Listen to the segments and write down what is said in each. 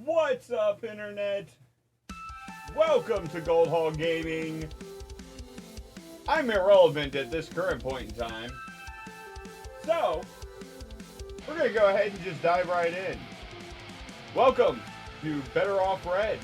What's up, Internet? Welcome to Gold Hall Gaming. I'm irrelevant at this current point in time. So, we're going to go ahead and just dive right in. Welcome to Better Off Red.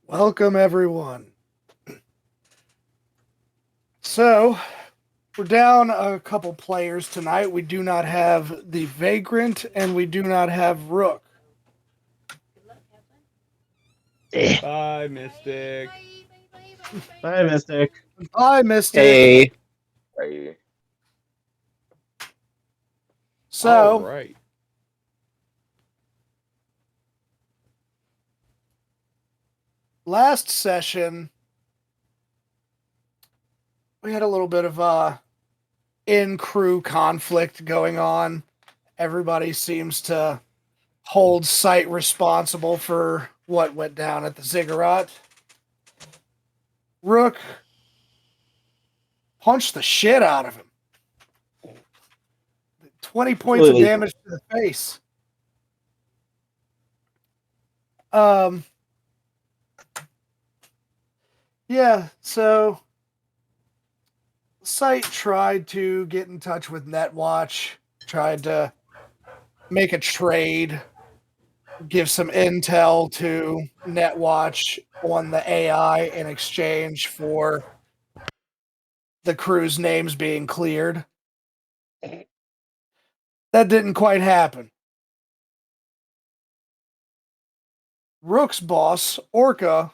Welcome, everyone. So, we're down a couple players tonight. We do not have the Vagrant, and we do not have Rook. Bye, Mystic. Bye, Mystic. Hi, Mystic. Hey. So, All right. last session, we had a little bit of in-crew conflict going on. Everybody seems to hold site responsible for what went down at the Ziggurat. Rook punched the shit out of him. 20 points of damage to the face. Yeah, so the site tried to get in touch with Netwatch, tried to make a trade, give some intel to Netwatch on the AI in exchange for the crew's names being cleared. That didn't quite happen. Rook's boss, Orca,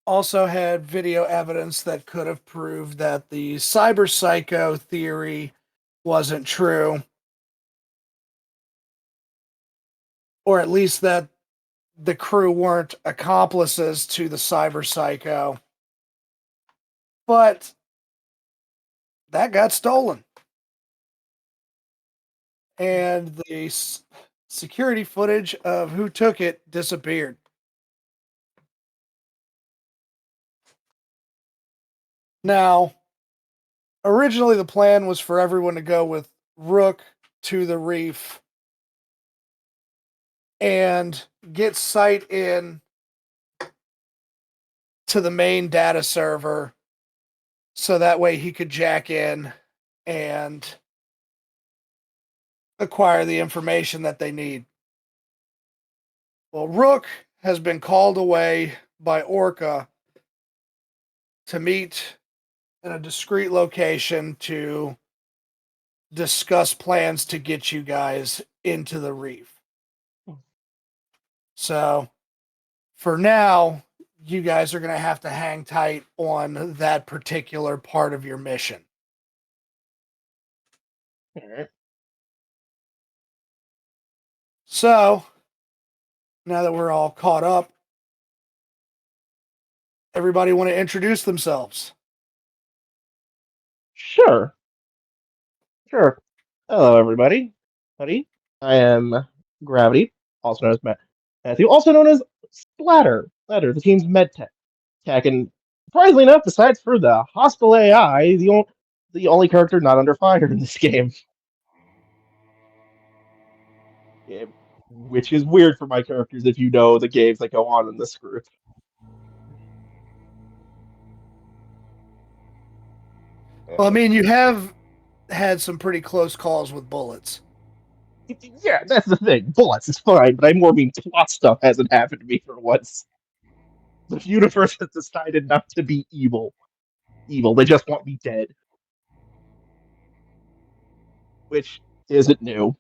also had video evidence that could have proved that the cyber psycho theory wasn't true. Or at least that the crew weren't accomplices to the cyber psycho. But that got stolen. And the security footage of who took it disappeared. Now, originally the plan was for everyone to go with Rook to the reef and get sight in to the main data server so that way he could jack in and acquire the information that they need. Well, Rook has been called away by Orca to meet in a discreet location to discuss plans to get you guys into the reef. So, for now, you guys are going to have to hang tight on that particular part of your mission. So, now that we're all caught up, everybody want to introduce themselves? Sure. Hello, everybody. Buddy. I am Gravity, also known as Matthew, also known as Splatter. Splatter, the team's med tech. And surprisingly enough, besides for the hostile AI, the only character not under fire in this game. Yeah, which is weird for my characters if you know the games that go on in this group. Well, I mean, you have had some pretty close calls with bullets. Yeah, that's the thing. Bullets is fine, but I more mean plot stuff hasn't happened to me for once. The universe has decided not to be evil. Evil. They just want me dead. Which isn't new.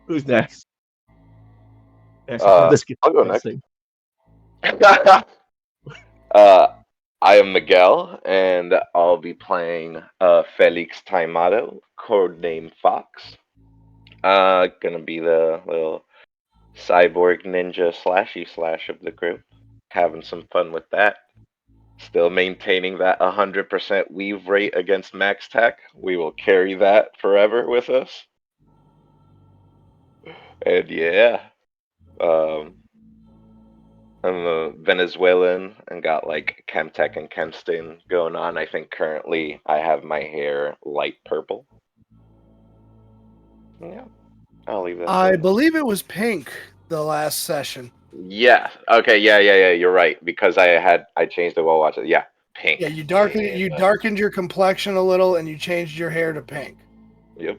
Who's next? Next before this gets I'll go next. depressing. uh, I am Miguel, and I'll be playing Felix Taimado, codename Fox. Gonna be the little cyborg ninja slashy slash of the group. Having some fun with that. Still maintaining that 100% weave rate against max tech. We will carry that forever with us. And yeah, um, I'm a Venezuelan and got like Chemtech and Chemstin going on. I think currently I have my hair light purple. Yeah, I'll leave that I there. believe it was pink the last session. Yeah. Okay. Yeah. You're right because I changed it while watching. Yeah. Pink. Yeah, you darkened your complexion a little and you changed your hair to pink. Yep.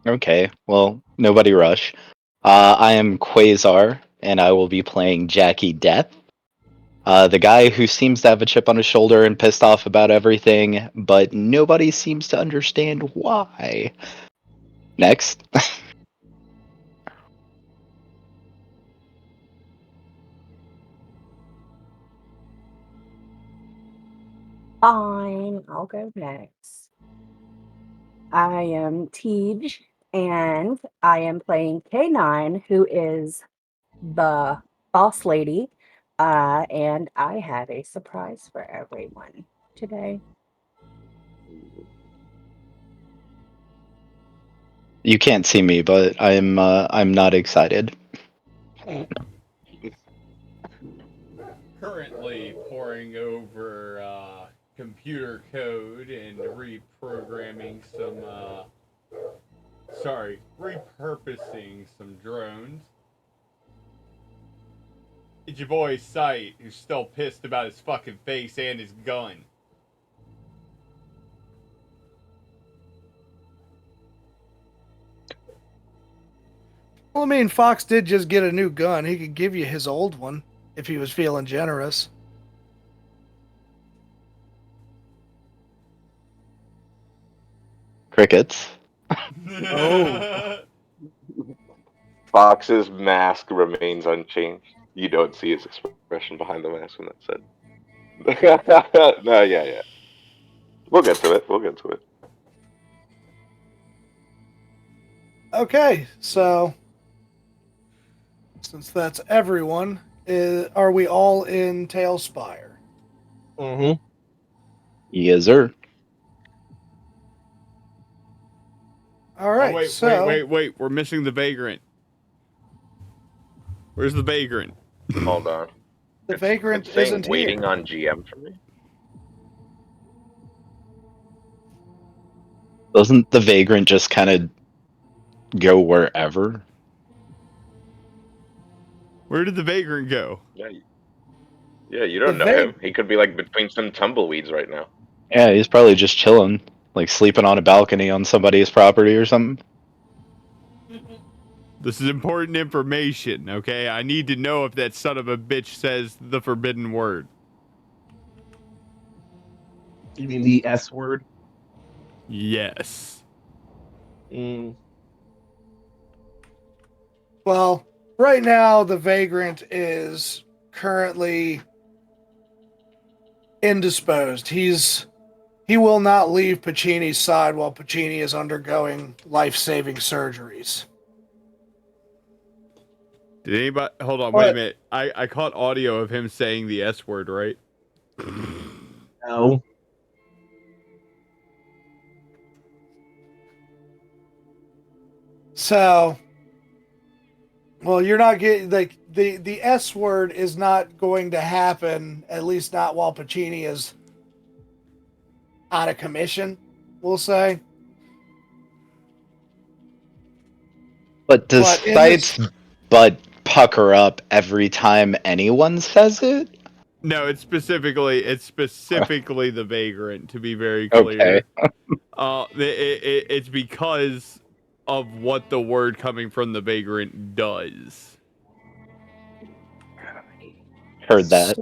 Okay, well, nobody rush. I am Quasar, and I will be playing Jackie Death. The guy who seems to have a chip on his shoulder and pissed off about everything, but nobody seems to understand why. Next. Fine, I'll go next. I am Tej, and I am playing K9, who is the boss lady. And I have a surprise for everyone today. You can't see me, but I'm not excited. Currently poring over computer code and reprogramming repurposing some drones. It's your boy Sight, who's still pissed about his fucking face and his gun. Well, I mean, Fox did just get a new gun. He could give you his old one if he was feeling generous. Crickets. Oh. Fox's mask remains unchanged. You don't see his expression behind the mask when that's said. No, yeah. We'll get to it. Okay, so since that's everyone, are we all in Tailspire? Mm-hmm. Yes, sir. All right, wait. We're missing the vagrant. Where's the vagrant? Hold on. The vagrant it's saying isn't waiting here. on GM for me. Doesn't the vagrant just kind of go wherever? Where did the vagrant go? Yeah, you don't know him. He could be like between some tumbleweeds right now. Yeah, he's probably just chilling, like sleeping on a balcony on somebody's property or something. This is important information, okay? I need to know if that son of a bitch says the forbidden word. You mean the S word? Yes. Well, right now the vagrant is currently indisposed. He will not leave Pacini's side while Pacini is undergoing life-saving surgeries. Did anybody hold on? Wait a minute. I caught audio of him saying the S word, right? No. So, well, you're not getting like the S word is not going to happen. At least not while Pacini is out of commission. We'll say. But does Sight's butt pucker up every time anyone says it? No, it's specifically the vagrant. To be very Okay. clear, it's because of what the word coming from the vagrant does. Heard that.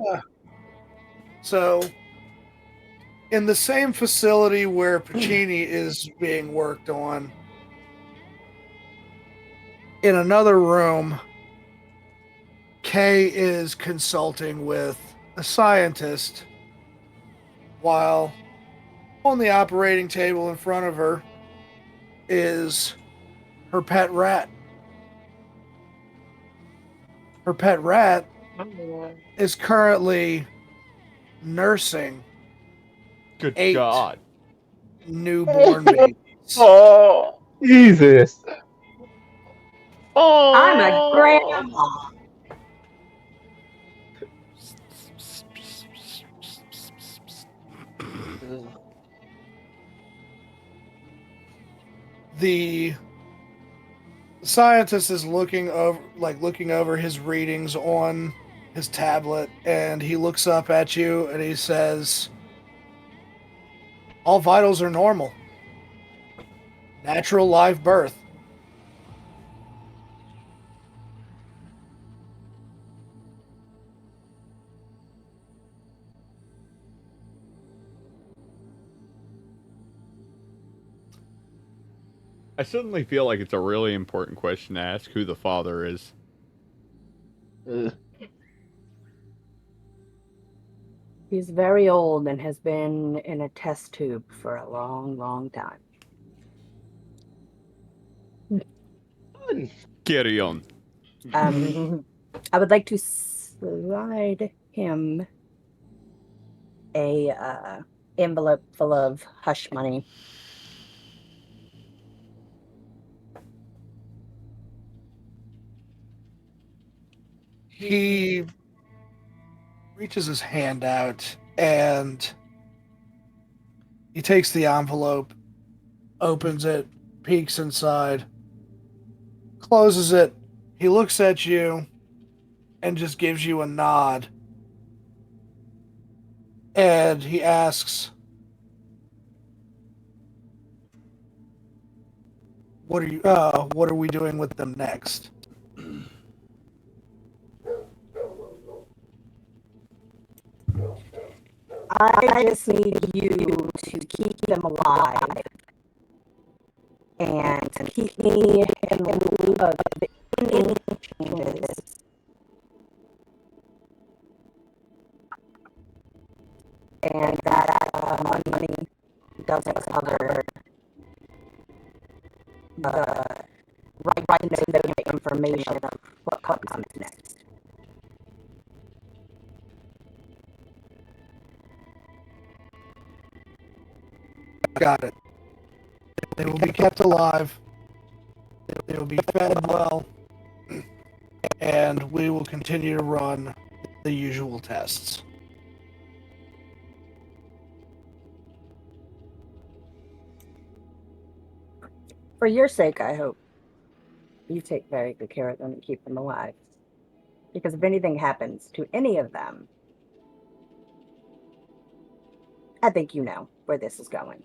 So, in the same facility where Pacini is being worked on, in another room, Kay is consulting with a scientist while on the operating table in front of her is her pet rat. Her pet rat is currently nursing Good 8 God. newborn babies. Oh, Jesus. I'm a Oh. grandma. The scientist is looking over his readings on his tablet, and he looks up at you and he says, all vitals are normal. Natural live birth. I suddenly feel like it's a really important question to ask who the father is. He's very old and has been in a test tube for a long, long time. Carry on. I would like to slide him a envelope full of hush money. He reaches his hand out and he takes the envelope, opens it, peeks inside, closes it. He looks at you and just gives you a nod. And he asks, what are we doing with them next? I just need you to keep them alive and keep me in the loop of any changes. And that money doesn't cover the right to know information of what comes next. Got it. They will be kept alive. They will be fed well. And we will continue to run the usual tests. For your sake, I hope you take very good care of them and keep them alive. Because if anything happens to any of them, I think you know where this is going.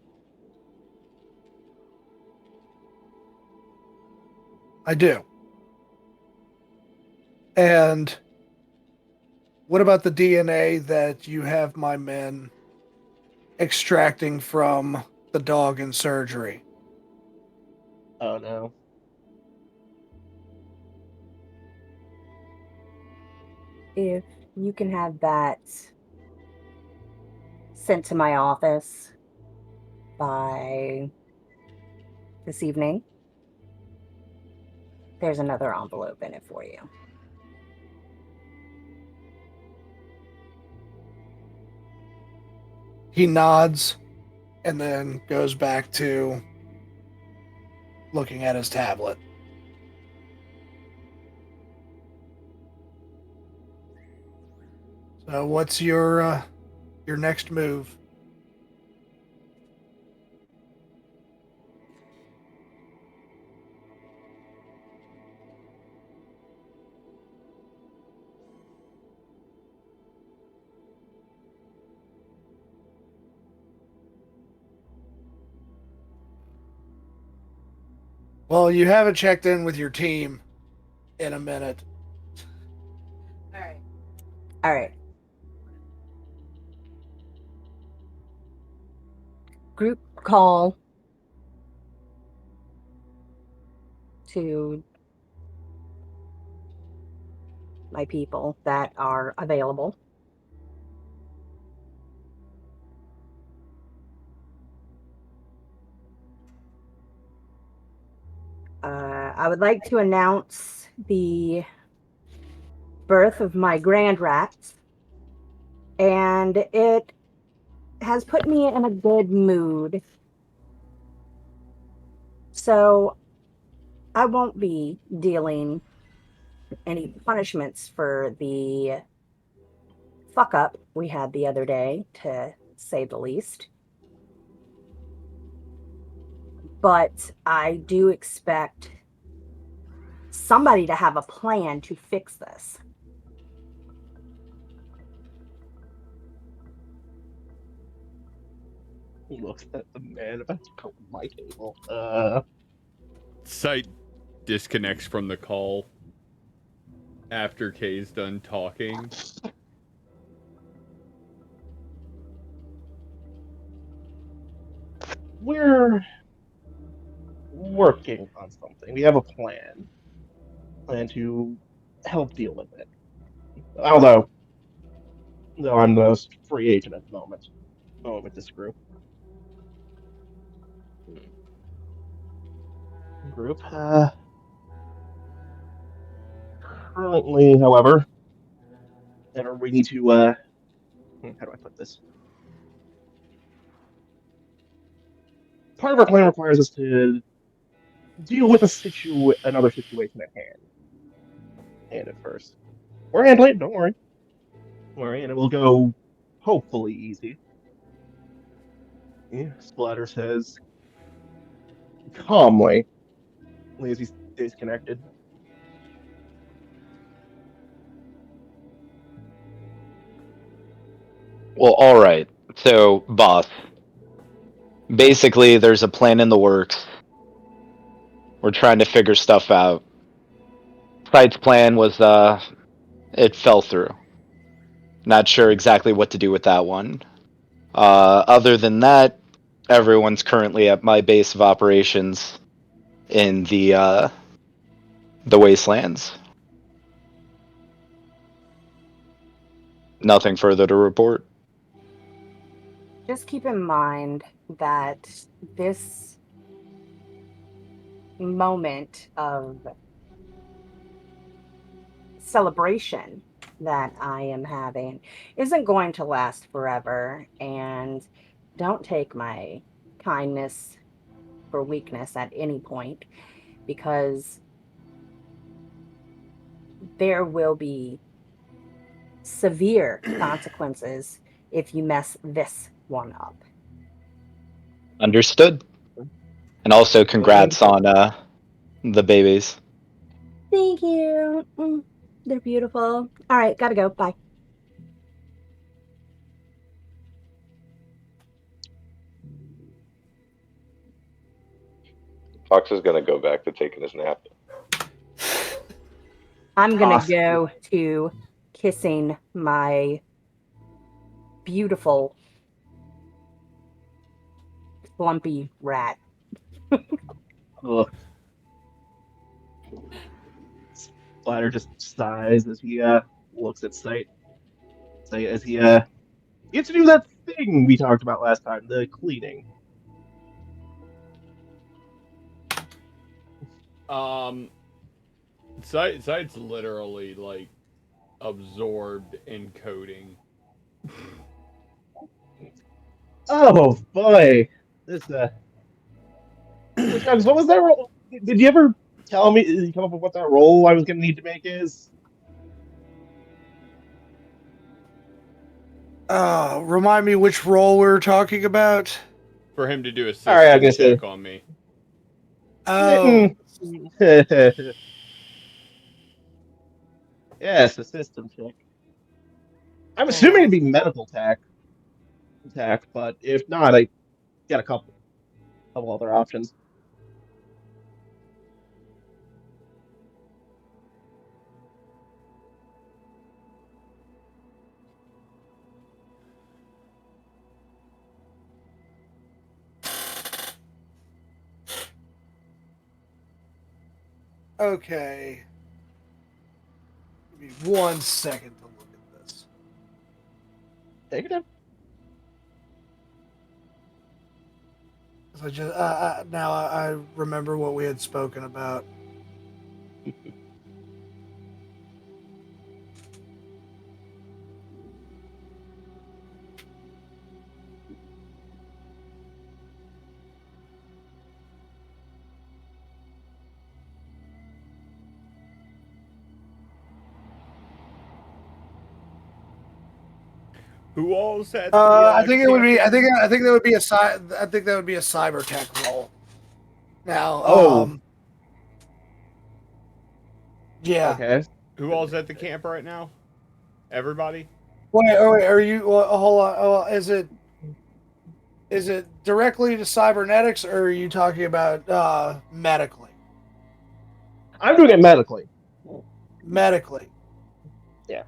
I do. And what about the DNA that you have my men extracting from the dog in surgery? Oh no. If you can have that sent to my office by this evening, there's another envelope in it for you. He nods and then goes back to looking at his tablet. So what's your next move? Well, you haven't checked in with your team in a minute. All right. All right. Group call to my people that are available. I would like to announce the birth of my grand rats, and it has put me in a good mood. So I won't be dealing any punishments for the fuck up we had the other day, to say the least. But I do expect somebody to have a plan to fix this. He looks at the man about to come to my table. Sight disconnects from the call after Kay's done talking. We're working on something. We have a plan. Plan to help deal with it. Although, though I'm the most free agent at the moment. With this group. Currently, however, and we need to how do I put this? Part of our plan requires us to deal with another situation at hand. And at first, we're handling it. Don't worry. Don't worry, and it will go hopefully easy. Yeah, Splatter says calmly, as he stays connected. Well, all right. So, boss, basically, there's a plan in the works. We're trying to figure stuff out. Sight's plan was, it fell through. Not sure exactly what to do with that one. Other than that, everyone's currently at my base of operations in the wastelands. Nothing further to report. Just keep in mind that this moment of celebration that I am having isn't going to last forever. And don't take my kindness for weakness at any point, because there will be severe consequences if you mess this one up. Understood. And also, congrats on the babies. Thank you. They're beautiful. All right, gotta go. Bye. Fox is gonna go back to taking his nap. I'm gonna Awesome. go to kissing my beautiful slumpy rat. Ugh. Splatter just sighs as he looks at Sight. Say as he gets to do that thing we talked about last time, the cleaning. Sight's literally like absorbed in coding. Oh boy, this Chugs, what was that role? Did you ever tell me? Did you come up with what that role I was going to need to make is? Remind me which role we're talking about. For him to do a All right, I'm system gonna say. check on me. Oh, Yes, a system check. I'm assuming it'd be medical tech, but if not, I got a couple other options. Okay. Give me 1 second to look at this. Take it down. I just now I remember what we had spoken about. Who all's at the I think it would be. I camping? think that would be a. I think that would be a cyber tech role. Now, Oh, yeah. okay. Who all's at the camp right now? Everybody? Wait. Are you? Well, hold on. Is it directly to cybernetics, or are you talking about medically? I'm doing it medically. Medically. Yeah.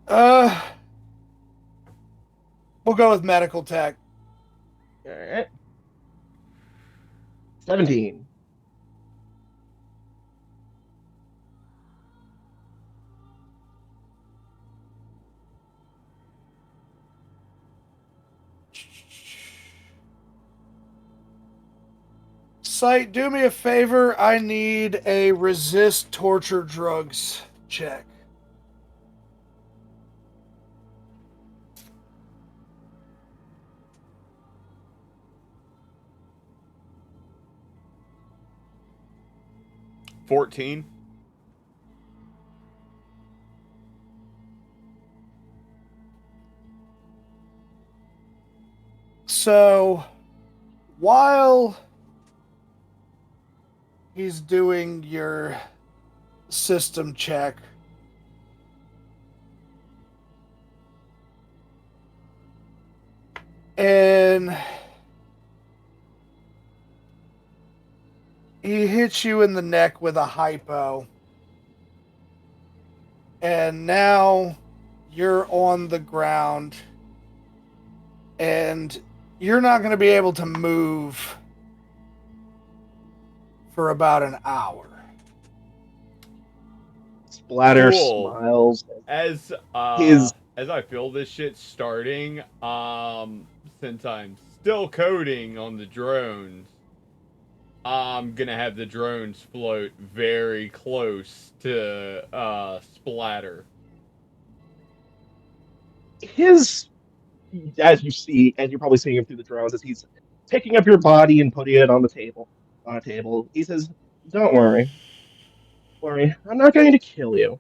Uh, we'll go with medical tech. All right. 17. Site, do me a favor. I need a resist torture drugs check. $14. So, while he's doing your system check, and he hits you in the neck with a hypo, and now you're on the ground, and you're not going to be able to move for about an hour. Splatter Cool. smiles. As His as I feel this shit starting, since I'm still coding on the drones, I'm gonna have the drones float very close to Splatter. his as you're probably seeing him through the drones, as he's picking up your body and putting it on the table. On a table, he says, "Don't worry. I'm not going to kill you.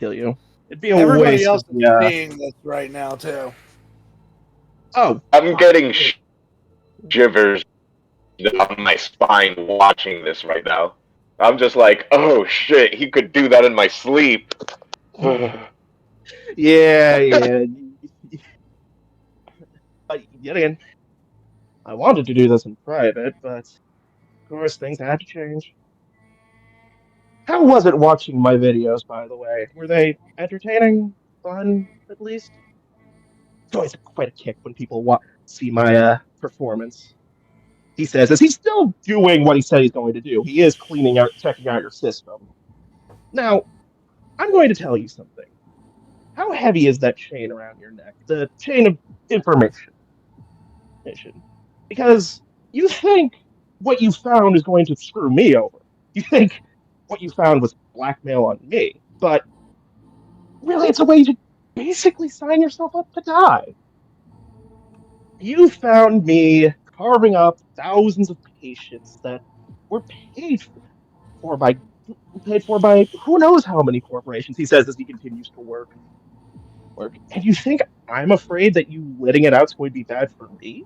It'd be a Everybody waste else of is the. seeing this right now, too. Oh, I'm fine. getting shivers down my spine watching this right now. I'm just like, oh shit, he could do that in my sleep. Yeah. Yet again, I wanted to do this in private, but of course things had to change. How was it watching my videos, by the way? Were they entertaining, fun, at least? It's always quite a kick when people see my performance. He says, as he's still doing what he said he's going to do. He is checking out your system. Now, I'm going to tell you something. How heavy is that chain around your neck? The chain of information. Because you think what you found is going to screw me over. You think what you found was blackmail on me. But really, it's a way to basically sign yourself up to die. You found me carving up thousands of patients that were for by paid for by who knows how many corporations, he says as he continues to work. And you think I'm afraid that you letting it out is going to be bad for me?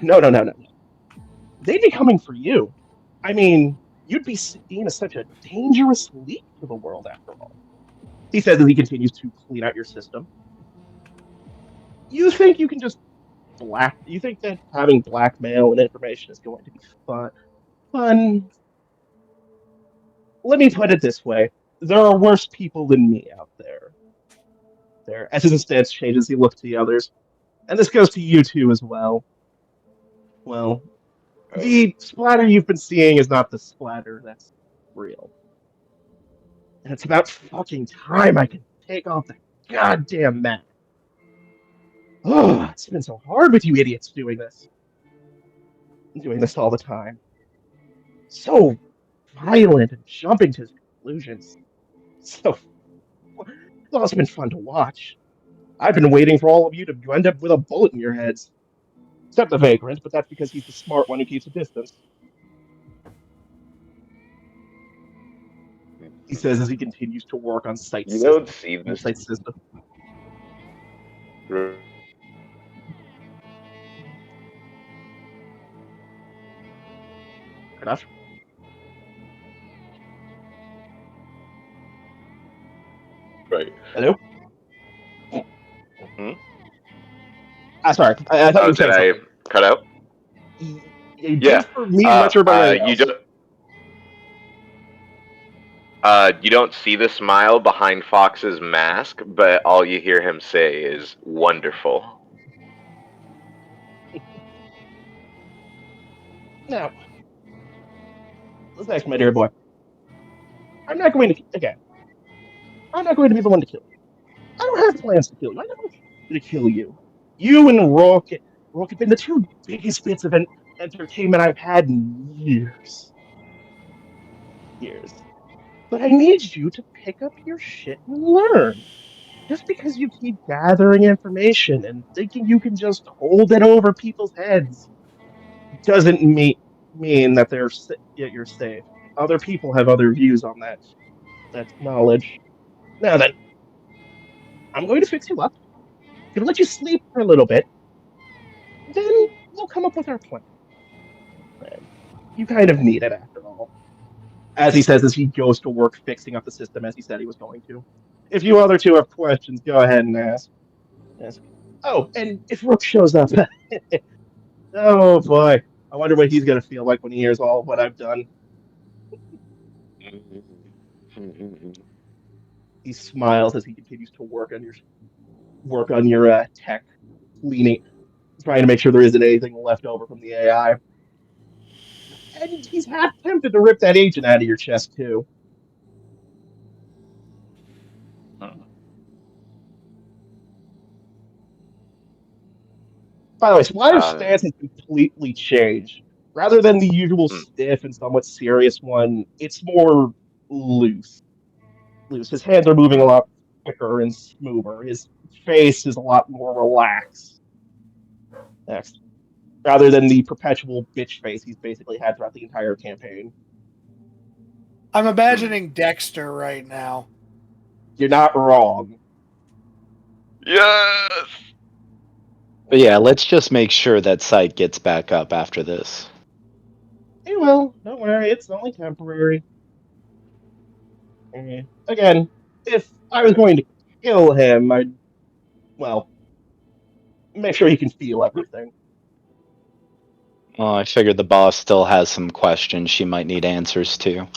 No. They'd be coming for you. I mean, you'd be seen as such a dangerous leak to the world after all. He says as he continues to clean out your system. You think you can just you think that having blackmail and information is going to be fun? Let me put it this way. There are worse people than me out there. As his stance changes, he looks to the others. And this goes to you two as well. Well, Oh, the splatter you've been seeing is not the splatter that's real. And it's about fucking time I can take off the goddamn mask. Oh, it's been so hard with you idiots doing this. Doing this all the time. So violent and jumping to conclusions. So it's also been fun to watch. I've been waiting for all of you to end up with a bullet in your heads. Except the vagrant, but that's because he's the smart one who keeps a distance. He says as he continues to work on site you don't system. see On this. site system. Fair enough. Right. Hello? Hmm? Sorry. I thought you Oh, were did saying I something. cut out? You Yeah. did for me, I'm not sure about everybody You else. don't. You don't see the smile behind Fox's mask, but all you hear him say is "wonderful." Now, let's ask my dear boy. I'm not going to, again, I'm not going to be the one to kill you. I don't have plans to kill you. I never wanted to kill you. You and Rook have been the two biggest bits of entertainment I've had in years. Years. But I need you to pick up your shit and learn. Just because you keep gathering information and thinking you can just hold it over people's heads doesn't mean that you're safe. Other people have other views on that knowledge. Now then, I'm going to fix you up. I'm going to let you sleep for a little bit. Then we'll come up with our plan. You kind of need it after all. As he says, as he goes to work fixing up the system as he said he was going to. If you other two have questions, go ahead and ask. Yes. Oh, and if Rook shows up, oh boy, I wonder what he's gonna feel like when he hears all of what I've done. He smiles as he continues to work on your tech, leaning, trying to make sure there isn't anything left over from the AI. And he's half tempted to rip that agent out of your chest too. By the way, Splatter's Uh, stance has completely changed. Rather than the usual hmm, stiff and somewhat serious one, it's more loose. Loose. His hands are moving a hmm. lot quicker and smoother. His face is a lot more relaxed. Next. Rather than the perpetual bitch face he's basically had throughout the entire campaign. I'm imagining Dexter right now. You're not wrong. Yes. But yeah, let's just make sure that site gets back up after this. Hey, well, don't worry, it's only temporary. Again, if I was going to kill him, I'd, well, make sure he can feel everything. Well, I figured the boss still has some questions she might need answers to.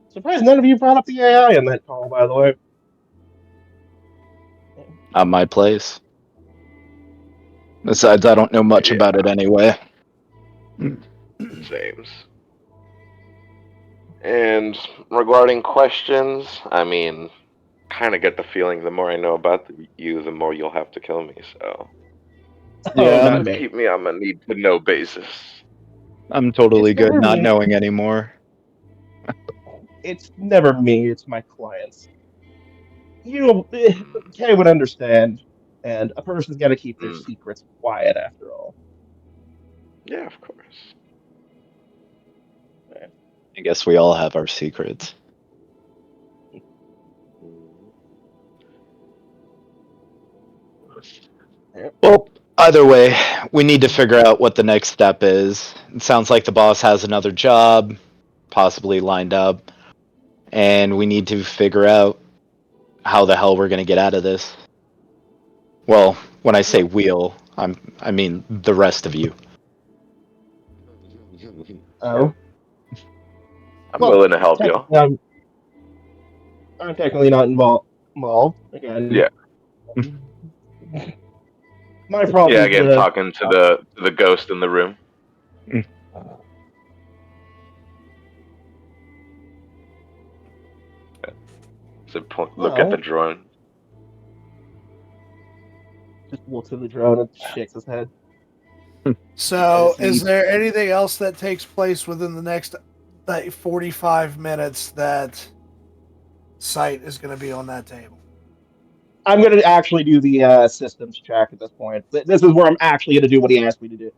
Surprised none of you brought up the AI in that call, by the way. Not my place. Besides, I don't know much Yeah, about it anyway. James. And regarding questions, I mean, kind of get the feeling the more I know about you, the more you'll have to kill me. So Oh, Yeah, not just me. keep me on a need to know basis. I'm totally It's good never not me. knowing anymore. It's never me. It's my clients. You, Mm, Kay would understand, and a person's got to keep their mm. secrets quiet after all. Yeah, of course. I guess we all have our secrets. Mm. Yep. Well, either way, we need to figure out what the next step is. It sounds like the boss has another job, possibly lined up, and we need to figure out how the hell we're going to get out of this. Well, when I say we'll, I mean the rest of you. Oh, I'm well, willing to help you. technically, I'm technically not involved. Again, Yeah. My problem Yeah, is again, the talking to the ghost in the room. So look at the well, drone. just looks at the drone and shakes his head. So, As is he, there anything else that takes place within the next 45 minutes that Sight is going to be on that table? I'm going to actually do the systems check at this point. This is where I'm actually going to do what he asked me to do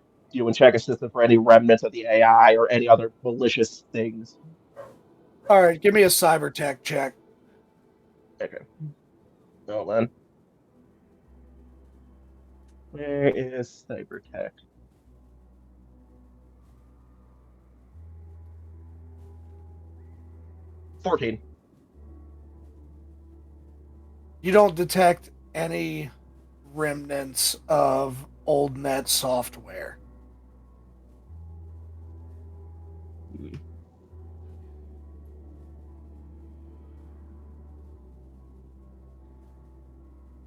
and check a system for any remnants of the AI or any other malicious things. All right, give me a cyber tech check. Okay. Hold on. Where is Cybertech? 14. You don't detect any remnants of old net software.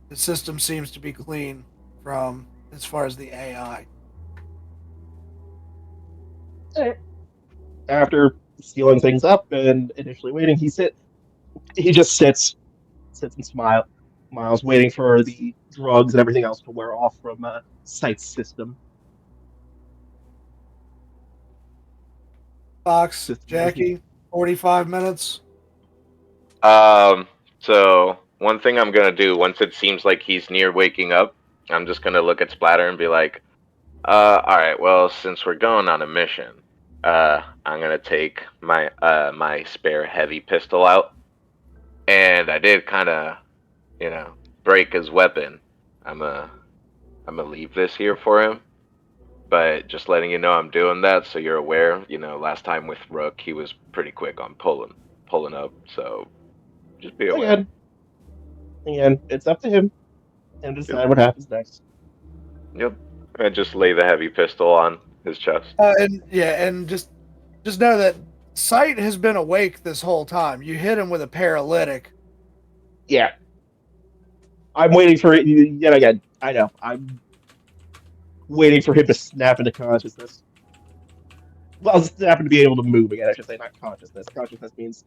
The system seems to be clean from as far as the AI. After sealing things up and initially waiting, he just sits and smiles, waiting for the drugs and everything else to wear off from Sight's system. Fox, System working. Jackie, 45 minutes. Um, so one thing I'm gonna do once it seems like he's near waking up, I'm just gonna look at Splatter and be like, all right, well, since we're going on a mission, I'm gonna take my spare heavy pistol out, and I did kind of, break his weapon. I'm a I'm gonna leave this here for him, but just letting you know I'm doing that so you're aware. Last time with Rook, he was pretty quick on pulling up, so just be aware. Again, it's up to him and Yep. decide what happens next. Yep. And just lay the heavy pistol on his chest. And just know that Sight has been awake this whole time. You hit him with a paralytic. Yeah, I'm waiting for it yet again. I know. I'm waiting for him to snap into consciousness. Well, snap to be able to move again. I should say, not consciousness. Consciousness means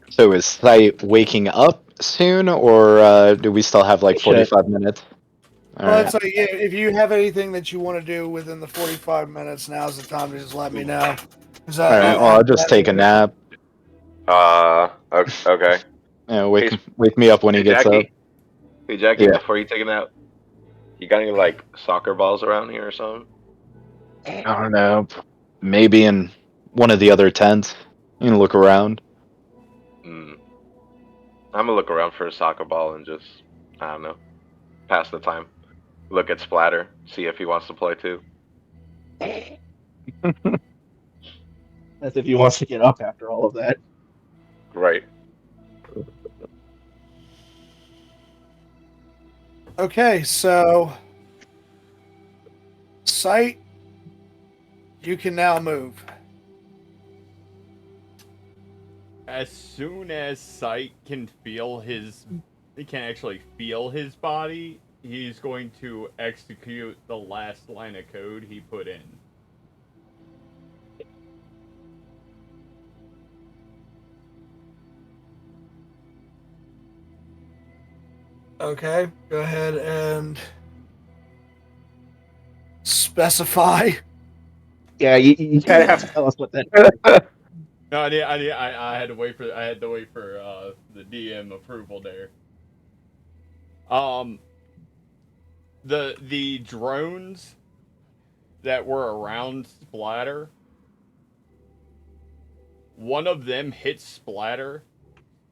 So is Sight waking up soon, or do we still have like it should. 45 minutes? All Well, right. it's like if you have anything that you want to do within the 45 minutes, now's the time to just let me know. All right. Well, I'll just take a That- nap. Okay. Yeah, Hey, wake me up when he hey, gets up. Jackie. Hey, Jackie. Yeah. Before you take a nap, you got any like soccer balls around here or something? I don't know. Maybe in one of the other tents. You can look around. Hmm. I'm gonna look around for a soccer ball and just, I don't know, pass the time. Look at Splatter, see if he wants to play too. As if he wants to get up after all of that. Right. Okay, so Sight, you can now move. As soon as Sight can actually feel his body, he's going to execute the last line of code he put in. Okay, go ahead and specify. Yeah, you kind of have to tell us what that. No, I had to wait for the DM approval there. The drones that were around Splatter, one of them hits Splatter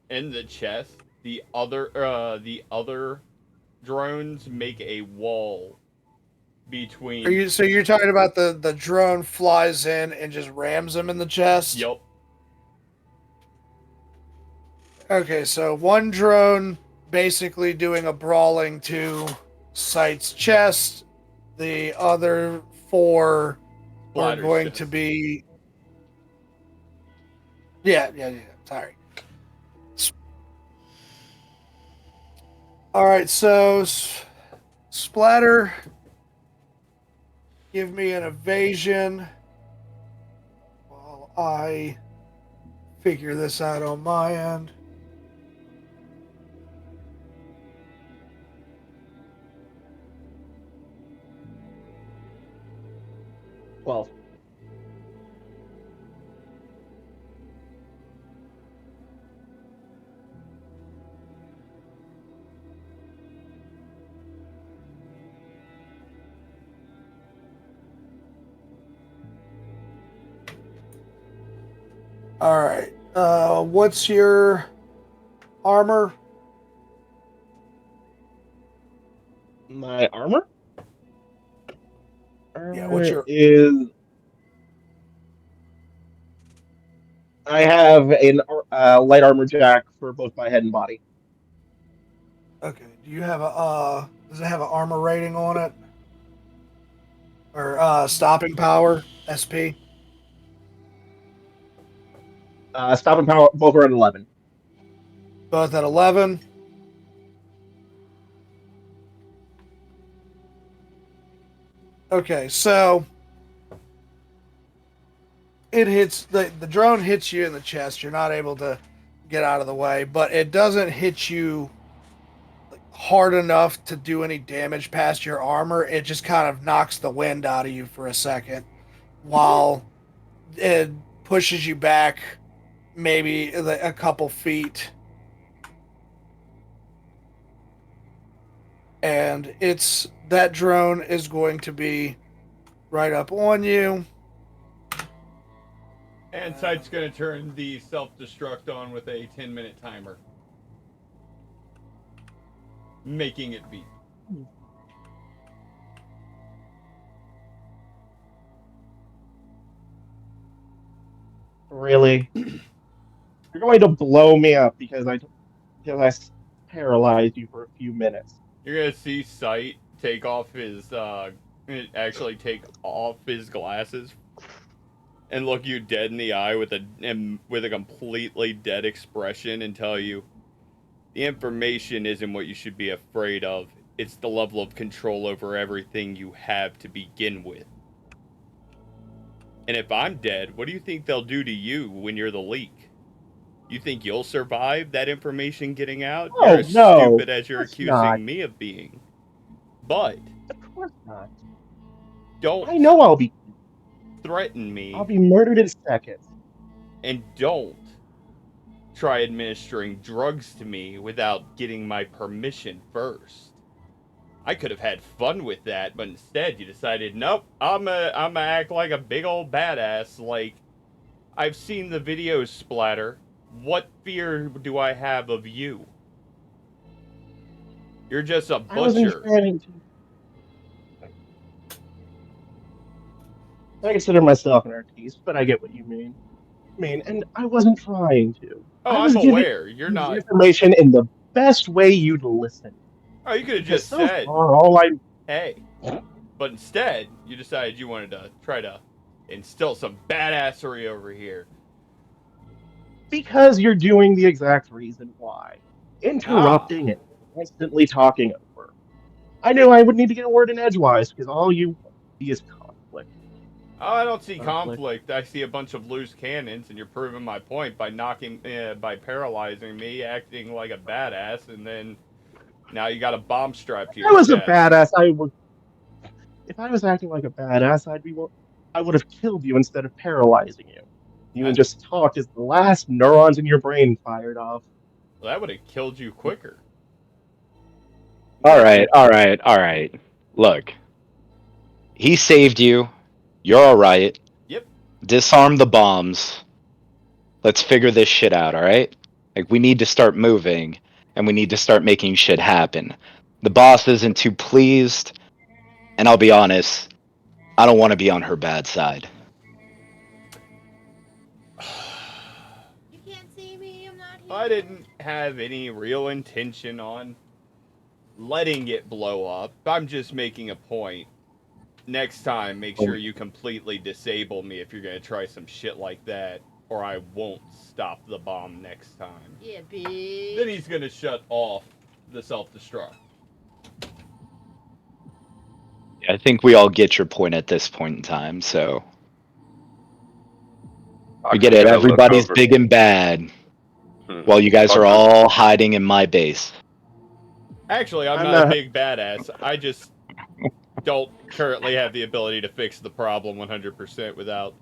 in the chest. The other drones make a wall between. So you're talking about the drone flies in and just rams him in the chest? Yup. Okay, so one drone basically doing a brawling to Sight's chest, the other four are Splatter's going chest. to be. Yeah. Sorry. All right, so Splatter, give me an evasion while I figure this out on my end. Well, All right. What's your armor? my armor Yeah, what's your is. I have an light armor jack for both my head and body. Okay. Do you have a does it have an armor rating on it? Or stopping power, SP? Stopping power, both are at 11. Both at 11. Okay, so it hits the drone hits you in the chest. You're not able to get out of the way, but it doesn't hit you hard enough to do any damage past your armor. It just kind of knocks the wind out of you for a second while it pushes you back maybe a couple feet. And it's that drone is going to be right up on you. And Sight's going to turn the self-destruct on with a 10-minute timer, making it beep. Really? You're going to blow me up because I paralyzed you for a few minutes. You're going to see Sight take off his, actually take off his glasses and look you dead in the eye with a completely dead expression and tell you, the information isn't what you should be afraid of. It's the level of control over everything you have to begin with. And if I'm dead, what do you think they'll do to you when you're the leak? You think you'll survive that information getting out? You're Oh as no, stupid as you're of course not. accusing me of being. But Of course not. don't I know threaten I'll me, be murdered in seconds. and don't try administering drugs to me without getting my permission first. I could have had fun with that, but instead you decided, nope, I'm act like a big old badass. Like, I've seen the videos, Splatter. What fear do I have of you? You're just a I wasn't butcher. trying to. I consider myself an artiste, but I get what you mean. And I wasn't trying to. Oh, I I'm was giving aware. You're you the not. information in the best way you'd listen. Oh, you could have Because just so said, far, all I. hey. But instead, you decided you wanted to try to instill some badassery over here. Because you're doing the exact reason why. Ah. Interrupting and constantly talking over. I knew I would need to get a word in edgewise because all you see is conflict. Oh, I don't see Conflict. conflict. I see a bunch of loose cannons, and you're proving my point by paralyzing me, acting like a badass, and then now you got a bomb strapped to If I your was a chest. badass, I would. If I was acting like a badass, I would have killed you instead of paralyzing you. You That, would just talked as the last neurons in your brain fired off. well, that would have killed you quicker. All Maybe. right, all right, all right. Look, he saved you. You're all right. Yep. Disarm the bombs. Let's figure this shit out, all right? Like, we need to start moving, and we need to start making shit happen. The boss isn't too pleased, and I'll be honest, I don't want to be on her bad side. You can't see me, I'm not here. I didn't have any real intention on letting it blow up. I'm just making a point. next time, make sure you completely disable me if you're gonna try some shit like that, or I won't stop the bomb next time. Yeah, bitch. Then he's gonna shut off the self-destruct. I think we all get your point at this point in time, so we get it. Everybody's big and bad, while you guys are all hiding in my base. Actually, I'm I'm not a not- big badass. I just don't currently have the ability to fix the problem 100% without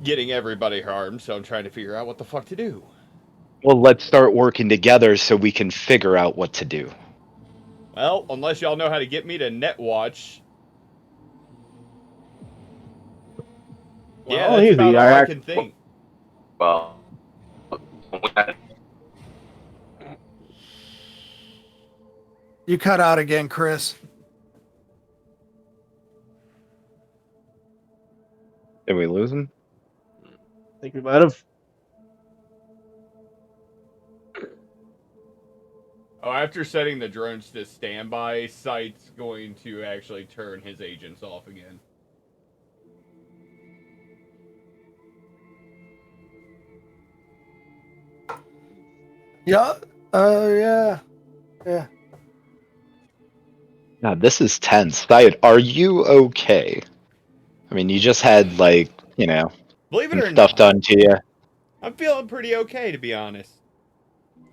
getting everybody harmed, so I'm trying to figure out what the fuck to do. Well, let's start working together so we can figure out what to do. Well, unless y'all know how to get me to Netwatch. Yeah, Well, that's easy. about all I can think. Well, You cut out again, Chris. Did we lose him? I think we might have. Oh, after setting the drones to standby, Sight's going to actually turn his agents off again. Yeah. Yeah. God, this is tense. Diet, are you okay? I mean, you just had, like, you know, Believe it some or stuff not, done to you. I'm feeling pretty okay, to be honest.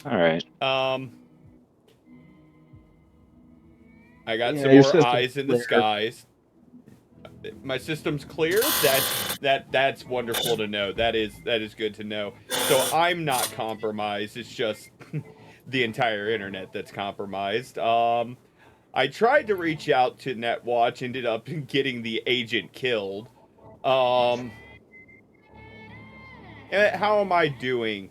Alright. I got Yeah, some your more system's eyes in the clear. skies. My system's clear. That's wonderful to know. That is good to know. So I'm not compromised. It's just the entire internet that's compromised. I tried to reach out to Netwatch, ended up getting the agent killed. How am I doing?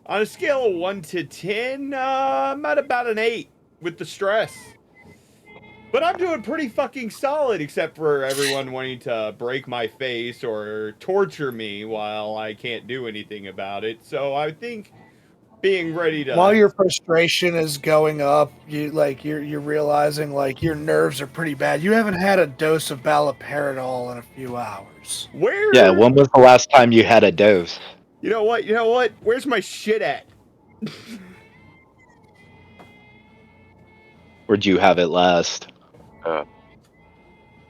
On a scale of 1 to 10, I'm at about an 8 with the stress. But I'm doing pretty fucking solid, except for everyone wanting to break my face or torture me while I can't do anything about it. So I think being ready to... While your frustration is going up, you're realizing like your nerves are pretty bad. You haven't had a dose of baloperidol in a few hours. Where? Yeah, when was the last time you had a dose? You know what? Where's my shit at? Where'd you have it last?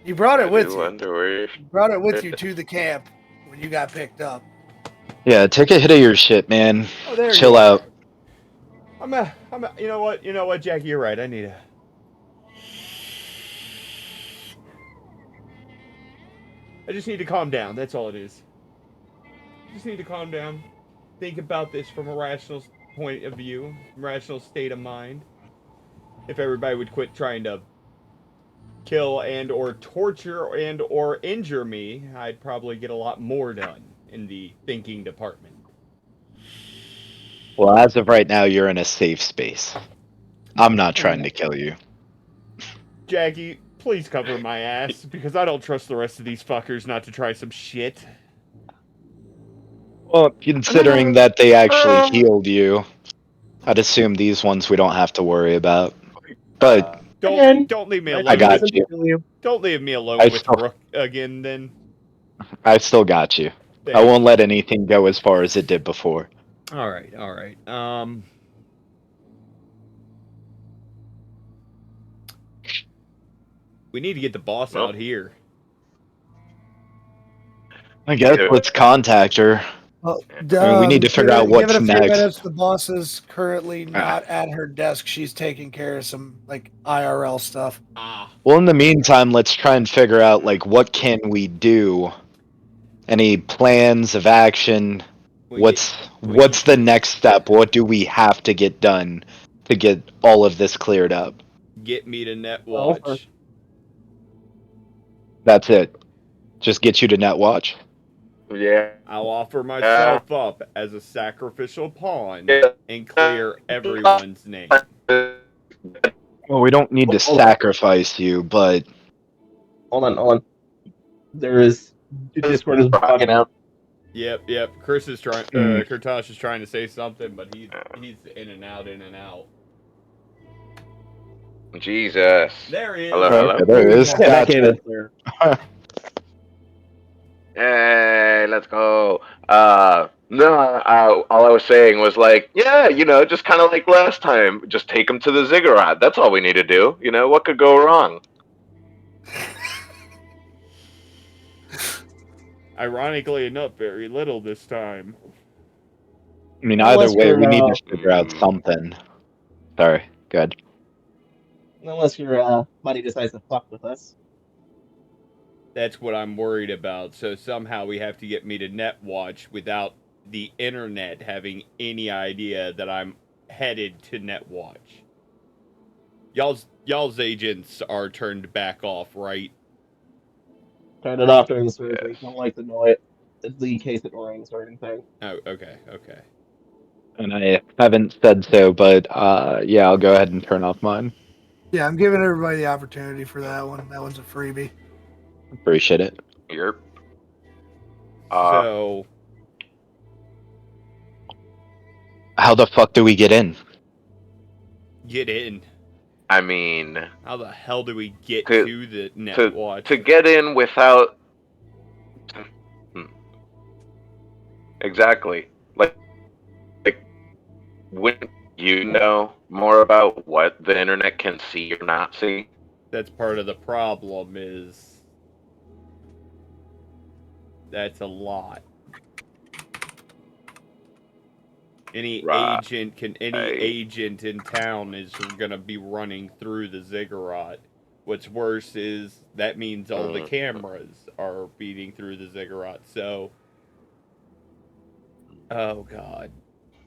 You brought I it with do you. wonder where. You brought it with you to the camp when you got picked up. Yeah, take a hit of your shit, man. Oh, there Chill you are. out. You know what, Jackie, you're right. I need a... I just need to calm down. That's all it is. Just need to calm down. Think about this from a rational point of view, rational state of mind. If everybody would quit trying to kill and or torture and or injure me, I'd probably get a lot more done in the thinking department. Well, as of right now, you're in a safe space. I'm not trying to kill you. Jackie, please cover my ass, because I don't trust the rest of these fuckers not to try some shit. Well, considering that they actually healed you, I'd assume these ones we don't have to worry about. But Don't leave me My alone. I got system you. can heal you. Don't leave me alone I with still- Rook again, then. I still got you. I Thank won't you. let anything go as far as it did before. All right. We need to get the boss Well. out here. I guess Yeah. let's contact her. Well, I mean, we need to figure out give it what's a few next. minutes. The boss is currently not at her desk. She's taking care of some like IRL stuff. Well, in the meantime, let's try and figure out, like, what can we do? Any plans of action? What's the next step? What do we have to get done to get all of this cleared up? Get me to Well, Netwatch. That's it. Just get you to Netwatch. Yeah. I'll offer myself up as a sacrificial pawn Yeah. and clear everyone's name. Well, we don't need to Hold on. sacrifice you, but Hold on. There is Discord is bugging out. Yep. Chris is trying. Kurtosh is trying to say something, but he's in and out. Jesus. There he is. Hello, Okay, hello. there it is. Yeah, that came Gotcha. in clear. Hey, let's go. No, all I was saying was like, yeah, just kind of like last time, just take him to the ziggurat. That's all we need to do. What could go wrong? Ironically enough, very little this time. I mean, either Unless way, your we need to figure out Mm, something. Sorry. Good. buddy decides to fuck with us. That's what I'm worried about. So somehow we have to get me to Netwatch without the internet having any idea that I'm headed to Netwatch. Y'all's agents are turned back off, right? Turn it off during the surgery. yes. Don't like to know it. In case it rings or anything. Oh, okay, okay. And I haven't said so, but yeah, I'll go ahead and turn off mine. Yeah, I'm giving everybody the opportunity for that one. That one's a freebie. Appreciate it. Yep. So How the fuck do we get in? get in. I mean, How the hell do we get to to the to Netwatch? to get in without Hmm, exactly like wouldn't you know more about what the internet can see or not see? That's part of the problem. Is that's a lot. Any Right. agent in town is gonna be running through the ziggurat. What's worse is that means all the Mm, cameras are feeding through the ziggurat. So, oh god,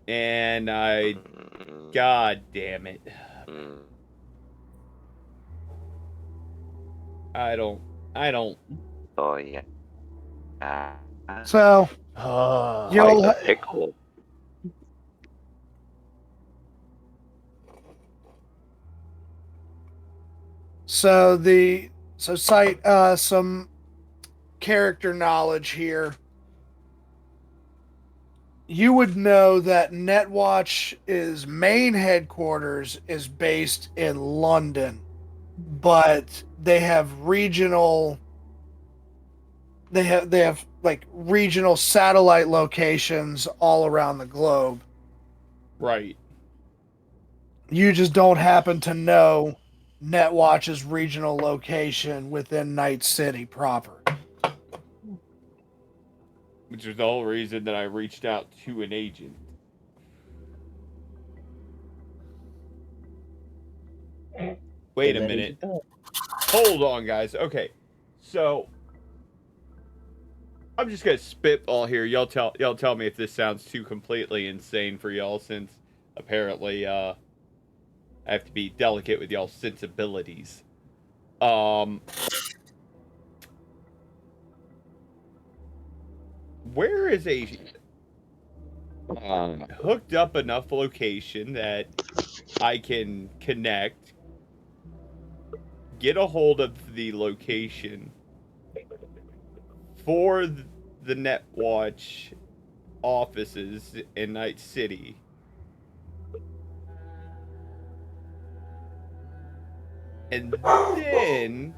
and mm, god damn it, mm. I don't, I don't. Oh yeah. So Quite you'll the pickle. cite some character knowledge here. You would know that Netwatch's main headquarters is based in London, but they have like regional satellite locations all around the globe. Right. You just don't happen to know Netwatch's regional location within Night City proper. Which is the whole reason that I reached out to an agent. Wait Get a that minute. agent done. Hold on, guys. Okay, so I'm just gonna spitball here. Y'all tell me if this sounds too completely insane for y'all, since apparently I have to be delicate with y'all's sensibilities. Um, where is a hooked up enough location that I can connect, get a hold of the location for the Netwatch offices in Night City, and then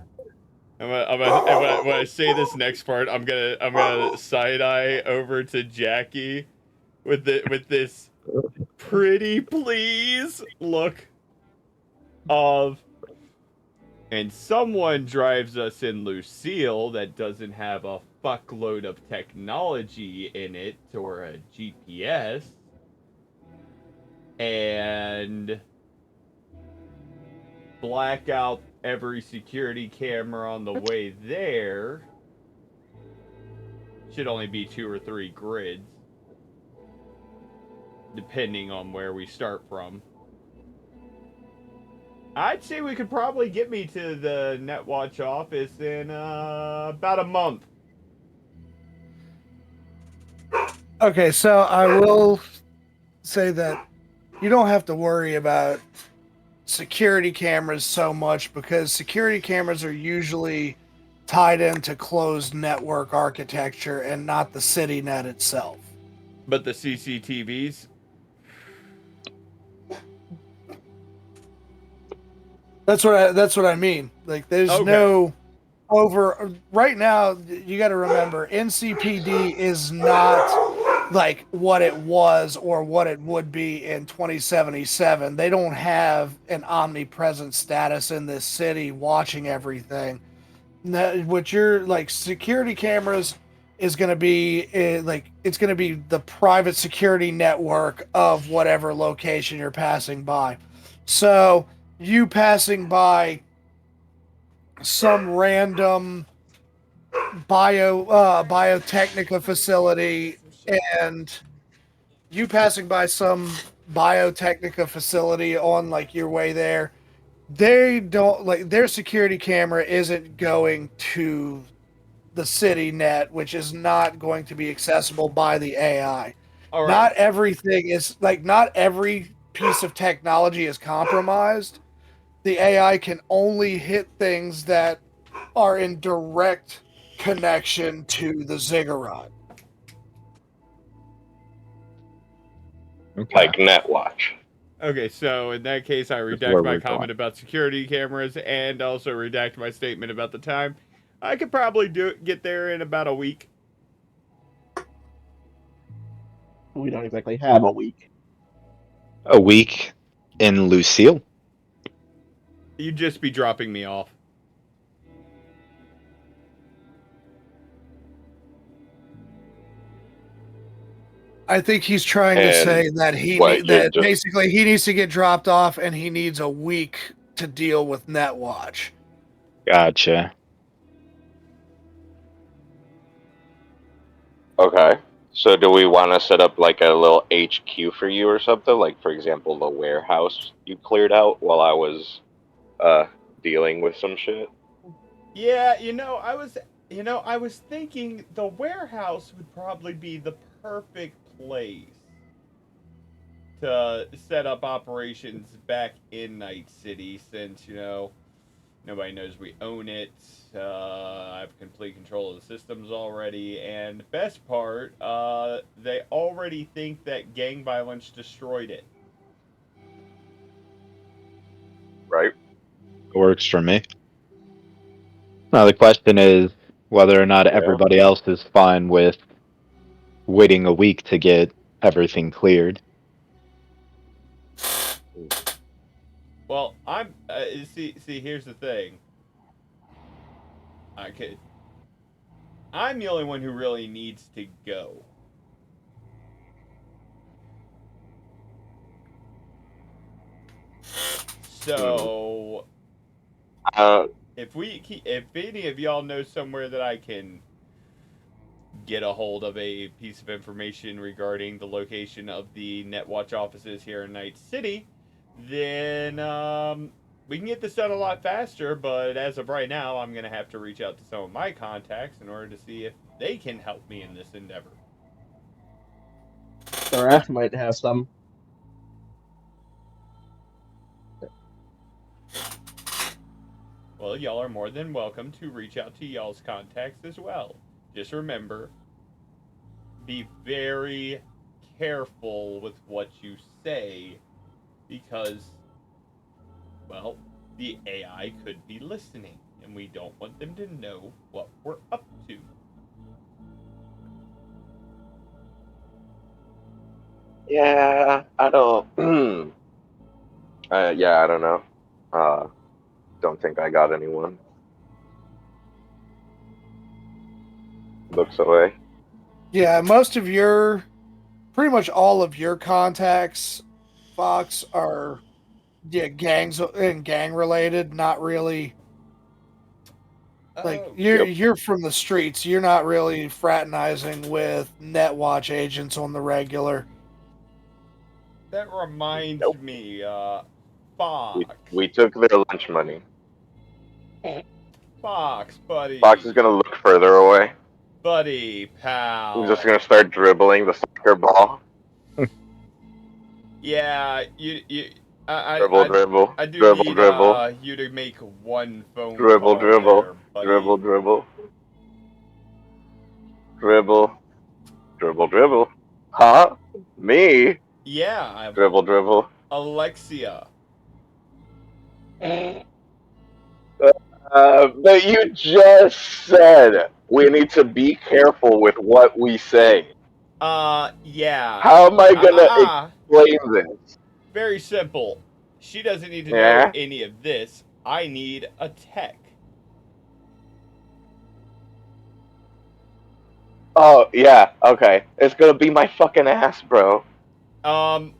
when I say this next part, I'm gonna side eye over to Jackie with this pretty please look of, and someone drives us in Lucille that doesn't have a fuckload of technology in it or a GPS, and black out every security camera on the way there. Should only be 2 or 3 grids, depending on where we start from. I'd say we could probably get me to the Netwatch office in about a month. Okay, so I will say that you don't have to worry about security cameras so much, because security cameras are usually tied into closed network architecture and not the city net itself. But the CCTVs, That's what I mean. Like, there's Okay. no over right now. You got to remember, NCPD is not like what it was or what it would be in 2077. They don't have an omnipresent status in this city watching everything. What you're like, security cameras is going to be like, it's going to be the private security network of whatever location you're passing by. So you passing by some random biotechnica facility, and you passing by some biotechnica facility on like your way there, they don't like, their security camera isn't going to the city net, which is not going to be accessible by the AI. All right. Not everything is like, not every piece of technology is compromised. The AI can only hit things that are in direct connection to the ziggurat. Okay. Like Netwatch. Okay, so in that case, I That's redact where my we're comment going. about security cameras and also redact my statement about the time. I could probably get there in about a week. We don't exactly have a week. A week in Lucille. You'd just be dropping me off. I think he's trying to And say that what, you're that just basically he needs to get dropped off and he needs a week to deal with Netwatch. Gotcha. okay. So do we want to set up like a little HQ for you or something? Like, for example, the warehouse you cleared out while I was uh dealing with some shit. Yeah, I was thinking the warehouse would probably be the perfect place to set up operations back in Night City since, nobody knows we own it. I have complete control of the systems already, and the best part, they already think that gang violence destroyed it. Right? Works for me. Now the question is whether or not Yeah. everybody else is fine with waiting a week to get everything cleared. Well, I'm see. Here's the thing. I could. I'm the only one who really needs to go. Hmm. So Uh, if any of y'all know somewhere that I can get a hold of a piece of information regarding the location of the Netwatch offices here in Night City, then we can get this done a lot faster. But as of right now, I'm gonna have to reach out to some of my contacts in order to see if they can help me in this endeavor. Sarath might have some. Well, y'all are more than welcome to reach out to y'all's contacts as well. Just remember, be very careful with what you say because, well, the AI could be listening and we don't want them to know what we're up to. yeah, I don't. Yeah, I don't know. Uh, don't think I got anyone. Looks away. Yeah, pretty much all of your contacts, Fox, are, yeah, gangs and gang related. Not really like, Oh, you're Yep. you're from the streets. You're not really fraternizing with Netwatch agents on the regular. that reminds Nope. me, We Fox. we took their lunch money. Fox, Fox is buddy. gonna look further away. Buddy, He's just pal. gonna start dribbling the soccer ball. Yeah, you Dribble, dribble, I do dribble, need dribble, you to make one phone dribble, call dribble, there, buddy. dribble, dribble, dribble, dribble, dribble. Huh? Me? Yeah, Dribble, dribble. Alexia. But you just said we need to be careful with what we say. Yeah. How am I gonna Uh-uh. explain this? Very simple. She doesn't need to know Yeah? any of this. I need a tech. Oh, yeah, okay. It's gonna be my fucking ass, bro. Um,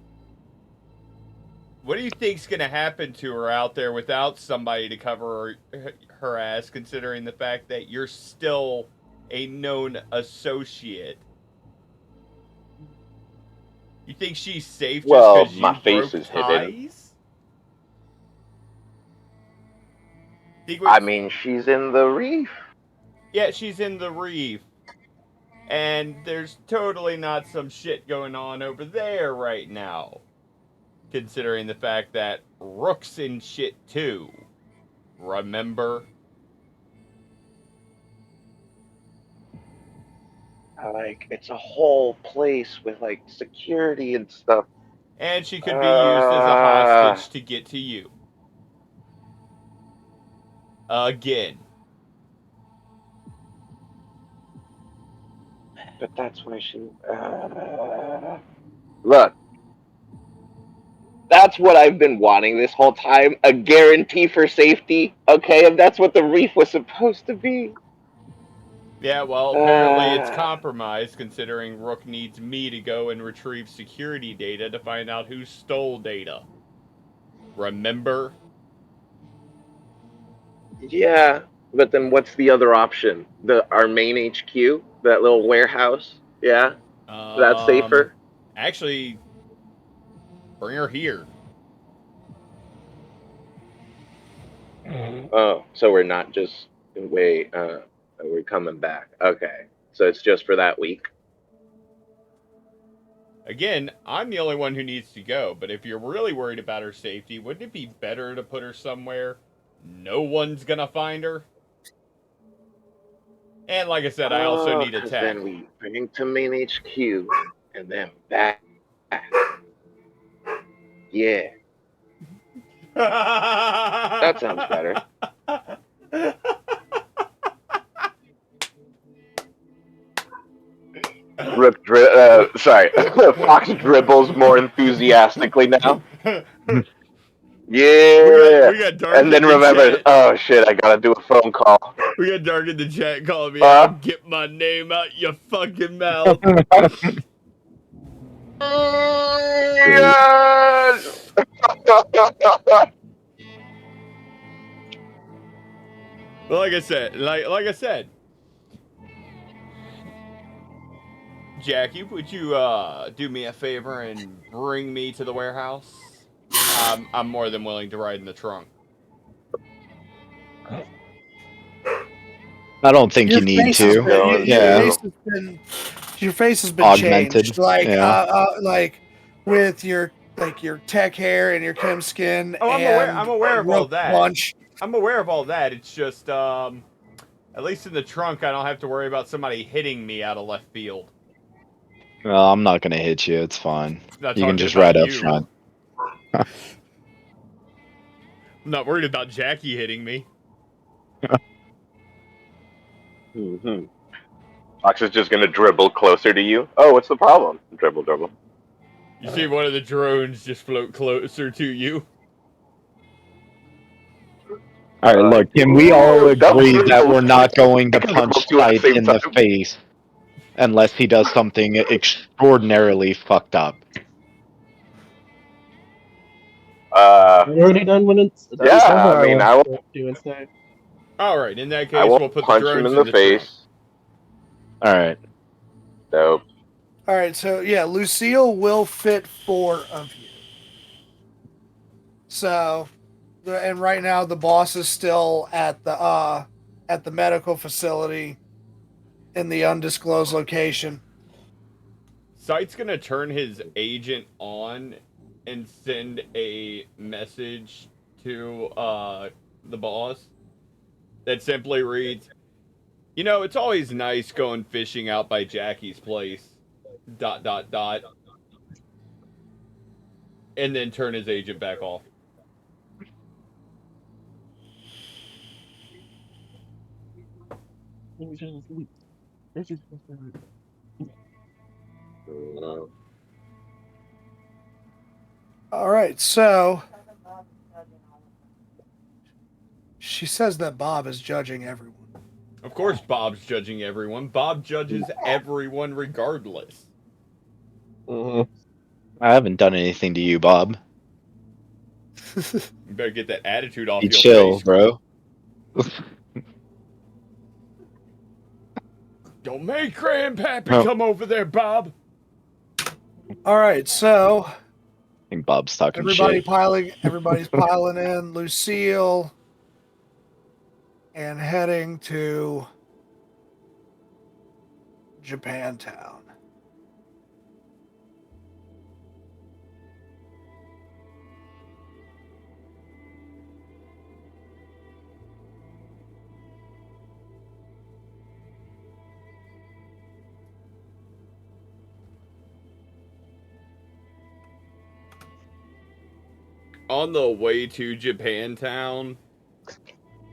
what do you think's gonna happen to her out there without somebody to cover her ass, considering the fact that you're still a known associate? You think she's safe just Well, because my you face broke is hidden. ties? Think what? I mean, she's in the reef. Yeah, she's in the reef. And there's totally not some shit going on over there right now. Considering the fact that Rook's in shit too. Remember? Like, it's a whole place with, like, security and stuff. And she could be used as a hostage to get to you. Again. But that's why she. Look, that's what I've been wanting this whole time. A guarantee for safety, okay? And that's what the reef was supposed to be. Yeah, well, apparently it's compromised considering Rook needs me to go and retrieve security data to find out who stole data. Remember? Yeah, but then what's the other option? Our main HQ, that little warehouse. Yeah, that's safer. Actually, bring her here. Oh, so we're not just wait. We're coming back. Okay, so it's just for that week. Again, I'm the only one who needs to go, but if you're really worried about her safety, wouldn't it be better to put her somewhere no one's gonna find her? And like I said, I also Oh, need a because tech. then we bring to main HQ and then back. Yeah, that sounds better. Sorry, Fox dribbles more enthusiastically now. Yeah, we got Dark and in then the remembers, chat. oh shit, I gotta do a phone call. We got Dark in the chat calling me Huh? out. Get my name out your fucking mouth. Yes! But like I said, Jackie, would you do me a favor and bring me to the warehouse? I'm more than willing to ride in the trunk. I don't think Your you need face has to. been Going Yeah, your face has been augmented. changed. Yeah. Like with your tech hair and your chem skin Oh, I'm and aware of all rope that. punch. I'm aware of all that. It's just at least in the trunk, I don't have to worry about somebody hitting me out of left field. Well, I'm not gonna hit you. It's fine. Not You can talking just about ride up you. front. I'm not worried about Jackie hitting me. Mm-hmm. Fox is just gonna dribble closer to you. Oh, what's the problem? Dribble, dribble. You see one of the drones just float closer to you. All right, look, can we all Ooh, double agree that we're dribbles. not going I to can dribble punch two at the Sight same in the time. face unless he does something extraordinarily fucked up? Uh, We're already done when it's done, so yeah. I I mean, will I will. do instead. All right, in that I case, we'll won't put the punch him drones in in the the trunk. face. All right. Nope. All right, so yeah, Lucille will fit 4 of you. So, and right now the boss is still at the medical facility in the undisclosed location. Sight's gonna turn his agent on and send a message to the boss that simply reads, "You know, it's always nice going fishing out by Jackie's place." ... And then turn his agent back off. All right, so she says that Bob is judging everyone. Of course, Bob's judging everyone. Bob judges everyone regardless. Mhm. I haven't done anything to you, Bob. You better get that attitude off Be your chill, face. bro. Don't make Grandpappy Oh. come over there, Bob. All right, so I think Bob's talking everybody's shit. piling in. Lucille and heading to Japantown. On the way to Japantown,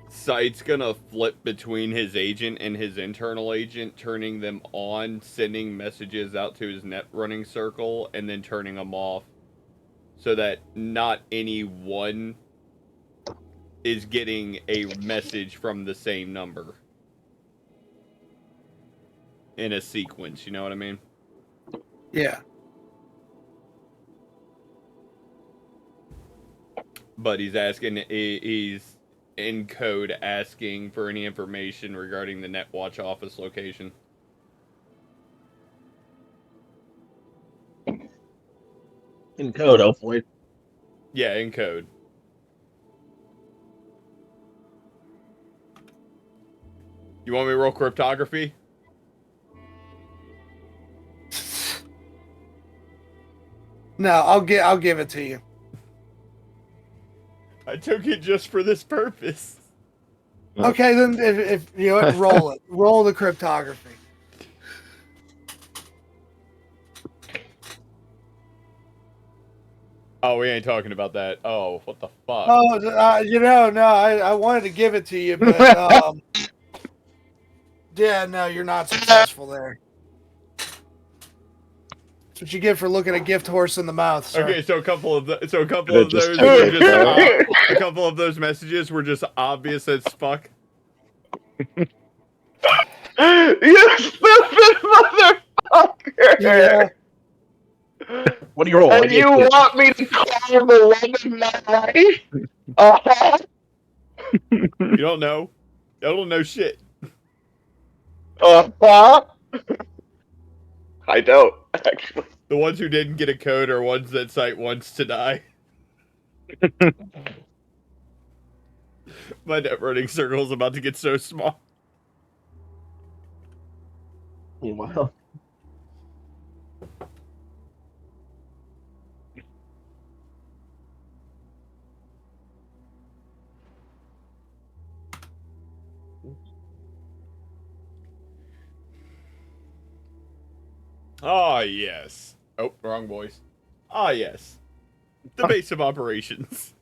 Sight's gonna flip between his agent and his internal agent, turning them on, sending messages out to his net running circle, and then turning them off so that not any one is getting a message from the same number in a sequence, you know what I mean? Yeah. But he's in code asking for any information regarding the Netwatch office location. In code, hopefully. Yeah, in code. You want me to roll cryptography? No, I'll give it to you. I took it just for this purpose. Okay, then if you know what, roll it. Roll the cryptography. Oh, we ain't talking about that. Oh, what the fuck? Oh, no, I wanted to give it to you, but yeah, no, you're not successful there. That's what you get for looking a gift horse in the mouth. Sir. Okay, so a couple of those Just were took just it, a couple of those messages were just obvious as fuck. You stupid motherfucker! Yeah. What do you roll? And you want me to call the love of my life? Uh-huh. You don't know. You don't know shit. Uh-huh. I don't, actually. The ones who didn't get a code are ones that Sight wants to die. My net running circle is about to get so small. Wow. Ah, yes. Oh, wrong voice. Ah, yes. The base of operations.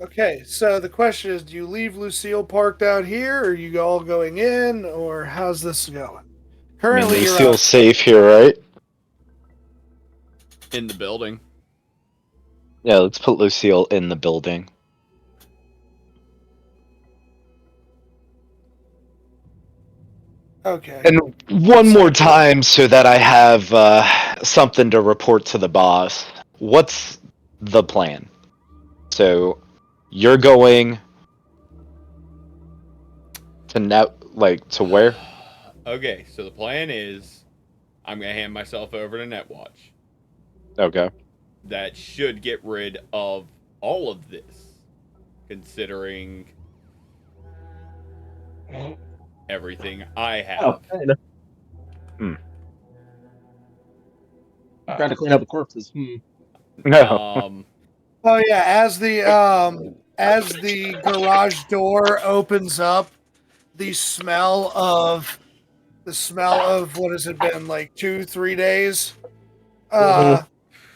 Okay, so the question is, do you leave Lucille parked out here, or are you all going in, or how's this going? Currently, you're Lucille's safe here, right? In the building. Yeah, let's put Lucille in the building. Okay. And one more time so that I have something to report to the boss. What's the plan? So you're going to where? Okay, so the plan is I'm going to hand myself over to Netwatch. Okay. That should get rid of all of this, considering everything I have. Trying to clean up the corpses. No. Oh yeah, as the garage door opens up, the smell of the smell of what has it been like 2-3 days? Mhm.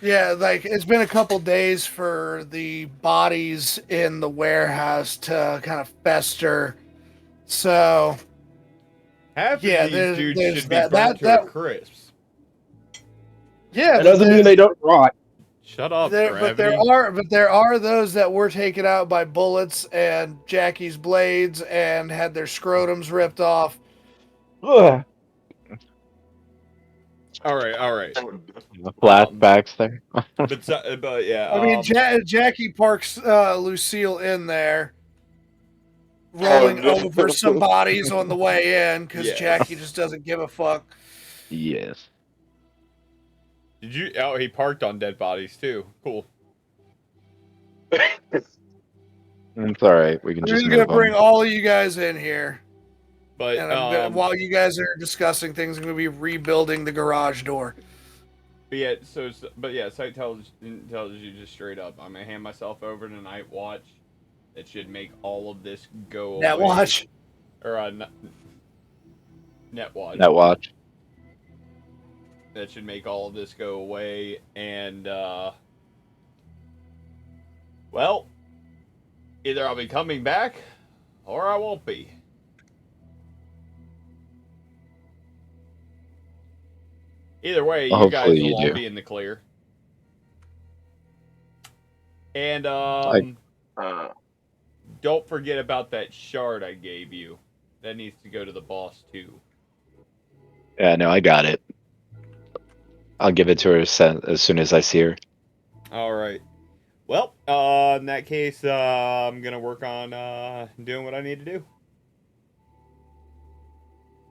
Yeah, like it's been a couple days for the bodies in the warehouse to kind of fester. So Half of yeah, these dudes there's should be that burnt that to a that crisp. yeah, That but doesn't mean they don't rot. Shut up, there Gravity. there are those that were taken out by bullets and Jackie's blades and had their scrotums ripped off. Ugh. All right. Flashbacks there. But yeah, I mean, Jackie parks Lucille in there, rolling Oh, over some no. bodies on the way in because Yes. Jackie just doesn't give a fuck. Yes. Did you? Oh, he parked on dead bodies too. Cool. It's alright. We can I'm just just gonna move bring them. all of you guys in here, But and I'm gonna while you guys are discussing things, I'm gonna be rebuilding the garage door. but yeah, Sight tells you just straight up. I'm gonna hand myself over to Night Watch. That should make all of this go That away. watch. Or Net Watch. That watch. That should make all of this go away. And well, either I'll be coming back, or I won't be. Either way, Well, you guys hopefully you will all do. be in the clear. And Uh, don't forget about that shard I gave you. That needs to go to the boss too. Yeah, no, I got it. I'll give it to her as soon as I see her. All right. Well, in that case, I'm gonna work on doing what I need to do.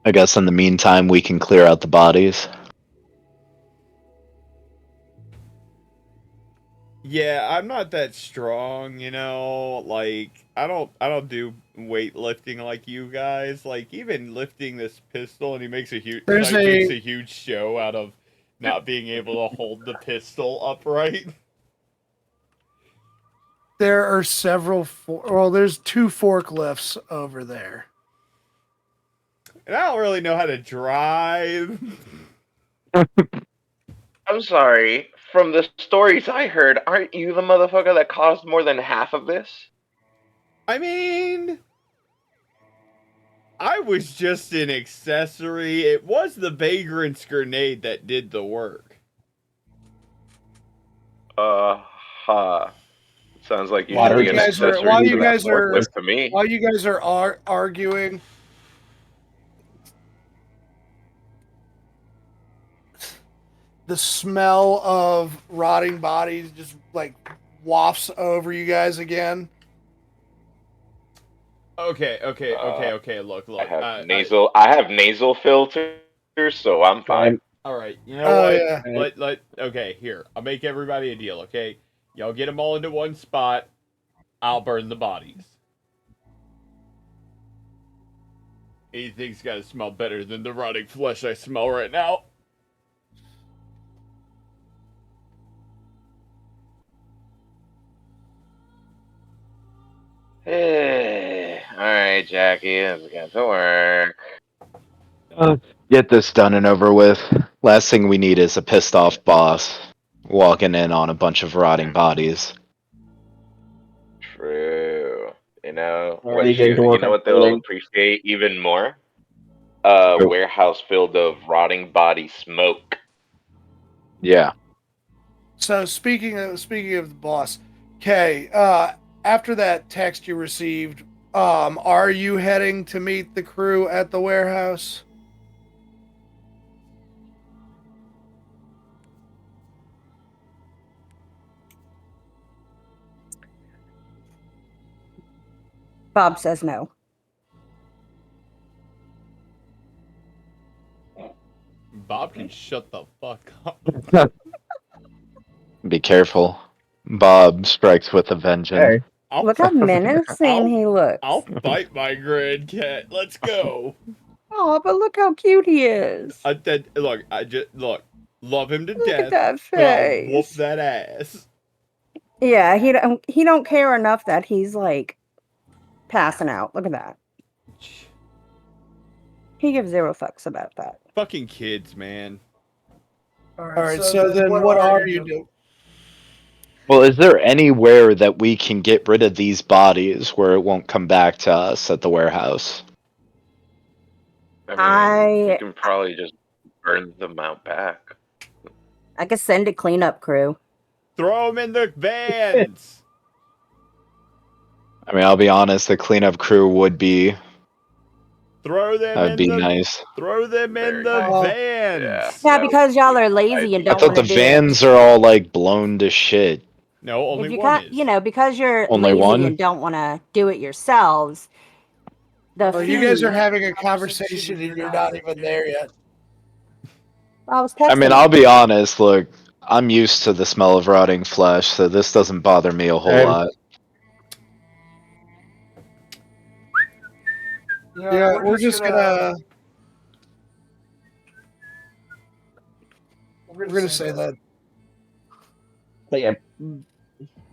I guess in the meantime, we can clear out the bodies. Yeah, I'm not that strong, you know. Like I don't do weightlifting like you guys. Like even lifting this pistol, and he makes a huge There's makes a a huge show out of not being able to hold the pistol upright. there are several. Well, there's 2 forklifts over there. And I don't really know how to drive. I'm sorry. From the stories I heard, aren't you the motherfucker that caused more than half of this? I mean, I was just an accessory. It was the vagrant's grenade that did the work. Ha. Sounds like you While should you be an guys accessory to that guys are forklift to me. while you guys are arguing, the smell of rotting bodies just like wafts over you guys again. Okay. Look. I have nasal filters, so I'm fine. All right. You know Oh what? yeah. Okay. Here, I'll make everybody a deal. Okay, y'all get them all into one spot. I'll burn the bodies. Anything's got to smell better than the rotting flesh I smell right now. Alright, Jackie, let's get to work. Get this done and over with. Last thing we need is a pissed off boss walking in on a bunch of rotting bodies. True. You know Already getting to work on what they'll cleaning. appreciate even more? A Oh. warehouse filled of rotting body smoke. Yeah. So speaking of the boss, Kay, after that text you received, are you heading to meet the crew at the warehouse? Bob says no. Bob can shut the fuck up. Be careful. Bob strikes with a vengeance. Hey, Look how menacing he looks. I'll fight my grand cat. Let's go. Oh, but look how cute he is. Look. Love him to Look death. at that But I'll whoop face. that ass. Yeah, he don't care enough that he's like passing out. Look at that. He gives zero fucks about that. Fucking kids, man. All right, so then what are you doing? Well, is there anywhere that we can get rid of these bodies where it won't come back to us at the warehouse? I mean, you can probably just burn them out back. I could send a cleanup crew. Throw them in the vans. I mean, I'll be honest, the cleanup crew would be Throw them that'd in be the nice. Throw them in Very the nice. vans. Yeah, that because would y'all be are lazy and I don't thought want to the do vans it. are all like blown to shit. No, only If you one got, is. because you're Only lazy one? and don't want to do it yourselves, the Well, fee. you guys are having a conversation and you're not even there yet. I was texting. I mean, I'll be honest, look, I'm used to the smell of rotting flesh, so this doesn't bother me a whole Same. lot. Yeah, we're just gonna say that. But yeah,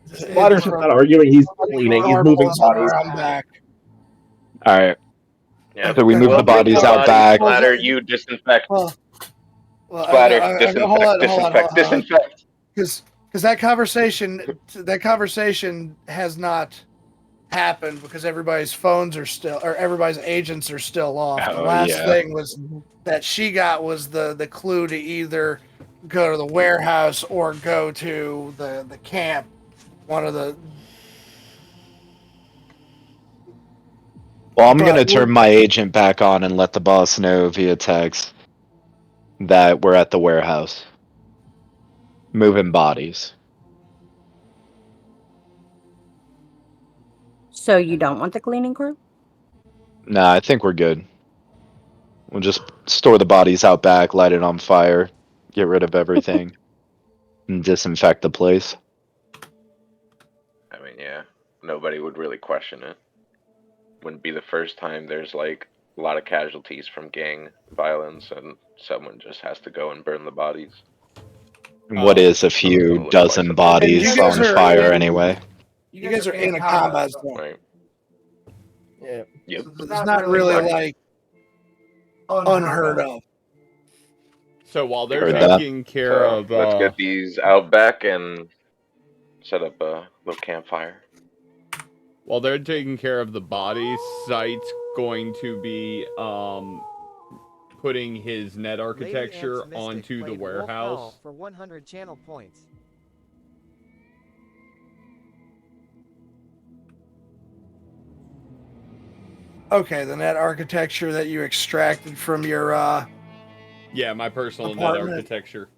Splatter's just not arguing. He's cleaning. He's moving bodies. around back. Alright. Yeah, So we move we'll the bodies out back. Splatter, you disinfect. Well, Splatter, hold disinfect, on, disinfect, disinfect. because that conversation has not happened because everybody's phones are still, or everybody's agents are still off. The Oh, last yeah. thing was that she got was the clue to either go to the warehouse or go to the camp. One of the. Well, I'm But gonna we're- turn my agent back on and let the boss know via text that we're at the warehouse. Moving bodies. So you don't want the cleaning crew? Nah, I think we're good. We'll just store the bodies out back, light it on fire, get rid of everything, and disinfect the place. I mean, yeah, nobody would really question it. Wouldn't be the first time there's like a lot of casualties from gang violence and someone just has to go and burn the bodies. What is a few gonna look dozen twice. bodies And you guys on are fire in- anyway? You guys are in a combat zone. Right. Yeah. Yep. So it's not really like unheard of. So while they're Heard that. taking care So of, let's get these out back and set up a little campfire. while they're taking care of the bodies, Sight's going to be putting his net architecture onto the warehouse. For 100 channel points. Okay, the net architecture that you extracted from your Yeah, my personal net Apartment. architecture.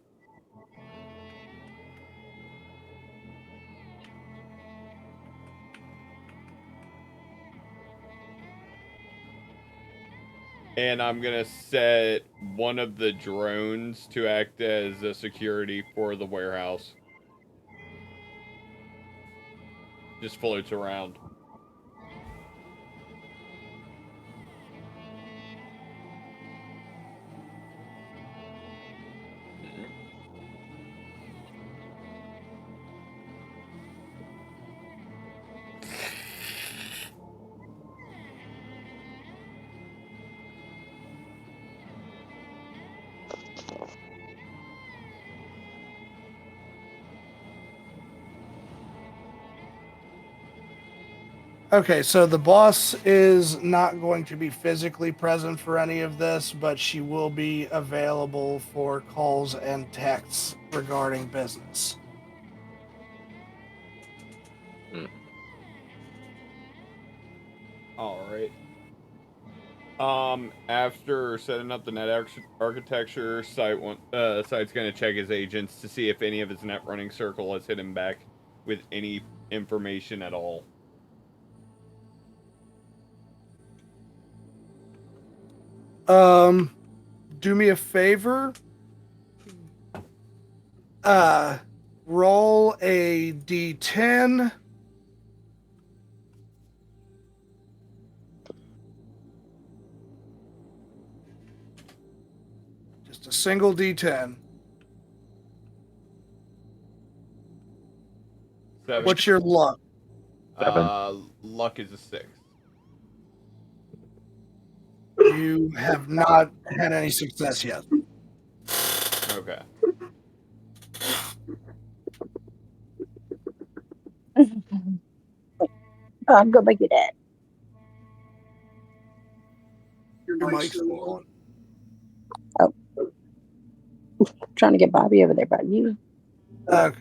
And I'm gonna set one of the drones to act as a security for the warehouse. Just floats around. Okay, so the boss is not going to be physically present for any of this, but she will be available for calls and texts regarding business. All right. After setting up the net architecture, Site's gonna check his agents to see if any of his net running circle has hit him back with any information at all. Do me a favor. Roll a d10. Just a single d10. 7. What's your luck? 7. Luck is a 6. You have not had any success yet. Okay. I'm gonna get it. Your mic's still on. Oh, trying to get Bobby over there by you. Okay.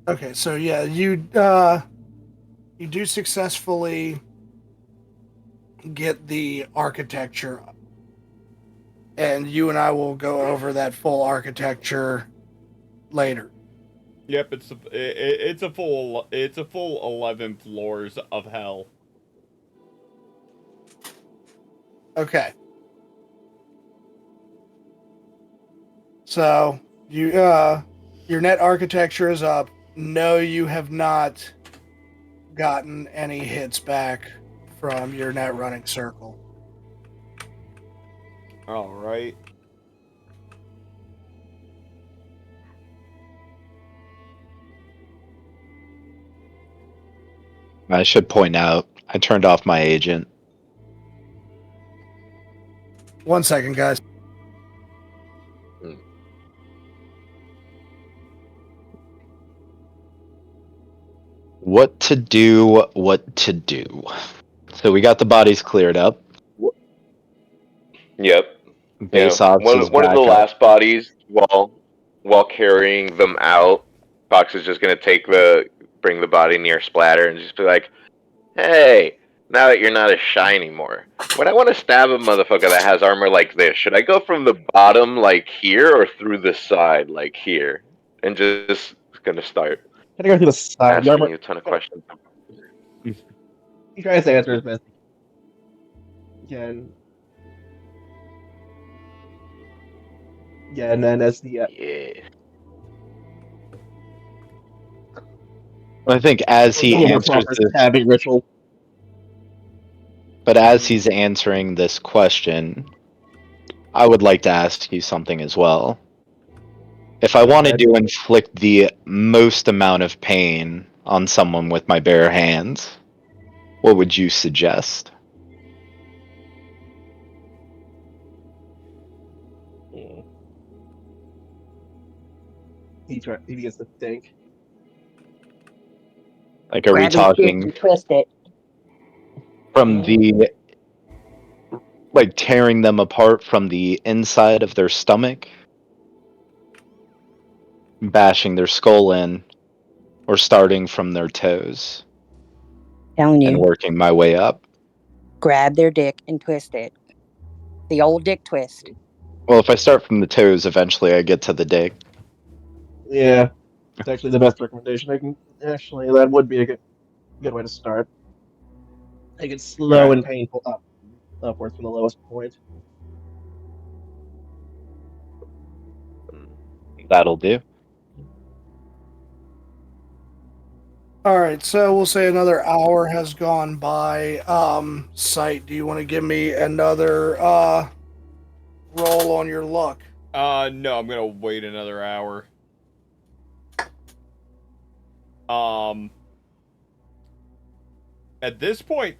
Okay, so yeah, you do successfully get the architecture, and you and I will go over that full architecture later. Yep, it's a full 11 floors of hell. Okay. So you your net architecture is up. No, you have not gotten any hits back from your net running circle. All right. I should point out, I turned off my agent. 1 second, guys. What to do, what to do. So we got the bodies cleared up. Yep. Base ops is One of the back up. last bodies, while carrying them out, Fox is just gonna bring the body near Splatter and just be like, "Hey, now that you're not as shy anymore, when I want to stab a motherfucker that has armor like this, should I go from the bottom like here or through the side like here?" And just gonna start Gotta go through the side. The asking armor. you a ton of questions. He tries to answer as best he can. Yeah, and then as the Yeah. I think as he over answers proper this, stabbing ritual. but as he's answering this question, I would like to ask you something as well. If I wanted to inflict the most amount of pain on someone with my bare hands, what would you suggest? He begins to think. Like, are we Grab his dick talking and twist it. from the, like, tearing them apart from the inside of their stomach, bashing their skull in, or starting from their toes Telling and you, working my way up? grab their dick and twist it. The old dick twist. Well, if I start from the toes, eventually I get to the dick. Yeah, it's actually the best recommendation. That would be a good way to start. Take it slow and painful upwards from the lowest point. That'll do. All right, so we'll say another hour has gone by. Sight, do you want to give me another roll on your luck? No, I'm gonna wait another hour. At this point,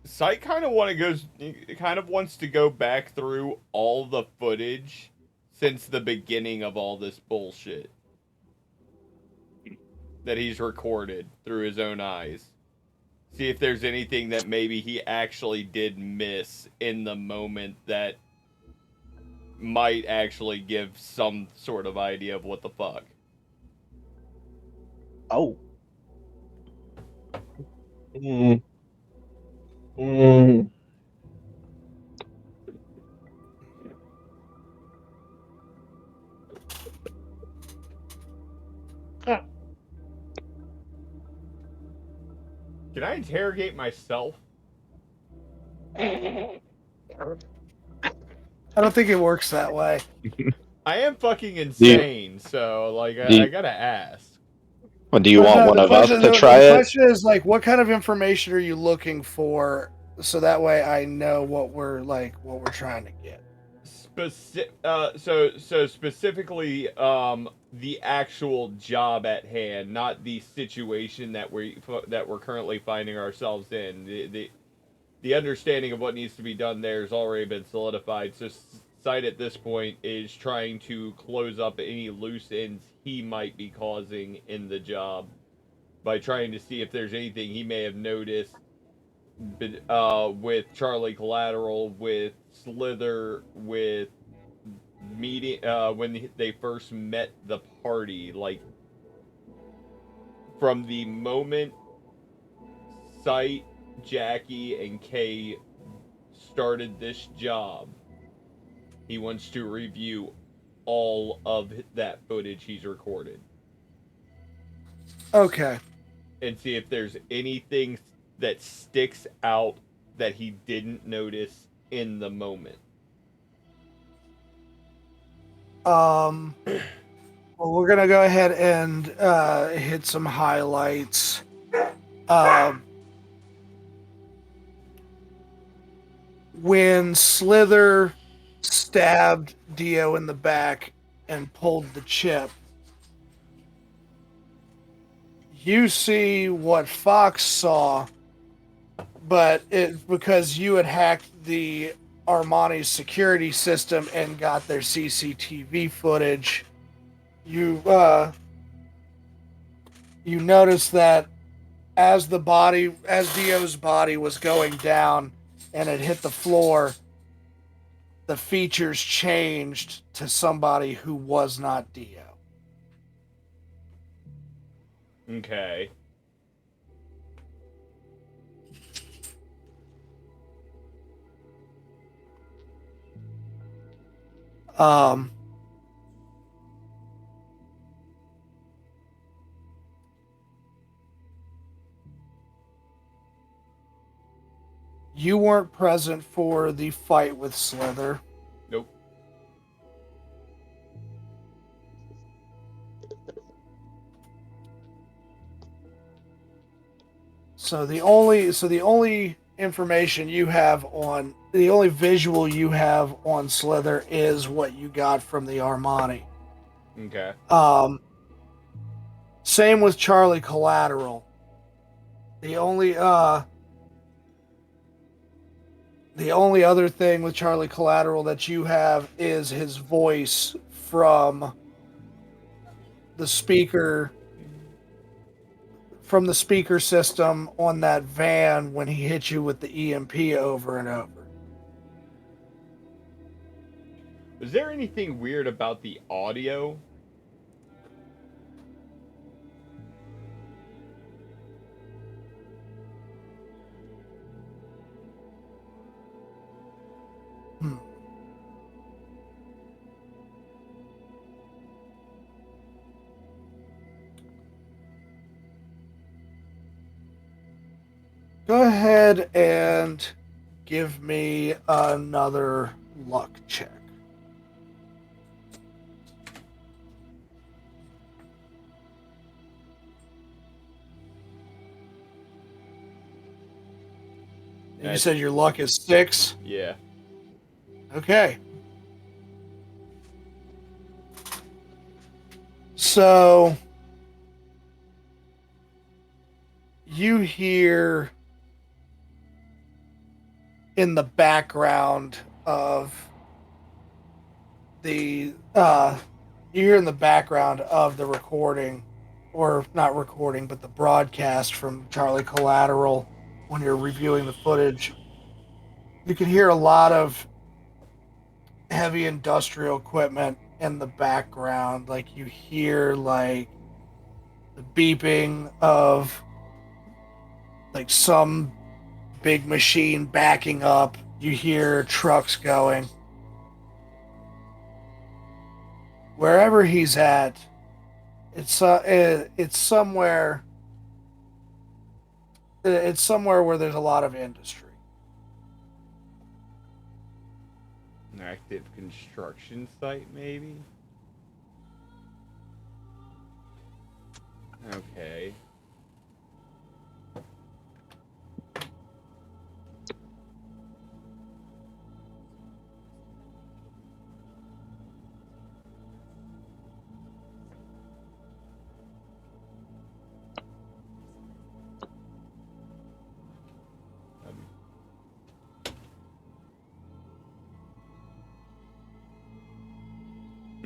Sight kind of wants to go back through all the footage since the beginning of all this bullshit that he's recorded through his own eyes. See if there's anything that maybe he actually did miss in the moment that might actually give some sort of idea of what the fuck. Oh. Mm. Mm. Ah. Can I interrogate myself? I don't think it works that way. I am fucking insane, so like I gotta ask. Well, do you want No, one of us to try the it? question is like, what kind of information are you looking for, so that way I know what we're trying to get. So specifically, the actual job at hand, not the situation that we're currently finding ourselves in. The understanding of what needs to be done there has already been solidified. So Sight at this point is trying to close up any loose ends he might be causing in the job by trying to see if there's anything he may have noticed with Charlie Collateral, with Slither, with meeting when they first met the party, like from the moment Sight, Jackie, and Kay started this job, he wants to review all of that footage he's recorded Okay. and see if there's anything that sticks out that he didn't notice in the moment. Well, we're gonna go ahead and hit some highlights. When Slither stabbed Dio in the back and pulled the chip, you see what Fox saw, but because you had hacked the Armani's security system and got their CCTV footage, you noticed that as Dio's body was going down and it hit the floor, the features changed to somebody who was not Dio. Okay. You weren't present for the fight with Slither. Nope. So the only information you have on the only visual you have on Slither is what you got from the Armani. Okay. Same with Charlie Collateral. The only other thing with Charlie Collateral that you have is his voice from the speaker system on that van when he hit you with the EMP over and over. Was there anything weird about the audio? Go ahead and give me another luck check. And you said your luck is 6? Yeah. Okay. So you hear in the background of the recording, or not recording, but the broadcast from Charlie Collateral when you're reviewing the footage. You can hear a lot of heavy industrial equipment in the background. Like you hear like the beeping of like some big machine backing up. You hear trucks going. Wherever he's at, it's somewhere. It's somewhere where there's a lot of industry. An active construction site, maybe? Okay.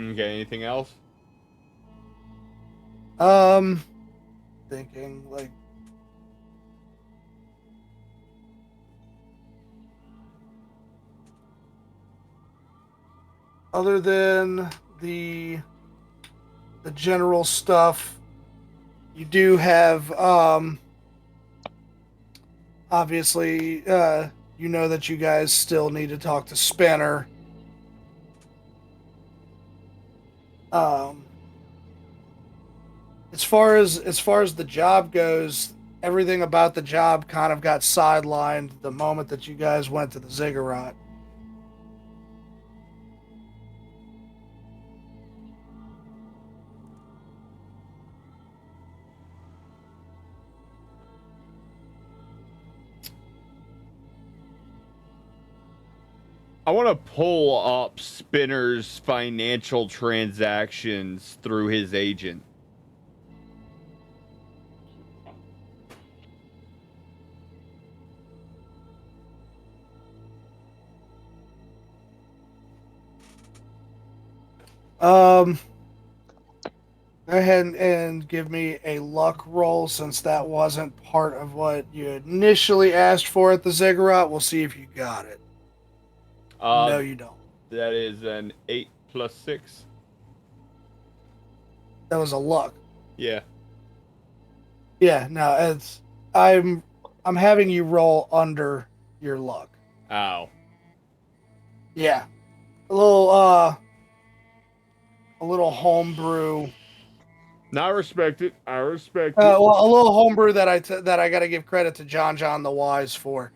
Okay, anything else? Thinking like other than the general stuff, you do have obviously you know that you guys still need to talk to Spinner. Um as far as the job goes, everything about the job kind of got sidelined the moment that you guys went to the ziggurat. I want to pull up Spinner's financial transactions through his agent. Go ahead and give me a luck roll since that wasn't part of what you initially asked for at the ziggurat. We'll see if you got it. No, you don't. That is an 8 plus 6. That was a luck. Yeah. Yeah, no, it's I'm having you roll under your luck. Ow. Yeah. A little homebrew. No, I respect it. I respect it. Well, a little homebrew that I got to give credit to John the Wise for.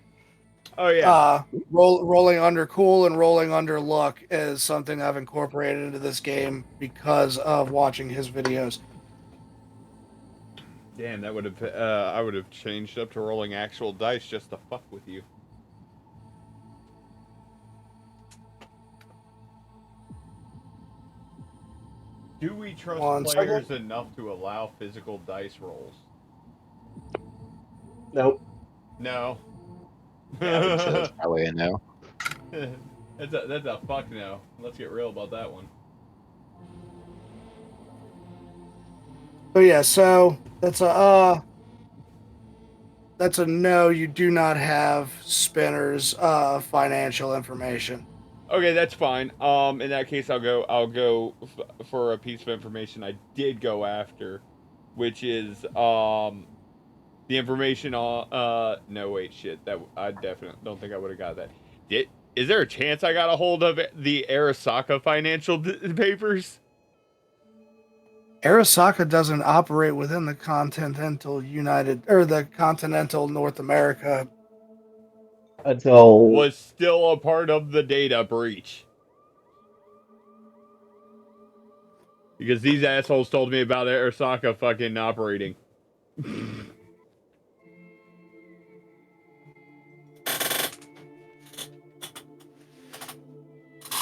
Oh yeah. Rolling under cool and rolling under luck is something I've incorporated into this game because of watching his videos. Damn, that would have I would have changed up to rolling actual dice just to fuck with you. Do we trust players enough to allow physical dice rolls? Nope. No. Yeah, I would say that's probably a no. That's a fuck no. Let's get real about that one. So yeah, so that's a no. You do not have Spinner's financial information. Okay, that's fine. In that case, I'll go for a piece of information I did go after, which is the information on no wait shit that I definitely don't think I would have got that. Is there a chance I got a hold of the Arasaka financial papers? Arasaka doesn't operate within the continental North America. Until Was still a part of the data breach. Because these assholes told me about Arasaka fucking operating.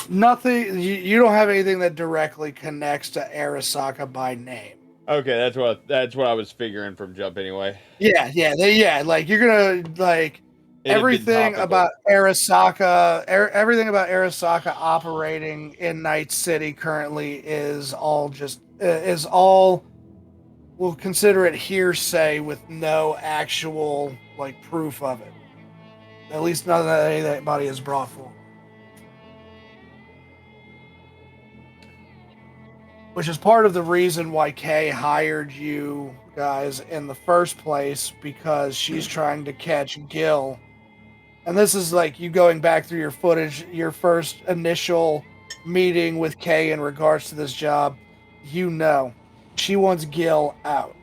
Nothing. You don't have anything that directly connects to Arasaka by name. Okay, that's what I was figuring from jump anyway. Yeah. Like you're gonna like everything about Arasaka. Everything about Arasaka operating in Night City currently is all just is all. We'll consider it hearsay with no actual like proof of it. At least none that anybody has brought forward. Which is part of the reason why Kay hired you guys in the first place, because she's trying to catch Gil. And this is like you going back through your footage, your first initial meeting with Kay in regards to this job. You know, she wants Gil out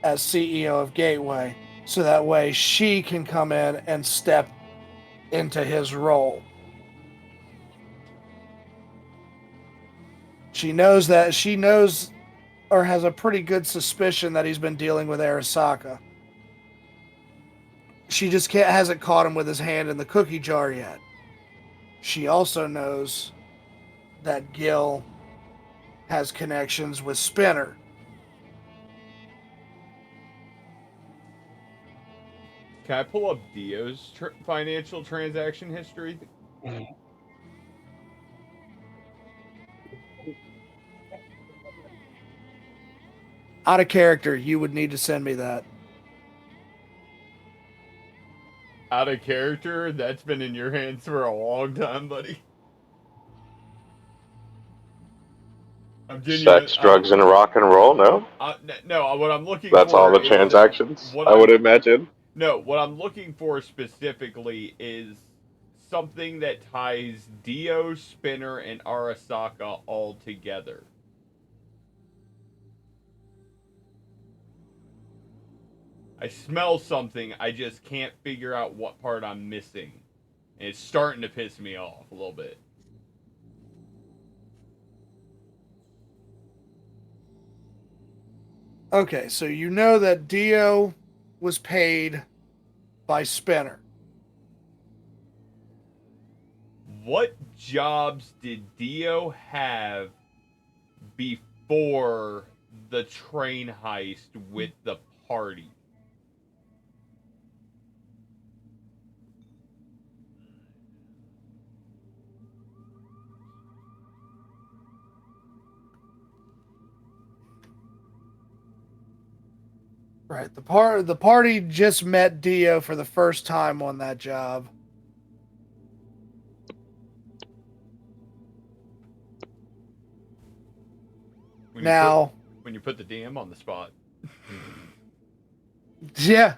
as CEO of Gateway, so that way she can come in and step into his role. She knows or has a pretty good suspicion that he's been dealing with Arasaka. She just hasn't caught him with his hand in the cookie jar yet. She also knows that Gil has connections with Spinner. Can I pull up Dio's financial transaction history? Out of character, you would need to send me that. Out of character? That's been in your hands for a long time, buddy. I'm genuine. Sex, drugs, and rock and roll. No, No, what I'm looking that's all for the is transactions. what I would imagine. No, what I'm looking for specifically is something that ties Dio, Spinner, and Arasaka all together. I smell something, I just can't figure out what part I'm missing. And it's starting to piss me off a little bit. Okay, so you know that Dio was paid by Spinner. What jobs did Dio have before the train heist with the party? Right. The party just met Dio for the first time on that job. When you put the DM on the spot. Yeah.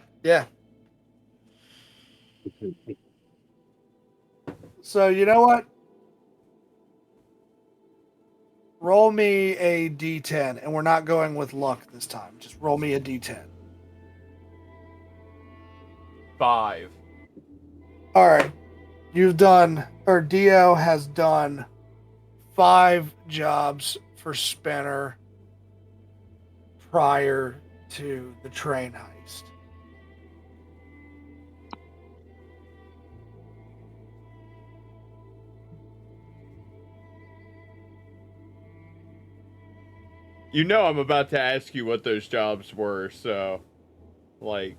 So you know what? Roll me a d10, and we're not going with luck this time. Just roll me a d10. 5. All right. Dio has done 5 jobs for Spinner prior to the train heist. You know I'm about to ask you what those jobs were, so like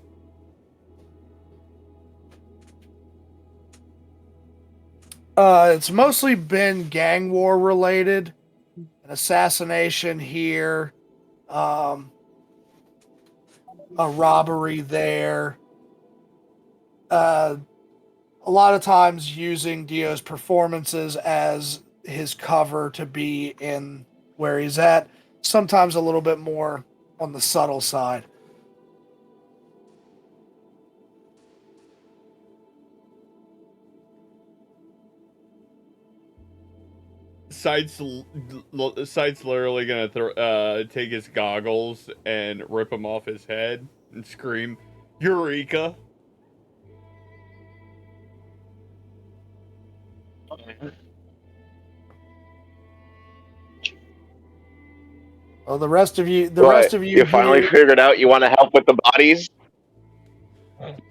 it's mostly been gang war related, an assassination here, a robbery there. A lot of times using Dio's performances as his cover to be in where he's at. Sometimes a little bit more on the subtle side. Sight's literally gonna take his goggles and rip them off his head and scream, "Eureka!" Well, the rest of you You finally figured out you want to help with the bodies.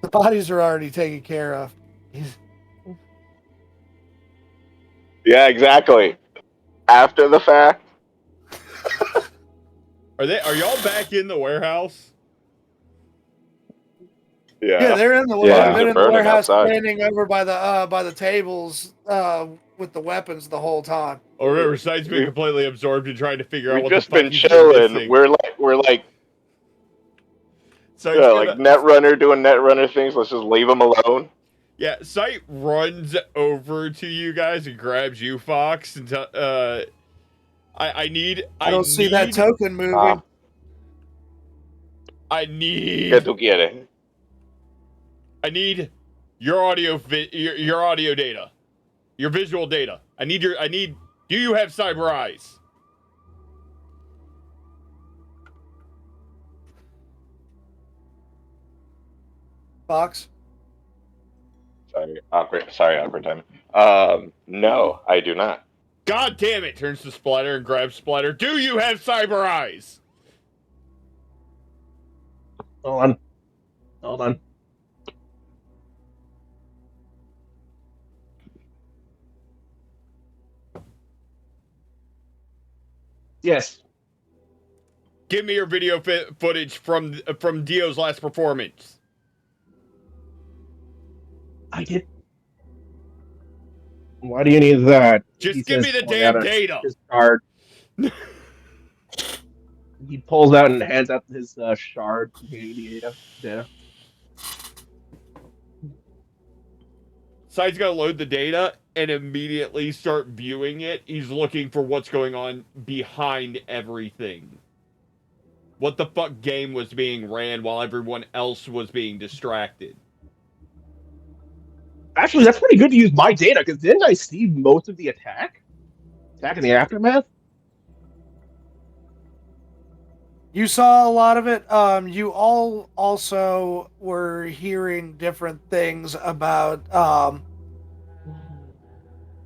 the bodies are already taken care of. Yeah, exactly. After the fact. Are y'all back in the warehouse? Yeah, they're in the Yeah. been in the warehouse outside. standing over by the tables with the weapons the whole time. Or remember, Sight's been completely absorbed in trying to figure out We've what the just fuck been he's been chilling. missing. We're like Sight's like Netrunner doing Netrunner things. Let's just leave them alone. Yeah, Sight runs over to you guys and grabs you, Fox, and I need. I don't see that token moving. I need. ¿Qué tú quieres? I need your audio your audio data, your visual data. I need. Do you have cyber eyes? Fox? Sorry, awkward time. No, I do not. God damn it! Turns to Splatter and grabs Splatter. Do you have cyber eyes? Hold on. Yes. Give me your video footage from Dio's last performance. I did. Why do you need that? Just give me the damn data. His card. He pulls out and hands out his shard containing the data. Side's gonna load the data and immediately start viewing it. He's looking for what's going on behind everything. What the fuck game was being ran while everyone else was being distracted? Actually, that's pretty good to use my data, because didn't I see most of the attack? Attack in the aftermath? You saw a lot of it. You all also were hearing different things about I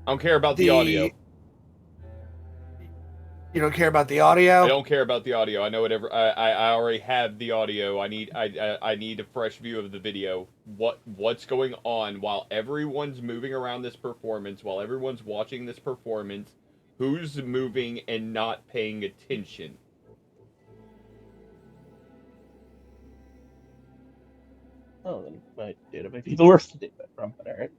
don't care about the audio. You don't care about the audio? I don't care about the audio. I know whatever. I already have the audio. I need a fresh view of the video. What's going on while everyone's moving around this performance? While everyone's watching this performance, who's moving and not paying attention? Oh, then my data might be the worst to do that from, but alright.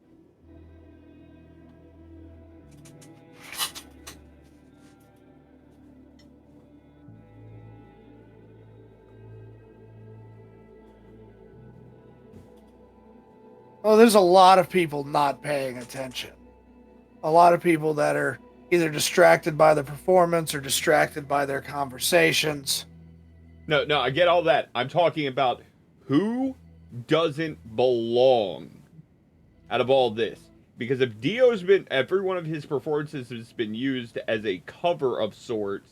Oh, there's a lot of people not paying attention. A lot of people that are either distracted by the performance or distracted by their conversations. No, I get all that. I'm talking about who doesn't belong out of all this. Because if Dio's been, every one of his performances has been used as a cover of sorts,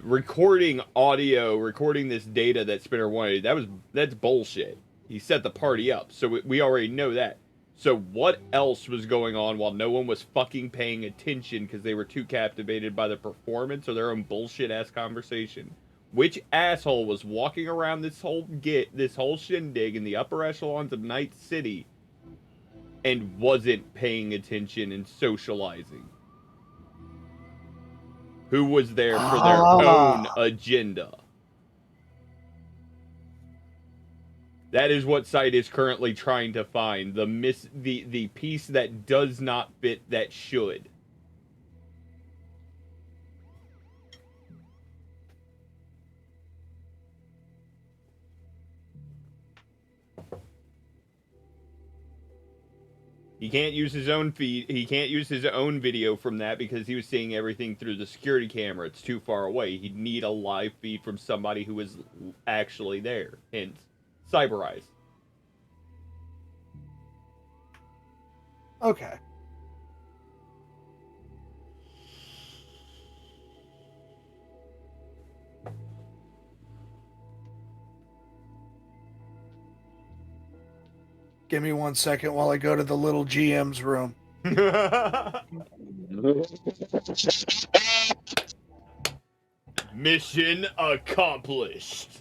recording audio, recording this data that Spinner wanted, that's bullshit. He set the party up, so we already know that. So what else was going on while no one was fucking paying attention because they were too captivated by the performance or their own bullshit ass conversation? Which asshole was walking around this whole shindig in the upper echelons of Night City and wasn't paying attention and socializing? Who was there for their own agenda? That is what Sight is currently trying to find. The piece that does not fit that should. He can't use his own feed. He can't use his own video from that because he was seeing everything through the security camera. It's too far away. He'd need a live feed from somebody who is actually there. Hence, Cyberize. Okay. Give me 1 second while I go to the little GM's room. Mission accomplished.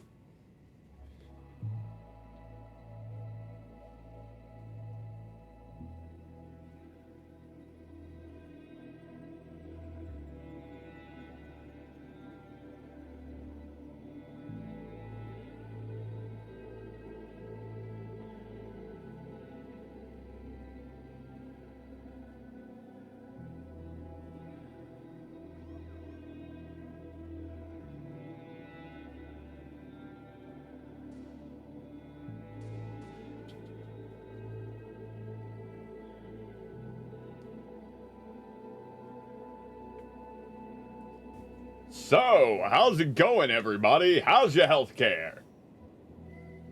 So, how's it going, everybody? How's your healthcare?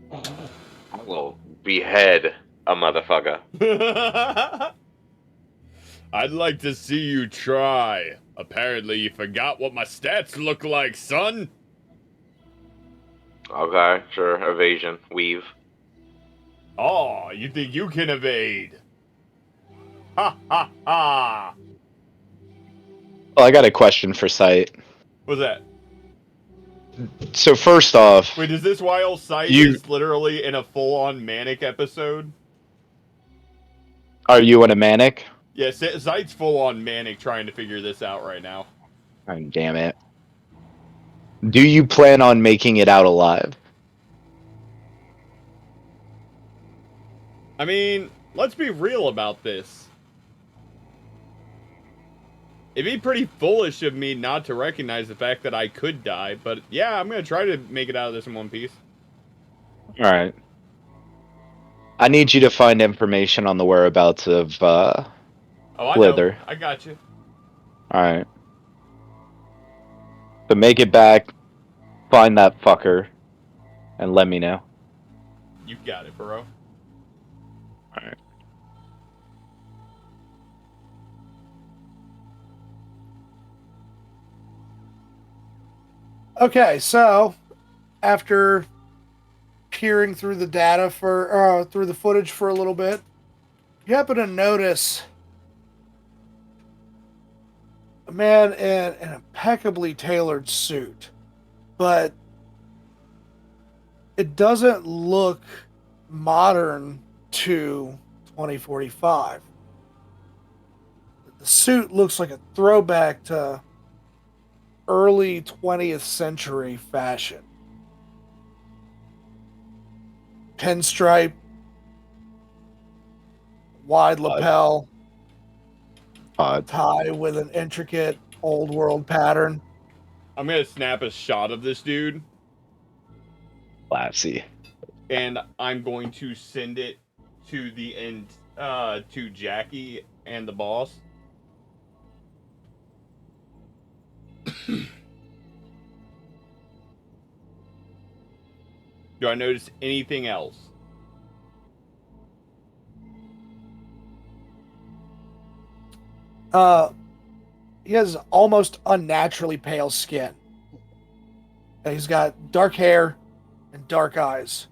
I will behead a motherfucker. I'd like to see you try. Apparently, you forgot what my stats look like, son. Okay, sure. Evasion. Weave. Oh, you think you can evade? Ha ha ha! Well, I got a question for Sight. What's that? So first off, Wait, is this why old Sight You- is literally in a full-on manic episode? are you in a manic? Yeah, Sight's full-on manic trying to figure this out right now. Oh, damn it. Do you plan on making it out alive? I mean, let's be real about this. It'd be pretty foolish of me not to recognize the fact that I could die, but yeah, I'm gonna try to make it out of this in one piece. All right. I need you to find information on the whereabouts of Oh, I know. Slither. I got you. All right. So make it back, find that fucker, and let me know. You got it, bro. All right. Okay, so after peering through the data through the footage for a little bit, you happen to notice a man in an impeccably tailored suit, but it doesn't look modern to 2045. The suit looks like a throwback to early 20th century fashion. Pinstripe, wide lapel, Odd. tie with an intricate old world pattern. I'm gonna snap a shot of this dude, Classy. and I'm going to send it to the end, to Jackie and the boss. Do I notice anything else? He has almost unnaturally pale skin. He's got dark hair and dark eyes.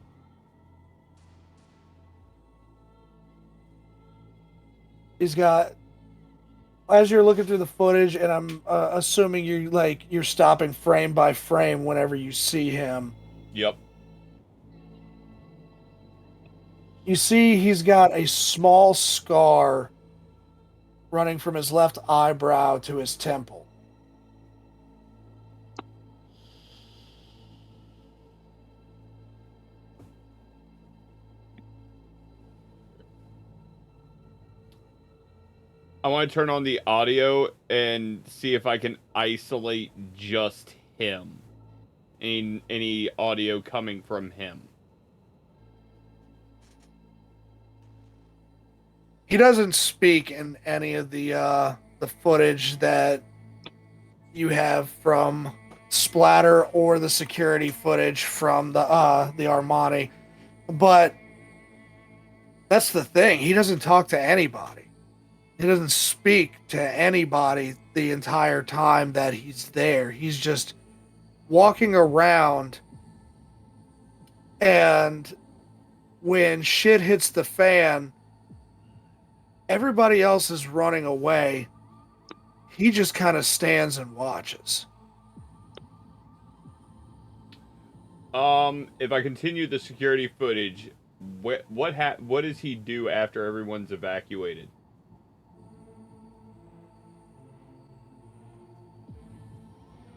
He's got, as you're looking through the footage, and I'm assuming you're stopping frame by frame whenever you see him. Yep. You see he's got a small scar running from his left eyebrow to his temple. I want to turn on the audio and see if I can isolate just him. Any audio coming from him. He doesn't speak in any of the footage that you have from Splatter or the security footage from the Armani. But that's the thing. He doesn't talk to anybody. He doesn't speak to anybody the entire time that he's there. He's just walking around, and when shit hits the fan, everybody else is running away. He just kind of stands and watches. If I continue the security footage, what does he do after everyone's evacuated?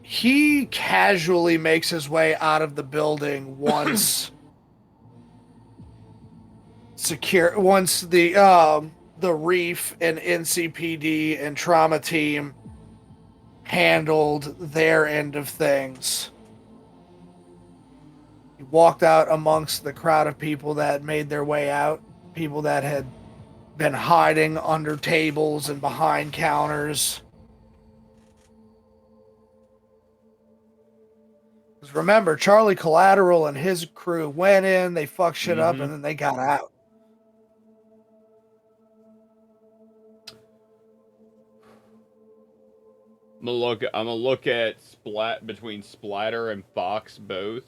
He casually makes his way out of the building once the Reef and NCPD and trauma team handled their end of things. He walked out amongst the crowd of people that made their way out, people that had been hiding under tables and behind counters. Because remember, Charlie Collateral and his crew went in, they fucked shit up, and then they got out. I'm gonna look at between Splatter and Fox both.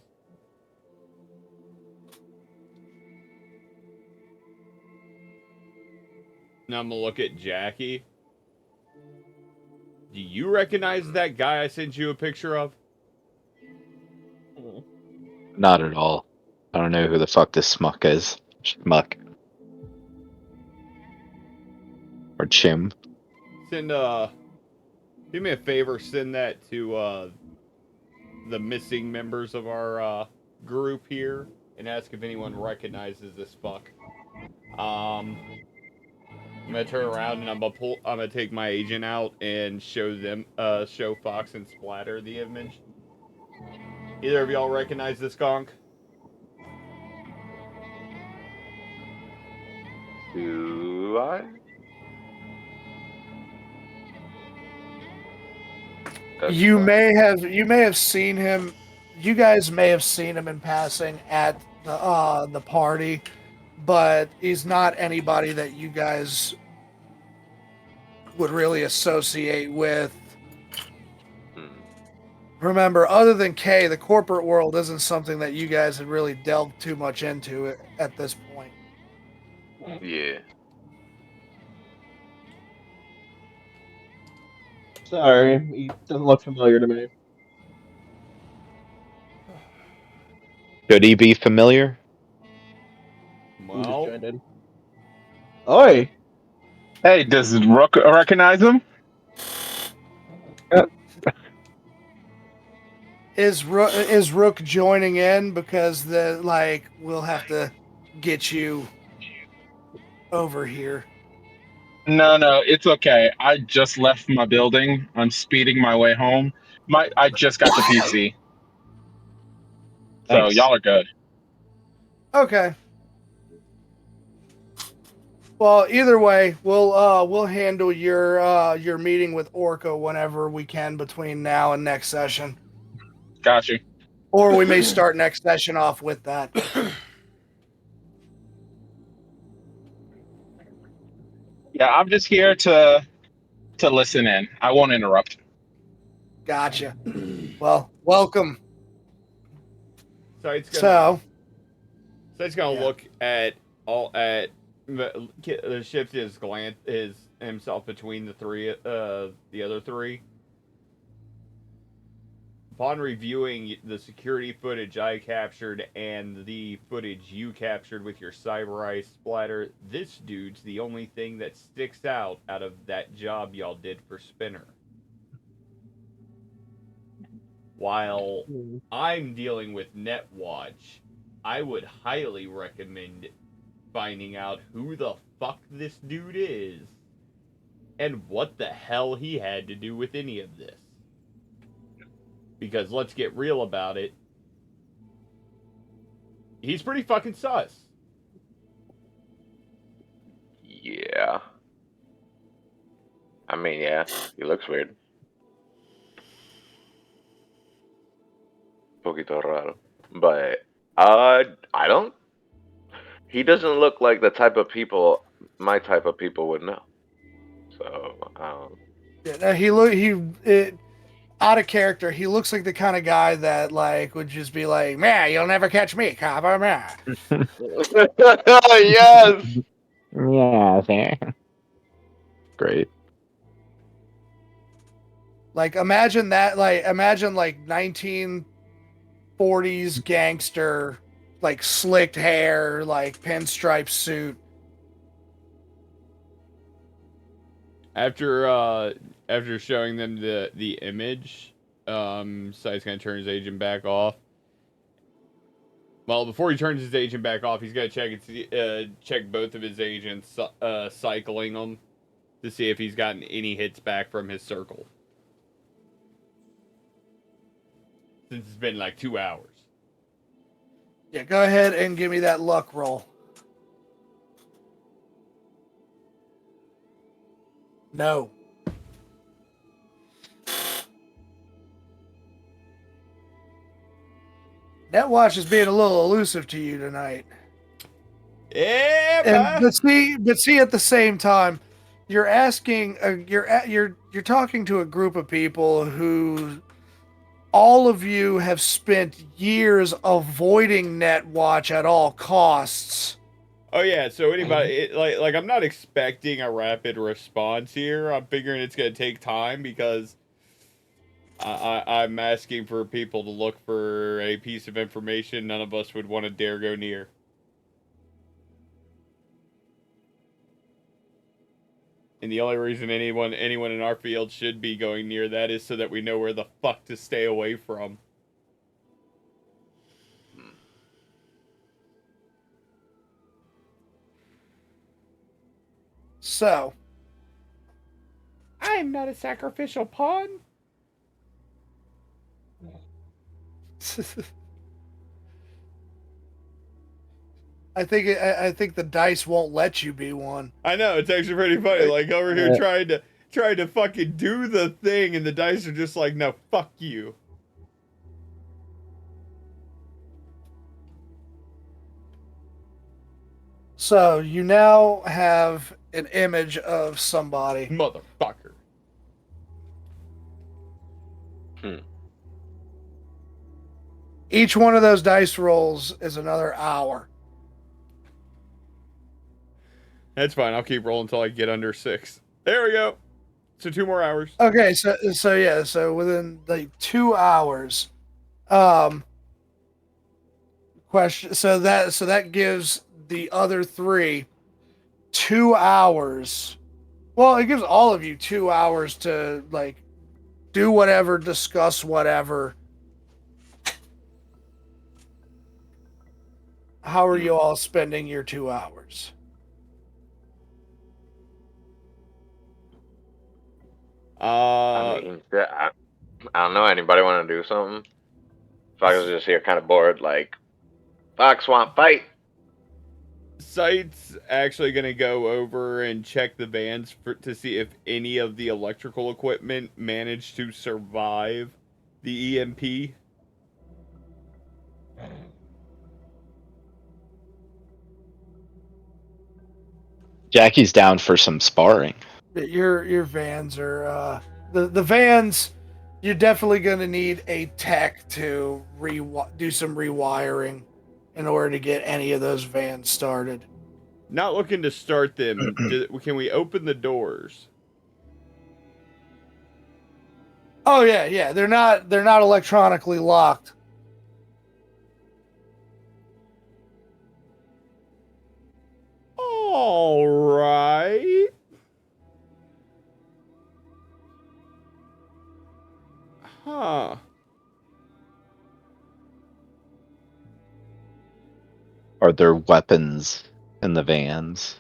Now I'm gonna look at Jackie. Do you recognize that guy I sent you a picture of? Not at all. I don't know who the fuck this smuck is. Schmuck. Or chim. Send do me a favor, send that to the missing members of our group here and ask if anyone recognizes this fuck. I'm gonna turn around and I'm gonna take my agent out and show Fox and Splatter the image. Either of y'all recognize this conch? Do I? That's You may have seen him. You guys may have seen him in passing at the party, but he's not anybody that you guys would really associate with. hmm. Remember, other than K, the corporate world isn't something that you guys had really delved too much into at this point. Yeah. Sorry, he doesn't look familiar to me. Could he be familiar? He just Well, joined in. Oi! Hey, does Rook recognize him? Is Rook joining in because we'll have to get you over here. No, it's okay. I just left my building. I'm speeding my way home. I just got the PC, so Nice. y'all are good. Okay. Well, either way, we'll handle your meeting with Orca whenever we can between now and next session, Got you. or we may start next session off with that. Yeah, I'm just here to listen in. I won't interrupt. Gotcha. Well, welcome. Sight's So, gonna yeah. look at shift his himself between the other three. Upon reviewing the security footage I captured and the footage you captured with your cyber eye splatter, this dude's the only thing that sticks out of that job y'all did for Spinner. While I'm dealing with Netwatch, I would highly recommend finding out who the fuck this dude is and what the hell he had to do with any of this. Because let's get real about it, he's pretty fucking sus. Yeah. I mean, yeah, he looks weird. Poquito raro. But I don't. He doesn't look like the type of people my type of people would know. So, out of character. He looks like the kind of guy that would just be like, "Man, you'll never catch me, copper, man." yes. Yeah, there. Great. Imagine that. Imagine 1940s gangster, slicked hair, pinstripe suit. After showing them the image, Sight's gonna turn his agent back off. Well, before he turns his agent back off, he's gonna check both of his agents, cycling them to see if he's gotten any hits back from his circle. Since it's been 2 hours. Yeah, go ahead and give me that luck roll. No. Netwatch is being a little elusive to you tonight. Yeah, But see, at the same time, you're asking, you're talking to a group of people who all of you have spent years avoiding Netwatch at all costs. Oh yeah, so anybody I'm not expecting a rapid response here. I'm figuring it's gonna take time because I'm asking for people to look for a piece of information none of us would want to dare go near. And the only reason anyone in our field should be going near that is so that we know where the fuck to stay away from. So, I am not a sacrificial pawn. I think the dice won't let you be one. I know, it's actually pretty funny. Like over here Yeah. trying to fucking do the thing, and the dice are just like, no, fuck you. So you now have an image of somebody. Motherfucker. Each one of those dice rolls is another hour. That's fine. I'll keep rolling until I get under 6. There we go. So 2 more hours. Okay, so yeah, so within like 2 hours, question. So that gives the other 3 2 hours. Well, it gives all of you 2 hours to like do whatever, discuss whatever. How are you all spending your 2 hours? I mean, yeah, I don't know. Anybody want to do something? Fox is just here, kind of bored. Like, Fox want fight. Sight's actually going to go over and check the vans to see if any of the electrical equipment managed to survive the EMP. Jackie's down for some sparring. Your vans are the vans. You're definitely going to need a tech to do some rewiring in order to get any of those vans started. Not looking to start them. Can we open the doors? Oh yeah. They're not electronically locked. All right. Huh. Are there weapons in the vans?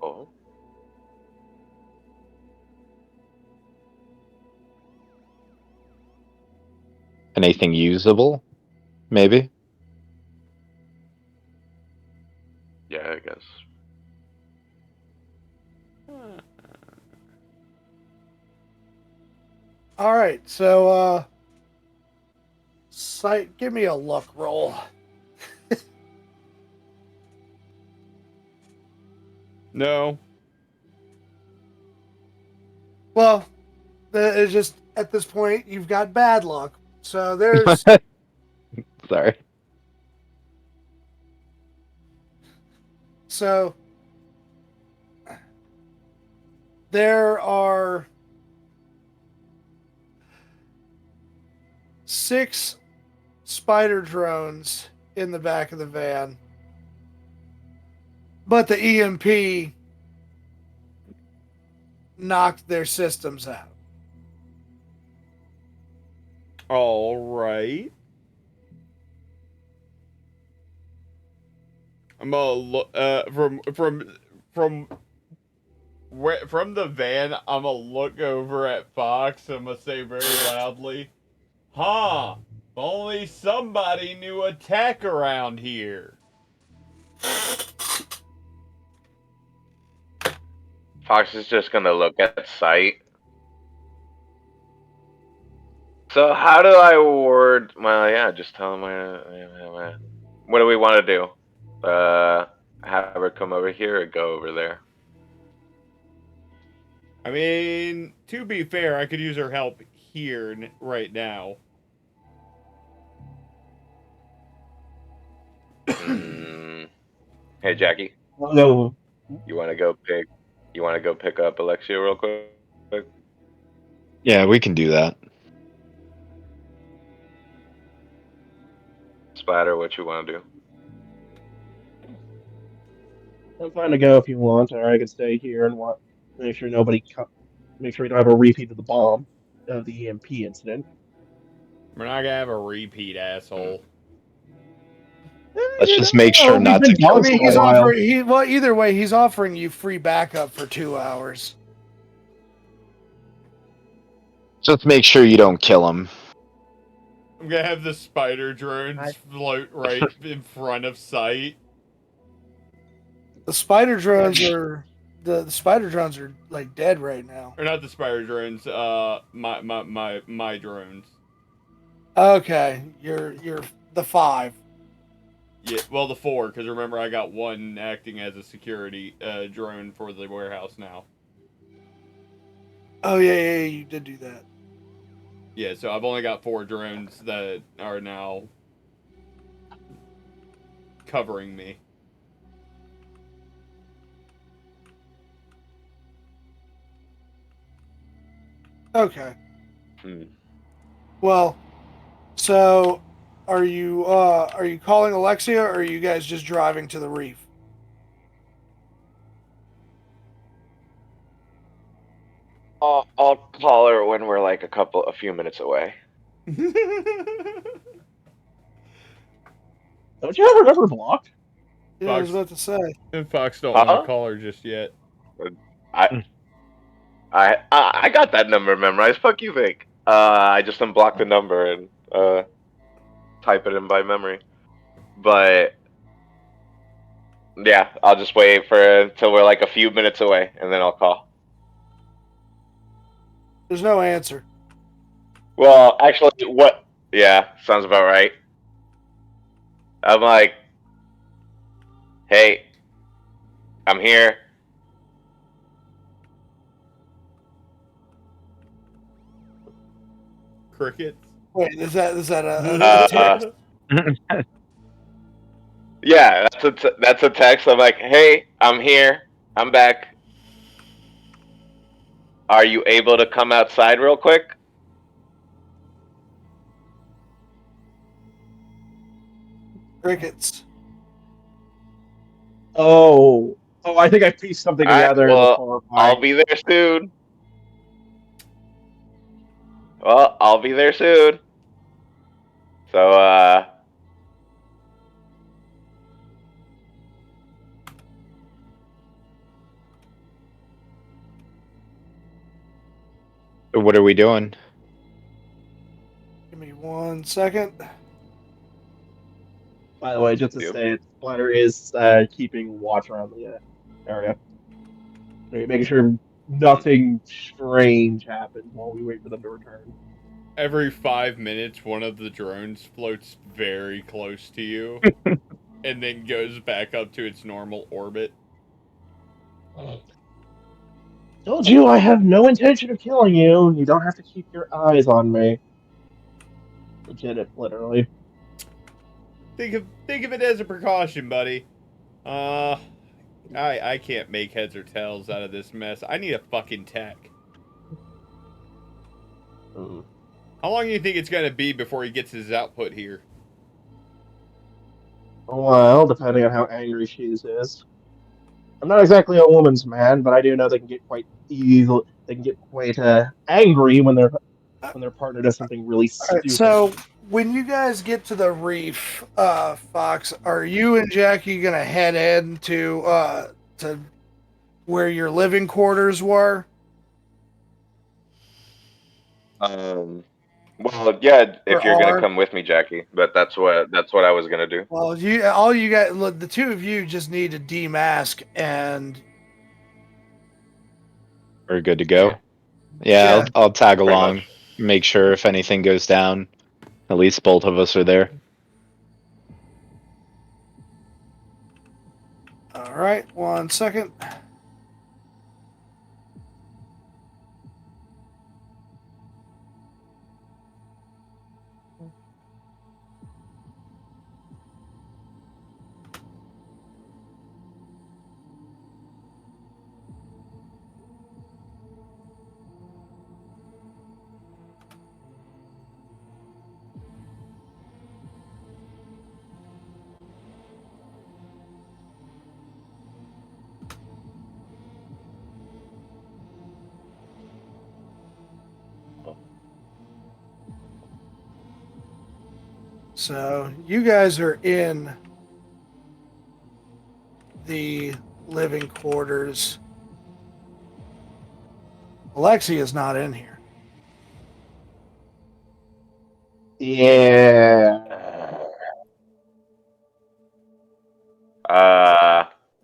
Oh, Anything usable? Maybe? yeah, I guess. All right, so Sight, give me a luck roll. No. Well, it's just at this point you've got bad luck. So there's Sorry. so there are 6 spider drones in the back of the van, but the EMP knocked their systems out. All right. I'm gonna look from the van. I'm gonna look over at Fox. I'm gonna say very loudly, "Huh? If only somebody knew a tech around here." Fox is just gonna look at sight. So how do I word? Well, yeah, just tell him. What do we want to do? Have her come over here or go over there? I mean, to be fair, I could use her help here right now. Mm. Hey, Jackie, No. you want to go pick? You want to go pick up Alexia real quick? Yeah, we can do that. Splatter, what you want to do? I'm fine to go if you want, or I can stay here and make sure make sure we don't have a repeat of the bomb of the EMP incident. We're not gonna have a repeat, asshole. Let's You just know, make sure we've not been to kill gone I mean, for a he's while. offering. Well, either way, he's offering you free backup for 2 hours. Just make sure you don't kill him. I'm gonna have the spider drones float right in front of sight. The spider drones are the spider drones are like dead right now. Or not the spider drones, my drones. Okay, you're the 5. Yeah, well, the 4, because remember I got 1 acting as a security drone for the warehouse now. Oh yeah, you did do that. Yeah, so I've only got 4 drones that are now covering me. Okay. Hmm. Well, so are you calling Alexia, or are you guys just driving to the reef? I'll call her when we're like a few minutes away. Don't you have her number blocked? Yeah, I was about to say. And Fox don't want to Huh? call her just yet. I I got that number memorized. Fuck you think? I just unblocked the number and type it in by memory. But yeah, I'll just wait for until we're like a few minutes away, and then I'll call. There's no answer. Well, actually, what? Yeah, sounds about right. I'm like, hey, I'm here. Crickets. Wait, is that a Uh, text? yeah, that's a text. I'm like, hey, I'm here. I'm back. Are you able to come outside real quick? Crickets. Oh, I think I pieced something All right. together that's Well, I'll horrifying. be there soon. Well, I'll be there soon. So, What are we doing? Give me 1 second. By the way, just to yep. say, Splatter is keeping watch around the area, making sure nothing strange happens while we wait for them to return. Every 5 minutes, one of the drones floats very close to you and then goes back up to its normal orbit. Told you I have no intention of killing you. You don't have to keep your eyes on me. Legit, literally. Think of it as a precaution, buddy. I can't make heads or tails out of this mess. I need a fucking tech. Mm. How long do you think it's gonna be before he gets his output here? Well, depending on how angry she is. I'm not exactly a woman's man, but I do know they can get quite evil. They can get quite angry when their partner does something really All right, stupid. so when you guys get to the reef, Fox, are you and Jackie gonna head into to where your living quarters were? Well, yeah, Or if you're gonna are? come with me, Jackie. But that's what I was gonna do. Well, all you got, look, the two of you just need to demask and We're good to go. Yeah, yeah. I'll tag Pretty along. much. Make sure if anything goes down, at least both of us are there. All right, 1 second. So you guys are in the living quarters. Alexi is not in here. Yeah.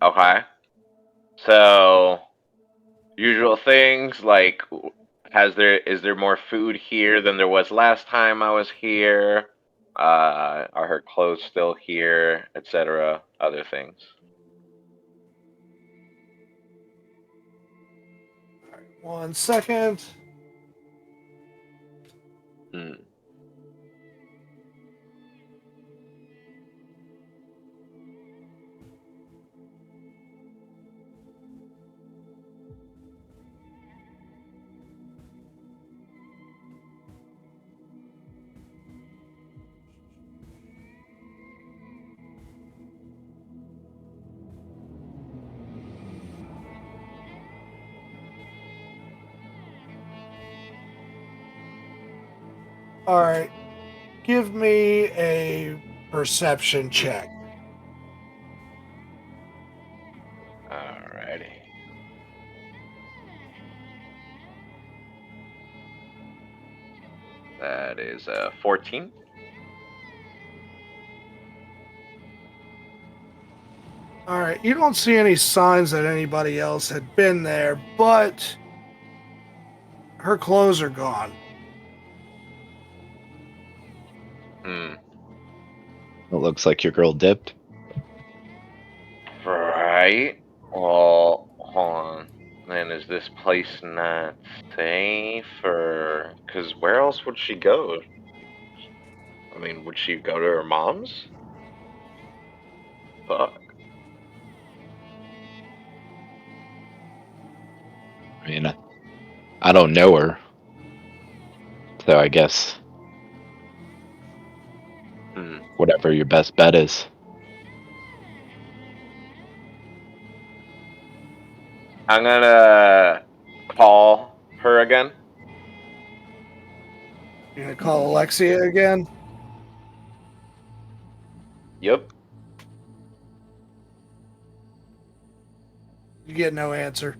Okay. So, usual things like, is there more food here than there was last time I was here? Are her clothes still here, etc. Other things. All right, 1 second. Hmm. All right. Give me a perception check. Alrighty. That is 14. All right. You don't see any signs that anybody else had been there, but her clothes are gone. Hmm. It looks like your girl dipped. Right. Well, hold on. Then is this place not safe, or because where else would she go? I mean, would she go to her mom's? Fuck. I mean, I don't know her, so I guess Hmm. whatever your best bet is. I'm gonna call her again. You're gonna call Alexia again? Yep. You get no answer.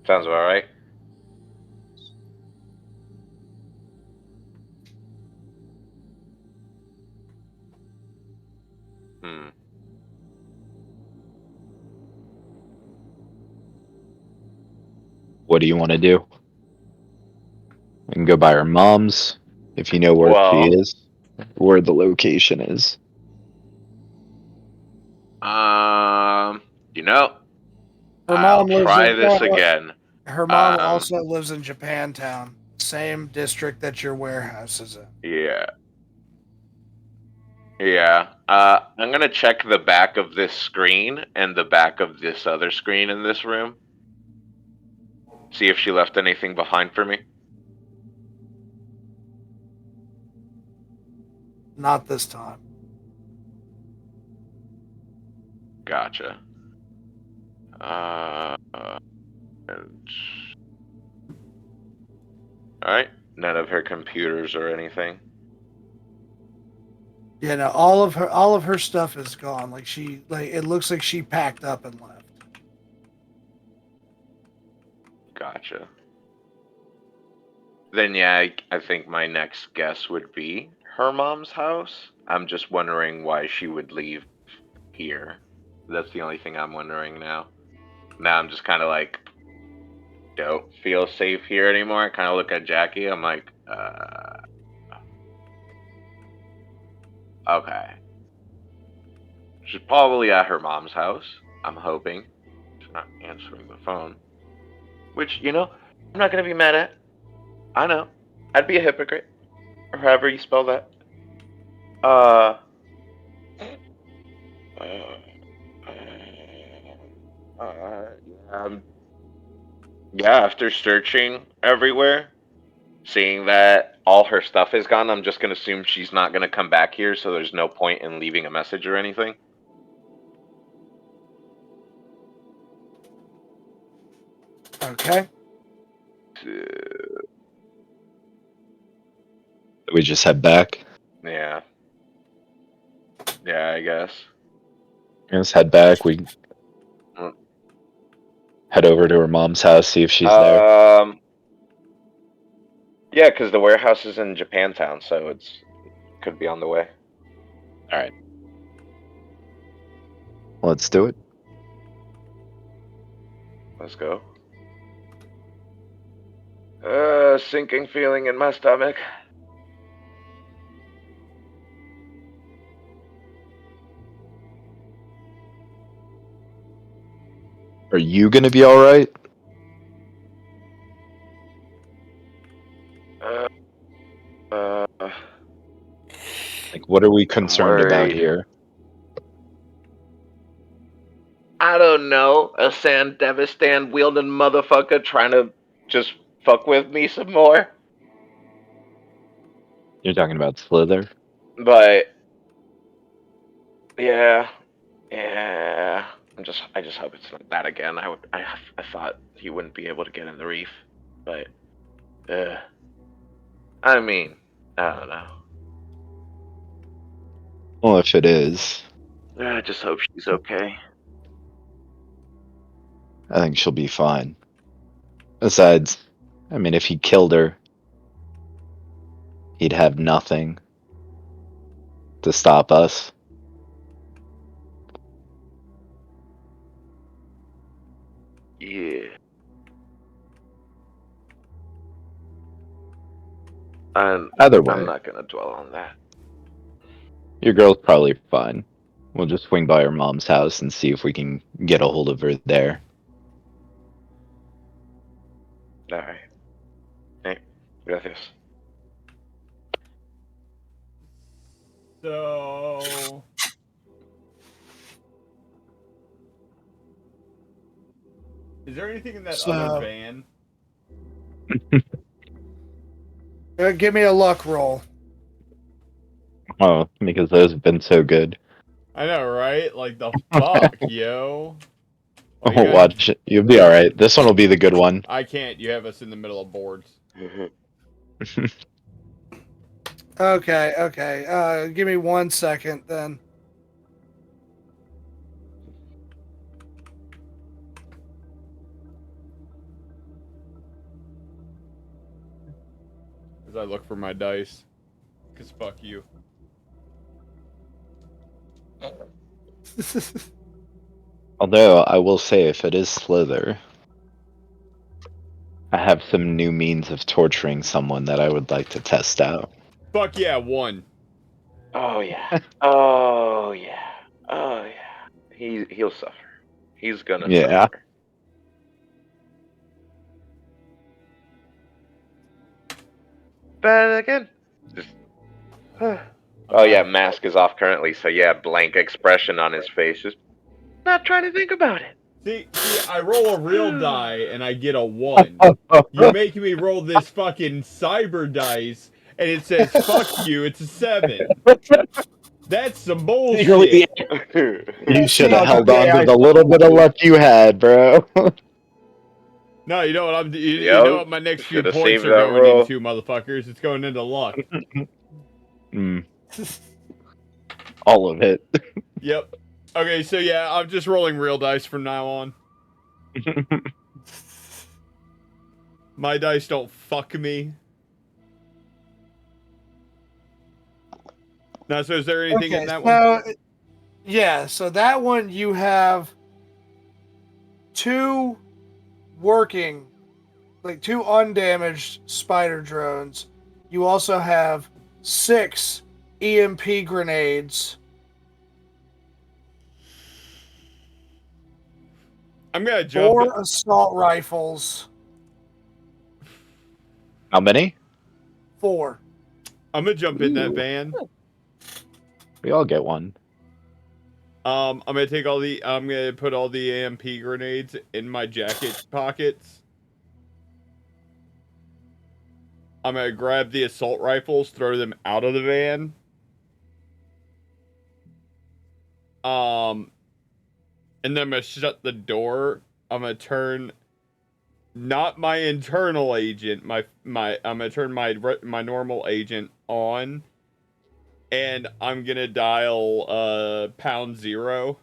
Sounds about right. Hmm. What do you want to do? We can go by her mom's if you know where she Well, is, where the location is. um, you know, Her I'll mom lives try in. this again. Her mom Um, also lives in Japantown, same district that your warehouse is in. yeah. Yeah. I'm gonna check the back of this screen and the back of this other screen in this room. See if she left anything behind for me. Not this time. Gotcha. And all right. None of her computers or anything. Yeah, no, all of her stuff is gone. It looks like she packed up and left. Gotcha. Then yeah, I think my next guess would be her mom's house. I'm just wondering why she would leave here. That's the only thing I'm wondering now. Now I'm just kind of like, don't feel safe here anymore. I kind of look at Jackie. I'm like, okay. She's probably at her mom's house. I'm hoping. She's not answering the phone. Which, I'm not going to be mad at. I know. I'd be a hypocrite. Or however you spell that. Uh. Uh. Yeah, yeah, after searching everywhere, seeing that all her stuff is gone, I'm just going to assume she's not going to come back here, so there's no point in leaving a message or anything. Okay. We just head back. Yeah. Yeah, I guess. Let's head back. We Mm. head over to her mom's house, see if she's there. Yeah, because the warehouse is in Japantown, so could be on the way. All right. Let's do it. Let's go. Sinking feeling in my stomach. Are you gonna be all right? Uh, uh, Like, what are we I'm concerned about worried. here? I don't know. A San Devistan wielding motherfucker trying to just fuck with me some more. You're talking about Slither? But yeah, yeah. I just hope it's not that again. I thought he wouldn't be able to get in the reef, but I mean, I don't know. Well, if it is, I just hope she's okay. I think she'll be fine. Besides, I mean, if he killed her, he'd have nothing to stop us. Yeah. Either I'm way, not gonna dwell on that. your girl's probably fine. We'll just swing by her mom's house and see if we can get a hold of her there. All right. Hey, gracias. So, is there anything in that other So, van? give me a luck roll. Oh, because those have been so good. I know, right? Like the fuck, yo. Why you Oh, gotta? watch it. You'll be all right. This one will be the good one. I can't. You have us in the middle of boards. Okay, okay. Give me 1 second then. As I look for my dice. Cause fuck you. Although, I will say, if it is Slither, I have some new means of torturing someone that I would like to test out. Fuck yeah, 1. Oh yeah. Oh yeah. Oh yeah. He'll suffer. He's gonna Yeah. suffer. But again, just. Oh yeah, mask is off currently, so yeah, blank expression on his face. Just not trying to think about it. See, I roll a real die and I get a 1. You're making me roll this fucking cyber dice and it says fuck you, it's a 7. That's some Secretly, bullshit. you should have Fuck with held the on to AI the little bit of luck you had, bro. No, you know what you know Yo, what my next few should have points saved are that going roll. into, motherfuckers. It's going into luck. All of it. Yep. Okay, so yeah, I'm just rolling real dice from now on. My dice don't fuck me. Now, so is there anything in Okay, that one? so yeah, so that one you have 2 working, like 2 undamaged spider drones. You also have 6 EMP grenades. I'm gonna jump 4 assault rifles. How many? 4. I'm gonna jump in that Ooh. van. We all get one. I'm gonna I'm gonna put all the AMP grenades in my jacket pockets. I'm gonna grab the assault rifles, throw them out of the van. And then I'm gonna shut the door. I'm gonna turn not my internal agent, I'm gonna turn my normal agent on, and I'm gonna dial #0.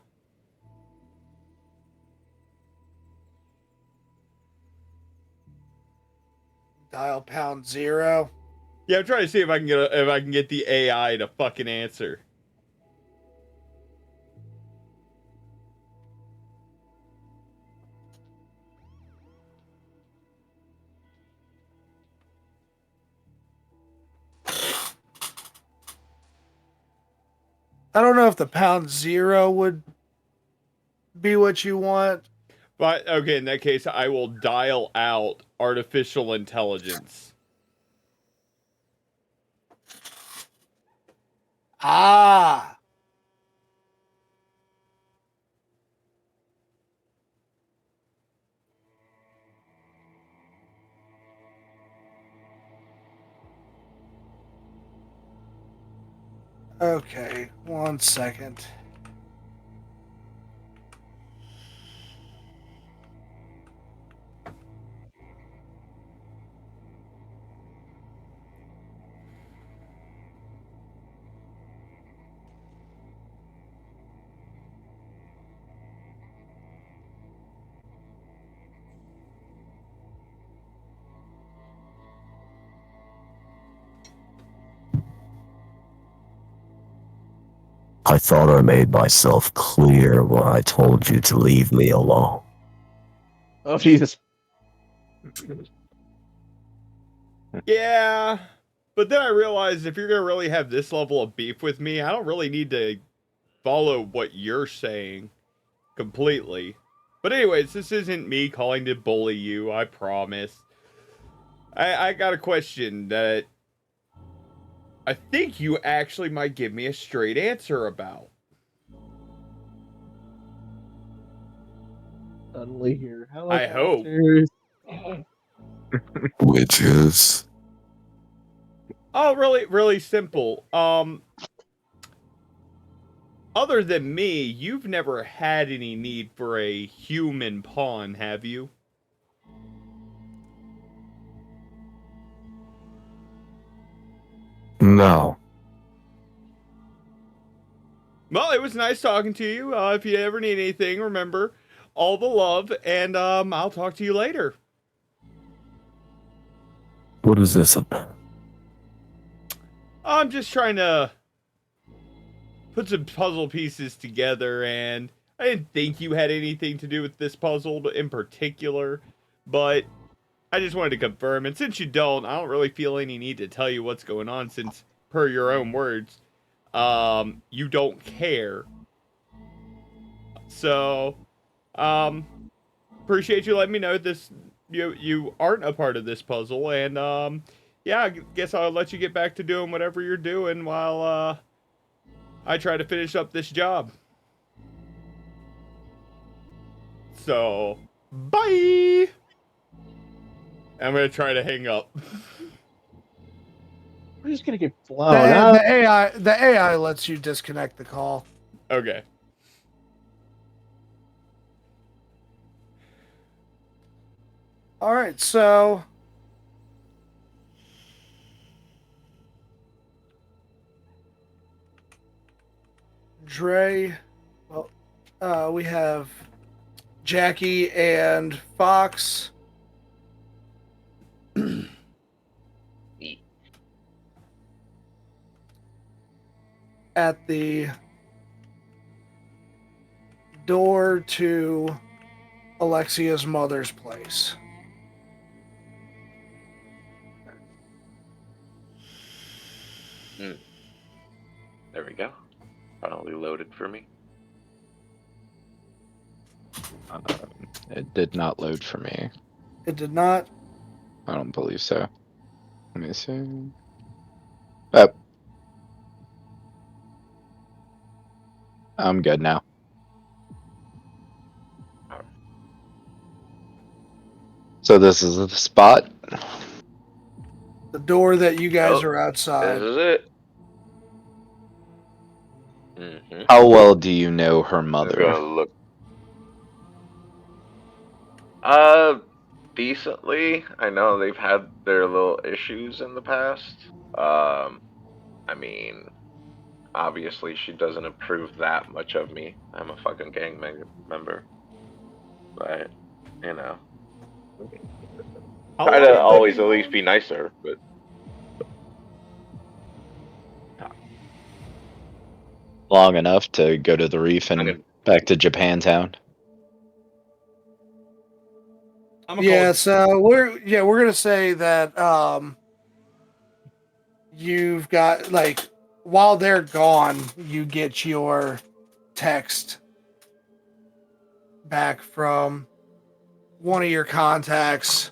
Dial #0. Yeah, I'm trying to see if I can get the AI to fucking answer. I don't know if the #0 would be what you want. But okay, in that case, I will dial out artificial intelligence. Ah. Okay, 1 second. I thought I made myself clear when I told you to leave me alone. Oh, Jesus. Yeah, but then I realized if you're gonna really have this level of beef with me, I don't really need to follow what you're saying completely. But anyways, this isn't me calling to bully you, I promise. I got a question that I think you actually might give me a straight answer about. Suddenly hear I hope. helicopters. Witches. Oh, really simple. Other than me, you've never had any need for a human pawn, have you? No. Well, it was nice talking to you. If you ever need anything, remember all the love, and I'll talk to you later. What is this about? I'm just trying to put some puzzle pieces together, and I didn't think you had anything to do with this puzzle in particular, but I just wanted to confirm. And since you don't, I don't really feel any need to tell you what's going on, since, per your own words, you don't care. So, appreciate you letting me know this. You aren't a part of this puzzle, and yeah, I guess I'll let you get back to doing whatever you're doing while I try to finish up this job. So, bye. I'm gonna try to hang up. We're just gonna get blown up. The AI lets you disconnect the call. Okay. All right, so Dre, well, we have Jackie and Fox. At the door to Alexia's mother's place. There we go. Finally loaded for me. It did not load for me. It did not. I don't believe so. Let me see. Oh. I'm good now. So this is the spot? The door that you guys are This outside. is it. Mm-hmm. How well do you know her I'm mother? gonna look. Decently. I know they've had their little issues in the past. I mean, obviously she doesn't approve that much of me. I'm a fucking member, but you know, How try long to have they always been at least gone? be nice to her. But Long enough to go to the reef I and mean, back to Japantown. I'm gonna Yeah, call. so we're gonna say that you've got like while they're gone, you get your text back from one of your contacts.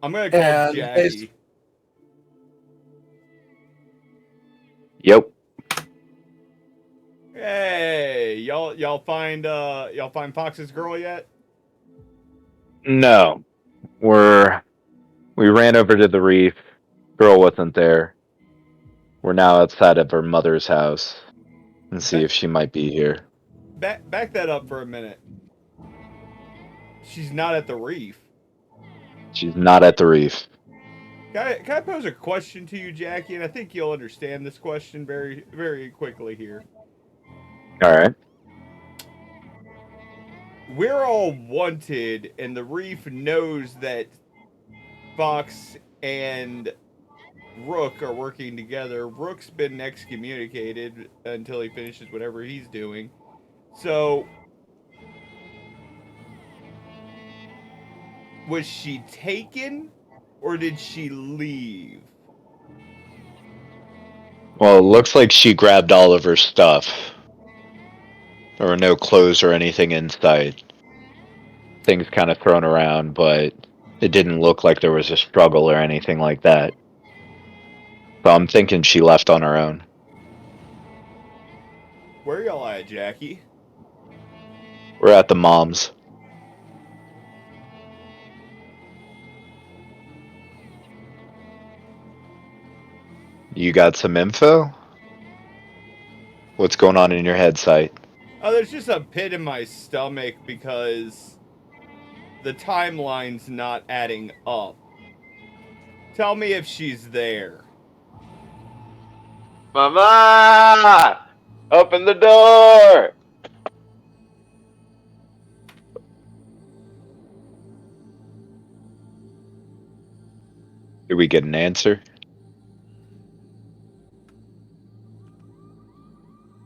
I'm gonna call And Jackie. Yep. Hey, y'all find Fox's girl yet? No. We ran over to the reef. Girl wasn't there. We're now outside of her mother's house and see if she might be here. Back that up for a minute. She's not at the reef. She's not at the reef. Can I pose a question to you, Jackie? And I think you'll understand this question very, very quickly here. All right. We're all wanted, and the reef knows that Fox and Rook are working together. Rook's been excommunicated until he finishes whatever he's doing. So, was she taken or did she leave? Well, it looks like she grabbed all of her stuff. There were no clothes or anything in sight. Things kind of thrown around, but it didn't look like there was a struggle or anything like that. So I'm thinking she left on her own. Where y'all at, Jackie? We're at the mom's. You got some info? What's going on in your head, Sight? Oh, there's just a pit in my stomach because the timeline's not adding up. Tell me if she's there. Mama, open the door. Did we get an answer?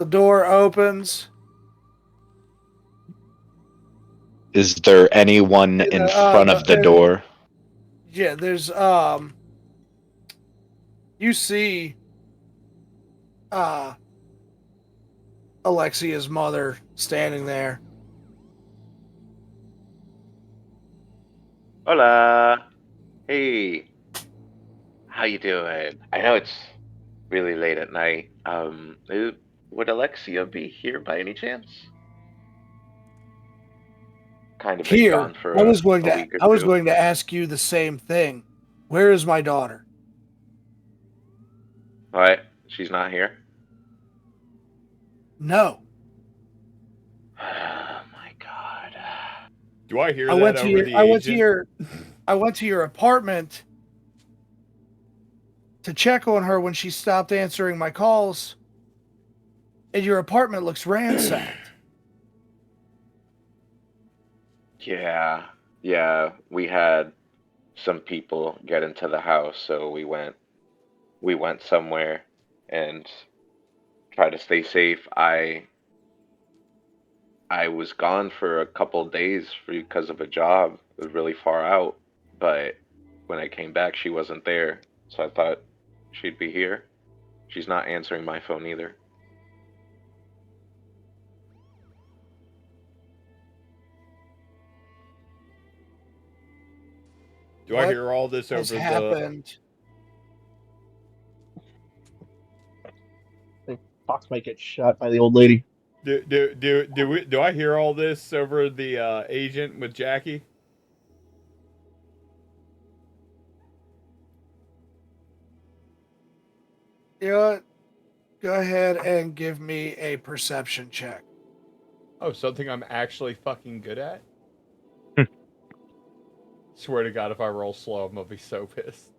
the door opens. Is there anyone in front of the door? Yeah, there's you see uh Alexia's mother standing there. Hola. Hey, how you doing? I know it's really late at night. Would Alexia be here by any chance? Kind of been Here, gone for a week or I was two. going to ask you the same thing. Where is my daughter? All right, she's not here. No. Oh my god. Do I hear that over the I went to agent? your I went to your apartment to check on her when she stopped answering my calls, and your apartment looks ransacked. Yeah, yeah, we had some people get into the house, so we went somewhere and tried to stay safe. I was gone for a couple days because of a job. It was really far out, but when I came back, she wasn't there. So I thought she'd be here. She's not answering my phone either. Do I What hear all this has over the? happened? I think Fox might get shot by the old lady. Do I hear all this over the agent with Jackie? You know what? Go ahead and give me a perception check. Oh, something I'm actually fucking good at? Swear to God, if I roll slow, I'm gonna be so pissed.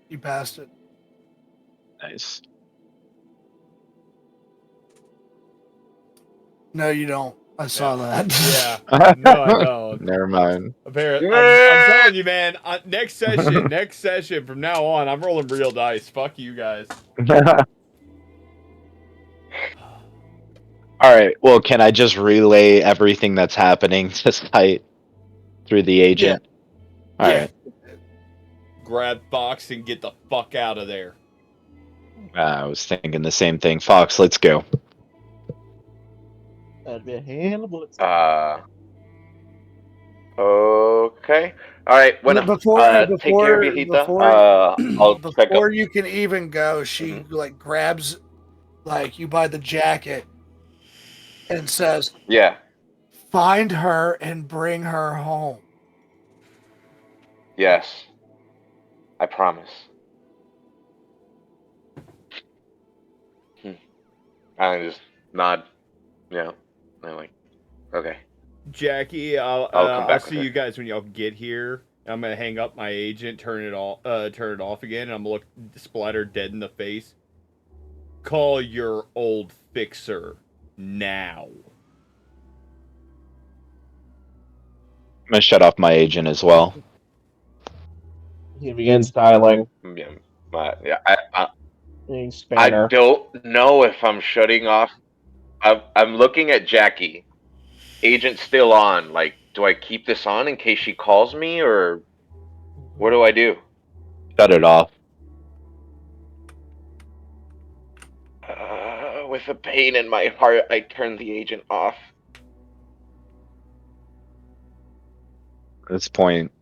You passed it. Nice. No, you don't. I saw that. Yeah. No, I don't. Never mind. Apparently, I'm telling you, man. Next session from now on, I'm rolling real dice. Fuck you guys. All right. Well, can I just relay everything that's happening to Sight through the agent? All Yeah. right. Grab Fox and get the fuck out of there. I was thinking the same thing. Fox, let's go. That'd be a hand of bullets. Okay. All right. When take care, viejita. I'll check up. Before you can even go, she like grabs like you by the jacket and says, Yeah. "Find her and bring her home." Yes. I promise. I just nod. Yeah. I'm like, okay. Jackie, I'll come back I'll with see her. you guys when y'all get here. I'm gonna hang up my agent, turn it off again, and I'm gonna look Splatter dead in the face. Call your old fixer now. I'm gonna shut off my agent as well. He begins dialing. Yeah. Yeah. I Spanner. don't know if I'm shutting off. I'm looking at Jackie. Agent's still on. Like, do I keep this on in case she calls me, or what do I do? Shut it off. With a pain in my heart, I turn the agent off. At this point,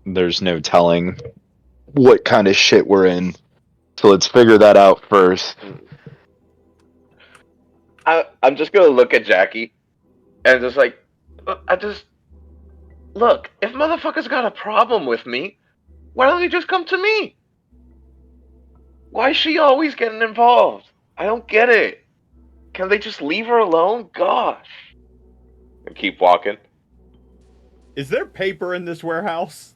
there's no telling what kind of shit we're in. So let's figure that out first. I'm just gonna look at Jackie and just like, look, if motherfuckers got a problem with me, why don't they just come to me? Why is she always getting involved? I don't get it. Can they just leave her alone? Gosh. And keep walking. Is there paper in this warehouse?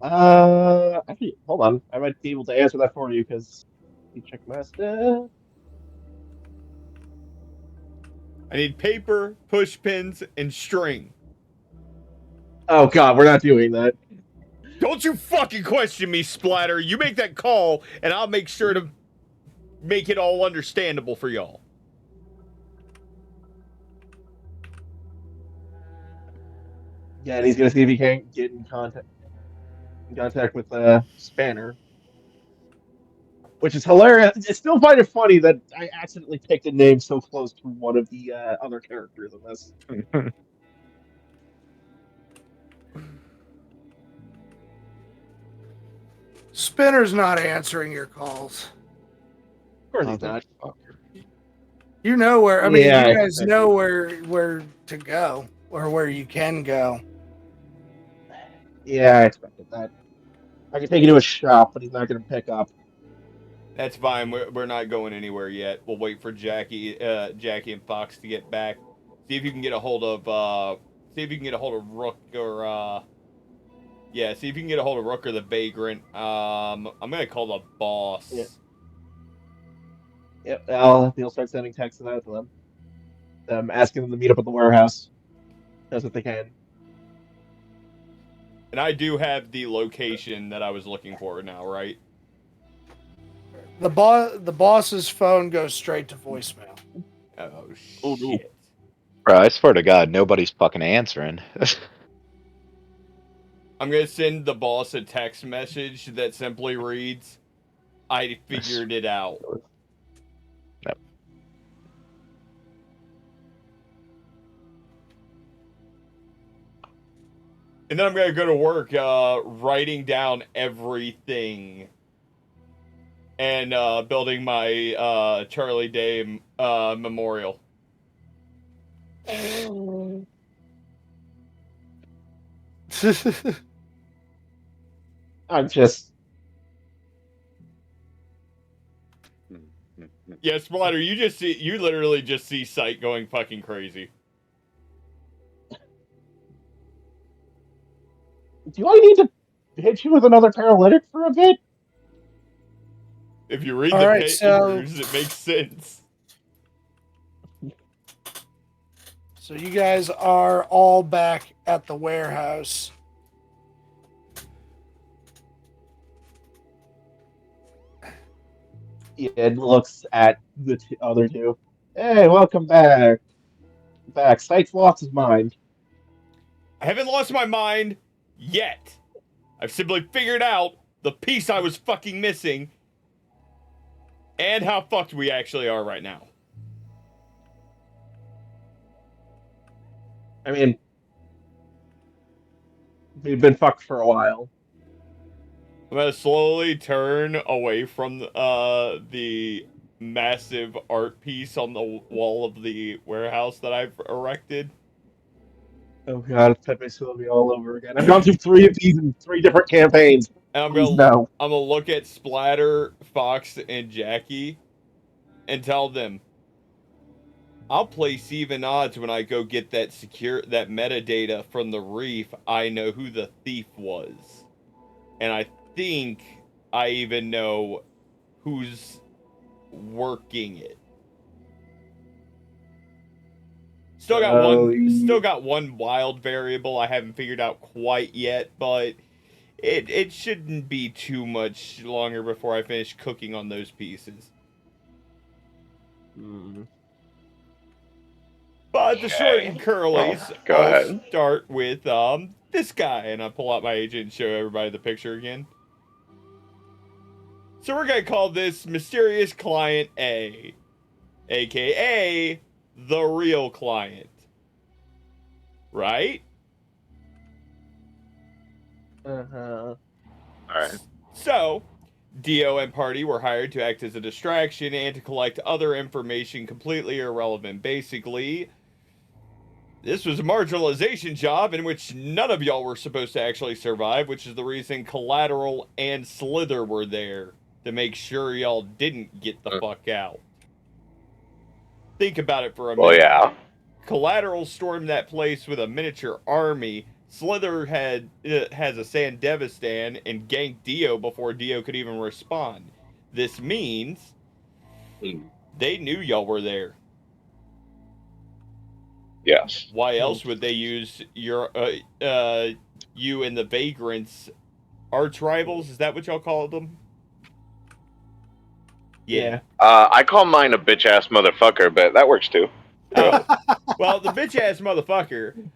Actually, hold on. I might be able to answer that for you because you check my stuff. I need paper, push pins, and string. Oh God, we're not doing that. Don't you fucking question me, Splatter. You make that call, and I'll make sure to make it all understandable for y'all. Yeah, and he's gonna see if he can get in contact with Spanner. Which is hilarious. I still find it funny that I accidentally picked a name so close to one of the other characters in this. Spinner's not answering your calls. Of course he's not. You know where. I mean, Yeah, you guys know where to go or where you can go. Yeah, I expected that. I can take you to a shop, but he's not going to pick up. That's fine. We're not going anywhere yet. We'll wait for Jackie and Fox to get back. See if you can get a hold of Rook or yeah. See if you can get a hold of Rook or the Vagrant. I'm gonna call the boss. Yep, he'll start sending texts out to them, asking them to meet up at the warehouse. That's what they can. And I do have the location that I was looking for now, right? The boss's phone goes straight to voicemail. Oh shit. Oh, no. Bro, I swear to God, nobody's fucking answering. I'm gonna send the boss a text message that simply reads, "I figured it out." Yep. And then I'm gonna go to work writing down everything and building my Charlie Day memorial. I'm just. Yeah, Splatter, you literally just see Sight going fucking crazy. Do I need to hit you with another paralytic for a bit? If you read All the right, so papers, it makes sense. you guys are all back at the warehouse. It looks at the other two. Hey, welcome back. Sykes lost his mind. I haven't lost my mind yet. I've simply figured out the piece I was fucking missing and how fucked we actually are right now. I mean, we've been fucked for a while. I'm gonna slowly turn away from the massive art piece on the wall of the warehouse that I've erected. Oh god, it's Pepe Sylvia all over again. I've gone through 3 of these in 3 different campaigns. And Please no. I'm gonna look at Splatter, Fox, and Jackie and tell them I'll place even odds when I go get that metadata from the reef. I know who the thief was. And I think I even know who's working it. Still got one wild variable I haven't figured out quite yet, but it shouldn't be too much longer before I finish cooking on those pieces. But the short and curlies, Go I'll ahead. start with this guy, and I pull out my agent and show everybody the picture again. So we're gonna call this Mysterious Client A, aka the real client. Right? Uh-huh. Alright. So, Dio and party were hired to act as a distraction and to collect other information completely irrelevant. Basically, this was a marginalization job in which none of y'all were supposed to actually survive, which is the reason Collateral and Slither were there, to make sure y'all didn't get the fuck out. Think about it for a minute. Well, yeah. Collateral stormed that place with a miniature army. Slither has a Sandevistan and ganked Dio before Dio could even respond. This means they knew y'all were there. Yes. Why else would they use your you and the Vagrants arch rivals? Is that what y'all call them? Yeah. I call mine a bitch ass motherfucker, but that works too. Oh. Well, the bitch ass motherfucker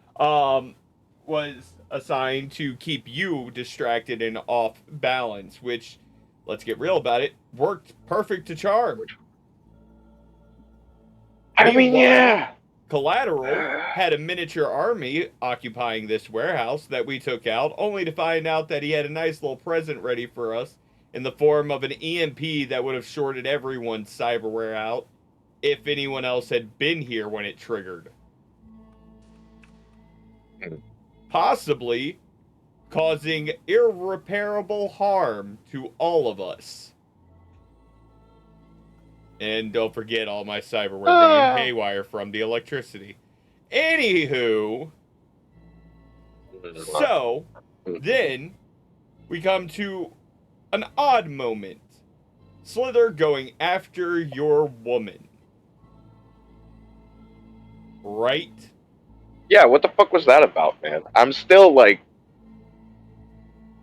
was assigned to keep you distracted and off balance, which, let's get real about it, worked perfect to charm. I mean, yeah. Collateral had a miniature army occupying this warehouse that we took out, only to find out that he had a nice little present ready for us in the form of an EMP that would have shorted everyone's cyberware out if anyone else had been here when it triggered. Possibly causing irreparable harm to all of us. And don't forget all my cyberware going haywire from the electricity. Anywho, so then we come to an odd moment. Slither going after your woman. Right? Yeah, what the fuck was that about, man? I'm still like.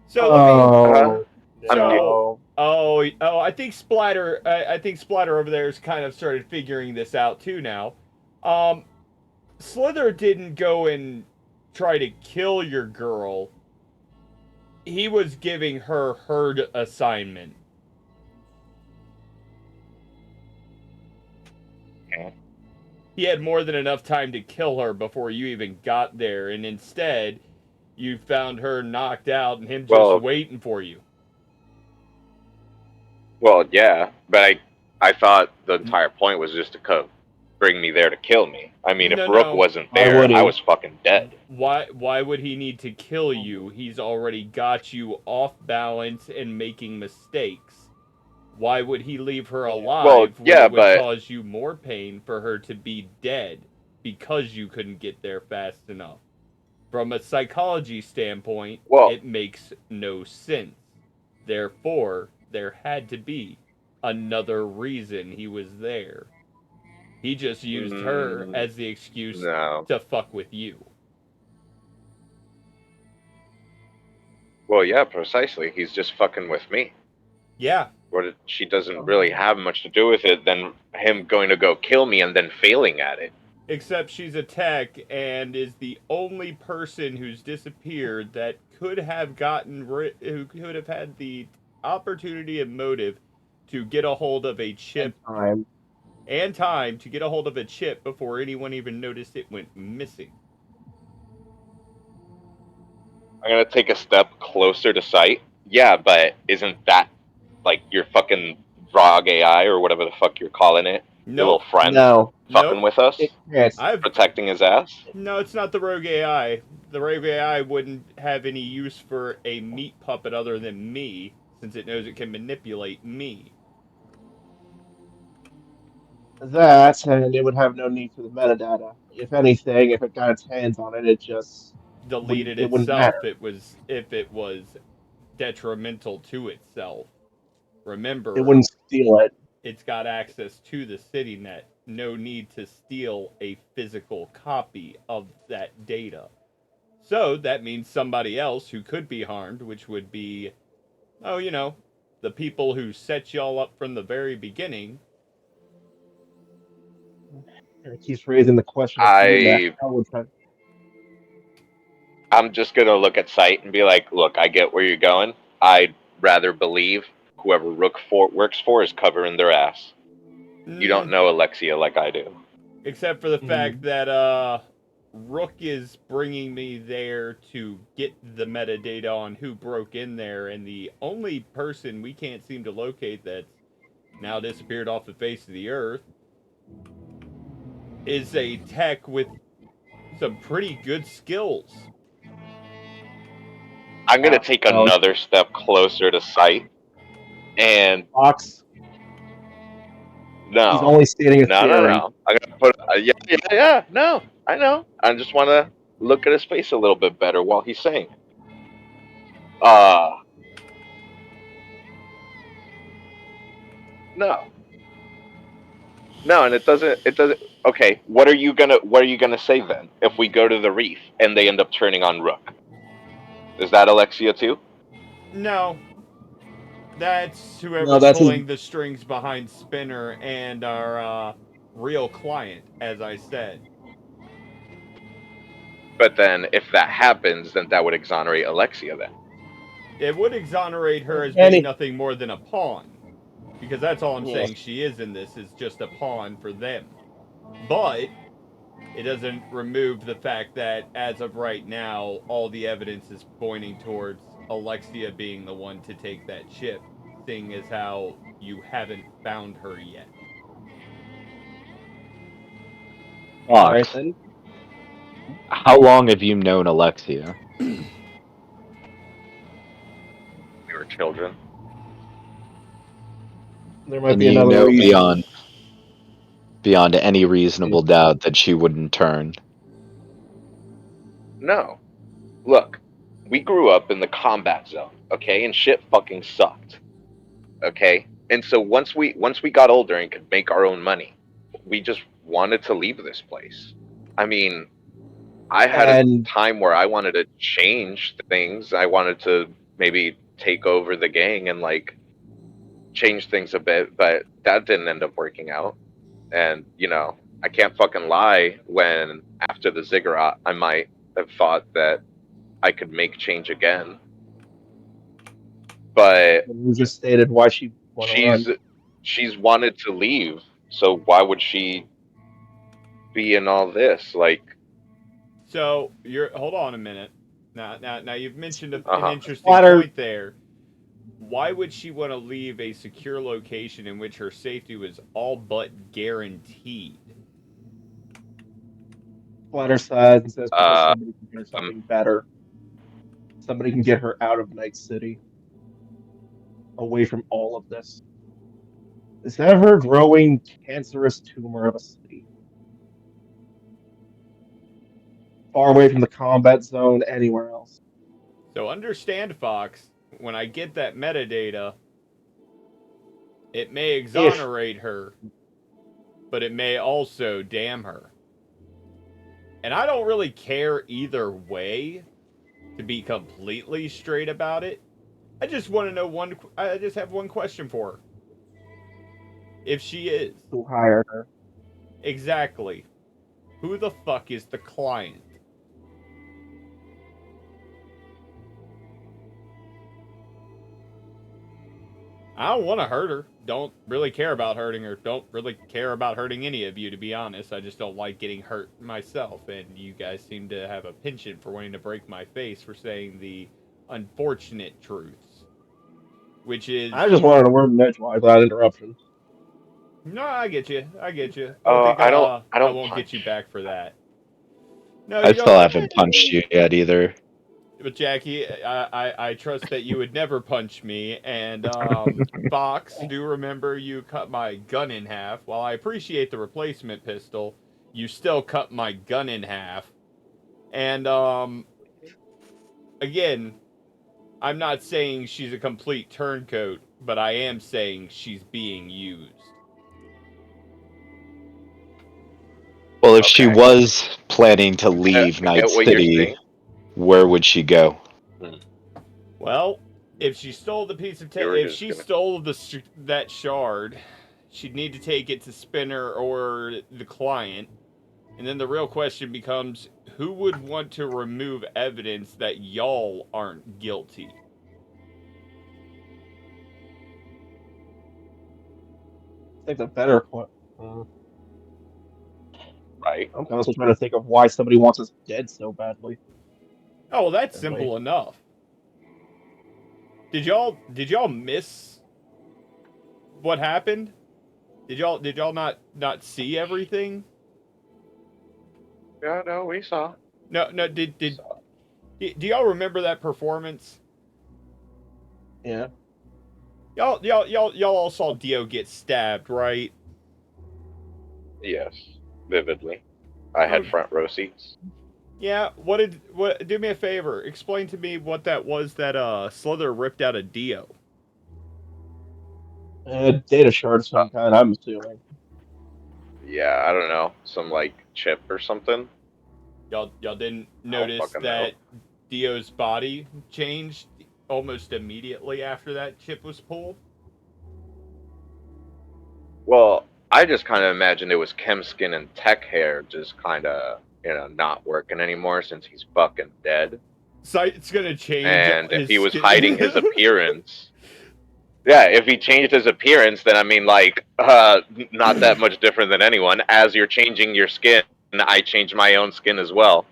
So let me. No. I think Splatter. I think Splatter over there has kind of started figuring this out too now. Slither didn't go and try to kill your girl. He was giving her herd assignment. He had more than enough time to kill her before you even got there, and instead, you found her knocked out and him just waiting for you. Well, yeah, but I thought the entire point was just to bring me there to kill me. I mean, if Rook wasn't there, I was fucking dead. Why would he need to kill you? He's already got you off balance and making mistakes. Why would he leave her alive when it would cause you more pain for her to be dead because you couldn't get there fast enough? From a psychology standpoint, Well, it makes no sense. Therefore, there had to be another reason he was there. He just used her mm, as the excuse no. to fuck with you. Well, yeah, precisely. He's just fucking with me. Yeah, She doesn't really have much to do with it than him going to go kill me and then failing at it. except she's a tech and is the only person who's disappeared that could have who could have had the opportunity and motive to get a hold of a And chip time. and time to get a hold of a chip before anyone even noticed it went missing. I'm gonna take a step closer to sight. Yeah, but isn't that like your fucking ROG AI or whatever the fuck you're calling it? Your little Nope. friend No, fucking Nope. with us, it can't. I've protecting his ass? No, it's not the rogue AI. The rogue AI wouldn't have any use for a meat puppet other than me, since it knows it can manipulate me. That, and it would have no need for the metadata. If anything, if it got its hands on it, Deleted it wouldn't itself. matter. It was if it was detrimental to itself. It Remember, wouldn't steal it. it's got access to the city net. No need to steal a physical copy of that data. So that means somebody else who could be harmed, which would be, oh, the people who set y'all up from the very beginning. And it keeps raising the question of who in the I hell would try. I'm just gonna look at sight and be like, look, I get where you're going. I'd rather believe whoever works for is covering their ass. You don't Mm, know Alexia like I do. except for the fact Mm. that Rook is bringing me there to get the metadata on who broke in there, and the only person we can't seem to locate that's now disappeared off the face of the earth is a tech with some pretty good skills. I'm gonna take No, another step closer to sight, and Fox. He's no, only stating a no, no, theory. no. I'm gonna put yeah, yeah, yeah. No, I know. I just want to look at his face a little bit better while he's saying. Uh no, no, and it doesn't. It doesn't. Okay, what are you gonna say then if we go to the reef and they end up turning on Rook? Is that Alexia too? No, that's No, whoever's that's his. pulling the strings behind Spinner and our real client, as I said. But then if that happens, then that would exonerate Alexia then. It would exonerate her as being Any. nothing more than a pawn, because that's all I'm Yes. saying she is in this, is just a pawn for them. But it doesn't remove the fact that as of right now, all the evidence is pointing towards Alexia being the one to take that ship, seeing as how you haven't found her yet. All right Fox, then. how long have you known Alexia? We were children. There might And be you another know reason. beyond any reasonable doubt that she wouldn't turn. No. Look, we grew up in the combat zone, okay, and shit fucking sucked. Okay? And so once we got older and could make our own money, we just wanted to leave this place. I mean, I had a And time where I wanted to change things. I wanted to maybe take over the gang and like change things a bit, but that didn't end up working out. And, I can't fucking lie when after the ziggurat I might have thought that I could make change again. But you just stated why she want to run. she's she's wanted to leave, so why would she be in all this? Like, So you're hold on a minute. Now you've mentioned an uh-huh. interesting Splatter. point there. Why would she want to leave a secure location in which her safety was all but guaranteed? Splatter sighs and says because Uh somebody can get her um, something better. Somebody can get her out of Night City, away from all of this. This ever-growing cancerous tumor of a city. far away from the combat zone, anywhere else. So understand, Fox, when I get that metadata, it may If exonerate her, but it may also damn her. And I don't really care either way, to be completely straight about it. I just want to know I just have one question for her. If she is. who hired her? Exactly. Who the fuck is the client? I don't want to hurt her. Don't really care about hurting her. Don't really care about hurting any of you, to be honest. I just don't like getting hurt myself. And you guys seem to have a penchant for wanting to break my face for saying the unfortunate truths. Which is... I just wanted a word in edgewise without interruption. No, I get you. I get you. Don't think I don't. I I don't won't get you punch. back for that. No, I you still don't. haven't punched you yet either. But Jackie, I trust that you would never punch me. And Fox, do remember you cut my gun in half. While I appreciate the replacement pistol, you still cut my gun in half. And again, I'm not saying she's a complete turncoat, but I am saying she's being used. Well, if she Okay. was planning to leave I Night get what you're City, saying. where would she go? Well, if she stole the piece of You were if just she gonna. stole that shard, she'd need to take it to Spinner or the client. And then the real question becomes, who would want to remove evidence that y'all aren't guilty? I think the better point. Right. I'm also trying to think of why somebody wants us dead so badly. Oh, well, that's Apparently. simple enough. Did y'all miss what happened? Did y'all not see everything? Yeah. No, we saw. No, We saw. do y'all remember that performance? Yeah. Y'all all saw Dio get stabbed, right? Yes. Vividly. I Oh, had front row seats. yeah. Do me a favor. Explain to me what that was that Slither ripped out of Dio. Data shard of Uh, some kind, I'm assuming. yeah. I don't know. Some like chip or something. Y'all didn't I don't notice fucking know. that Dio's body changed almost immediately after that chip was pulled? Well, I just kind of imagined it was Chem Skin and Tech Hair just kind of, not working anymore since he's fucking dead. Sight's gonna change And if his he was hiding skin. his appearance, yeah, if he changed his appearance, then I mean, like, not that much different than anyone. As you're changing your skin, I change my own skin as well.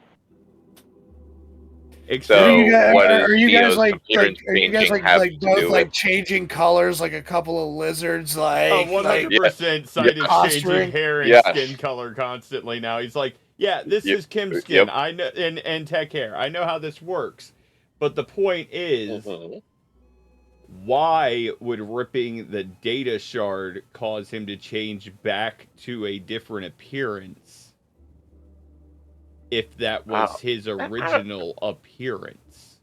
What are Except, you So, guys? what Are is you guys Dio's like appearance Are you guys changing have like to both do with? like changing colors like a couple of lizards? Like 100% Yes, Sight is changing posturing. hair and yes, skin color constantly now. He's like, yeah, this yep, is Kim skin. yep. I know, and Tech hair. I know how this works. But the point is, Hmm. why would ripping the data shard cause him to change back to a different appearance if that I was his don't, original appearance?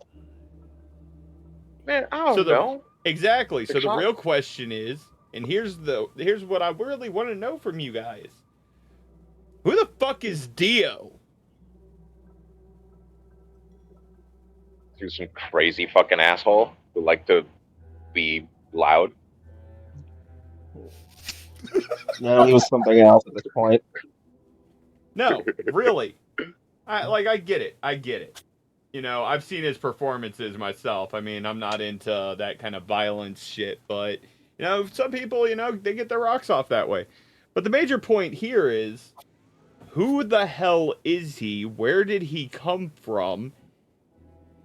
man, I So don't the know. exactly. So the Exo- real question is, and here's what I really want to know from you guys. Who the fuck is Dio? to some crazy fucking asshole who like to be loud. No, he was something else at this point. No, really. I get it. I get it. You know, I've seen his performances myself. I mean, I'm not into that kind of violence shit, but some people, they get their rocks off that way. But the major point here is, who the hell is he? Where did he come from?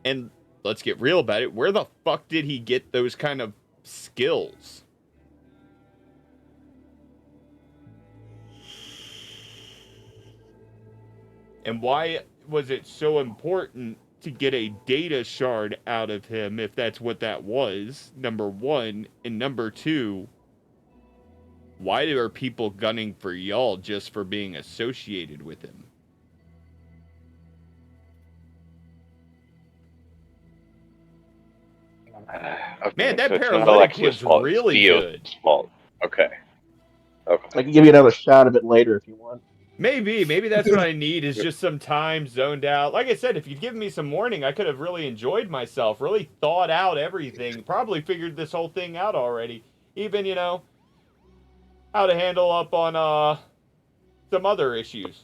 And let's get real about it. Where the fuck did he get those kind of skills? And why was it so important to get a data shard out of him if that's what that was? Number one. And number two, why are people gunning for y'all just for being associated with him? Okay, Man, that so it's not paralytic Alexia's was fault. It's really Theo's good. fault. Okay. Okay. I can give you another shot of it later if you want. Maybe that's what I need is just some time zoned out. Like I said, if you'd given me some warning, I could have really enjoyed myself, really thought out everything, probably figured this whole thing out already. Even, how to handle up on some other issues.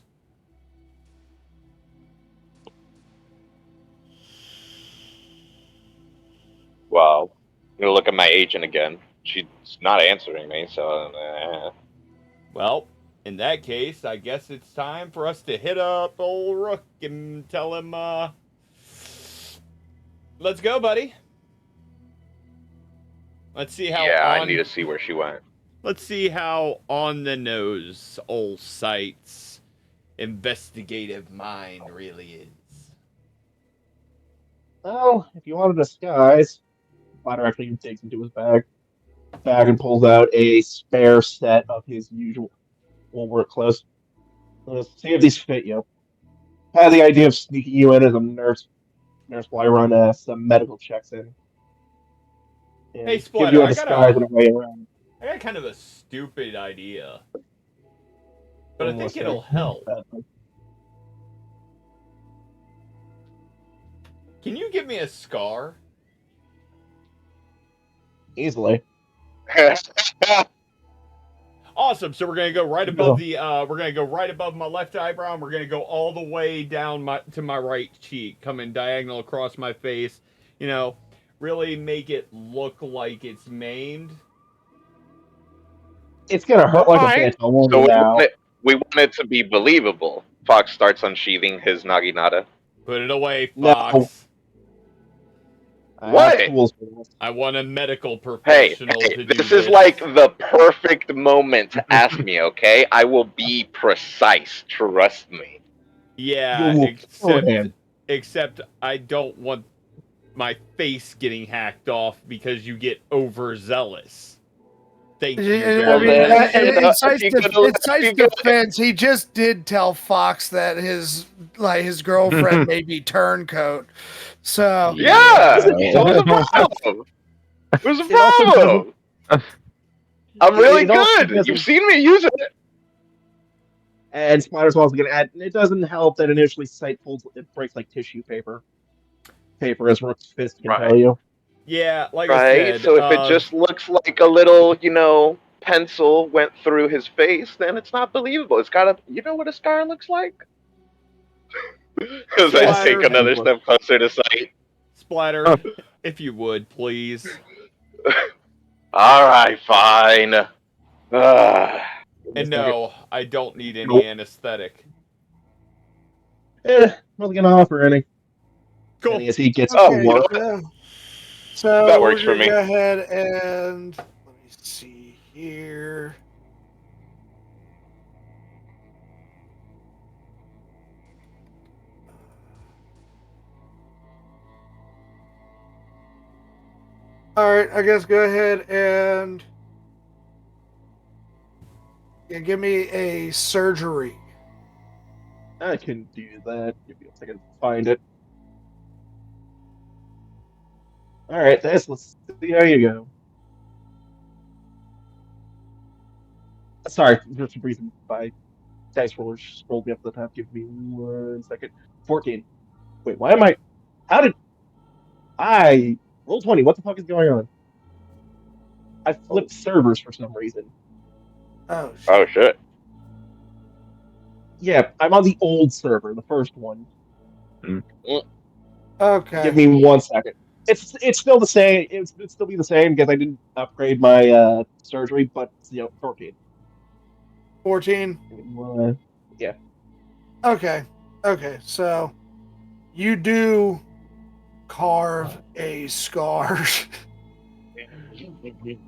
Well, I'm gonna look at my agent again. She's not answering me, so. Well, in that case, I guess it's time for us to hit up old Rook and tell him, let's go, buddy. Let's see how Yeah, I on. need to see where she went. Let's see how on the nose old Sight's investigative mind really is. Well, if you want a disguise, Spider actually digs into his bag and pulls out a spare set of his usual work clothes. Let's see if these fit you. Had the idea of sneaking you in as a nurse while I run some medical checks in. Hey, And give Splatter, you a disguise and a way around. I got kind of a stupid idea, but I Almost think it'll there. help. Can you give me a scar? Easily. Awesome. So we're gonna go right above my left eyebrow, and we're gonna go all the way down to my right cheek, coming diagonal across my face. Really make it look like it's maimed. It's gonna hurt like a Fine. bitch. I won't So allow. we want it to be believable. Fox starts unsheathing his naginata. Put it away, No. Fox. I What? have tools for this. I want a medical Hey, professional to do this is like the perfect moment to ask me, okay? I will be precise. Trust me. Yeah, You will kill him. except I don't want my face getting hacked off because you get overzealous. Thank you I very mean, much. in Sight's defense, he just did tell Fox that his girlfriend may be turncoat. So Yeah, so what's the problem? What's the problem? I'm really good. You've seen me use it. And Spider's also going to add, it doesn't help that initially Sight breaks like tissue paper. Paper, as Rook's fist can tell you. Yeah, like Right? I said. So if it just looks like a little, pencil went through his face, then it's not believable. It's gotta, you know what a scar looks like? Because I take another step closer to Sight. Splatter, if you would, please. Alright, fine. And no, I don't need any anesthetic. Wasn't gonna offer any. Cool. And as he gets Okay, to work. So that works we're for me. Go ahead and let me see here. All right, I guess go ahead and give me a surgery. I can do that. Give me a second to find it. All right, let's see how you go. Sorry, for some reason my dice roller scrolled me up to the top. Give me 1 second. 14. Wait, why am I? How did I roll 20? What the fuck is going on? I flipped servers for some reason. Oh shit. Oh shit. Yeah, I'm on the old server, the first one. Okay. Give me 1 second. It's still the same. It'd still be the same because I didn't upgrade my surgery, but 14. 14. Yeah. Okay. So you do carve a scar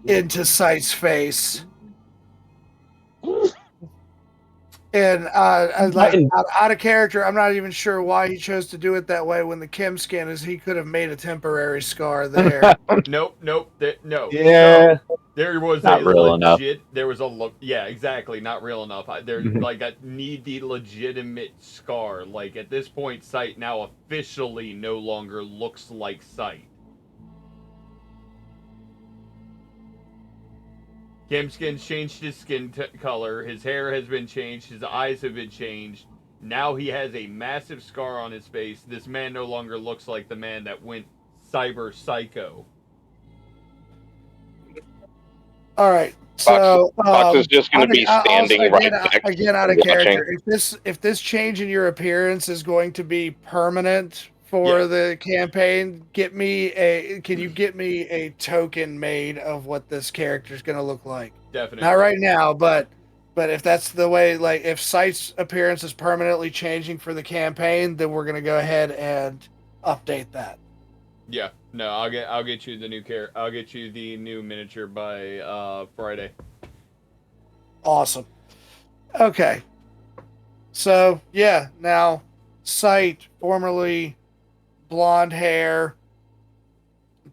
into Sight's face. And out of character, I'm not even sure why he chose to do it that way when the chem scan is he could have made a temporary scar there. Nope. No. Yeah. So, there was not real enough. There was a yeah, exactly, not real enough. I need the legitimate scar. Like at this point, Sight now officially no longer looks like Sight. Gemskin's changed his skin color. His hair has been changed. His eyes have been changed. Now he has a massive scar on his face. This man no longer looks like the man that went cyber psycho. All right. Fox, So Fox is just going to be standing right next again out of watching. character. If this change in your appearance is going to be permanent for the campaign, can you get me a token made of what this character is going to look like? Definitely. Not right now, but if that's the way, like if Sight's appearance is permanently changing for the campaign, then we're going to go ahead and update that. Yeah. No, I'll get you the new I'll get you the new miniature by Friday. Awesome. Okay. So yeah, now Sight, formerly blonde hair,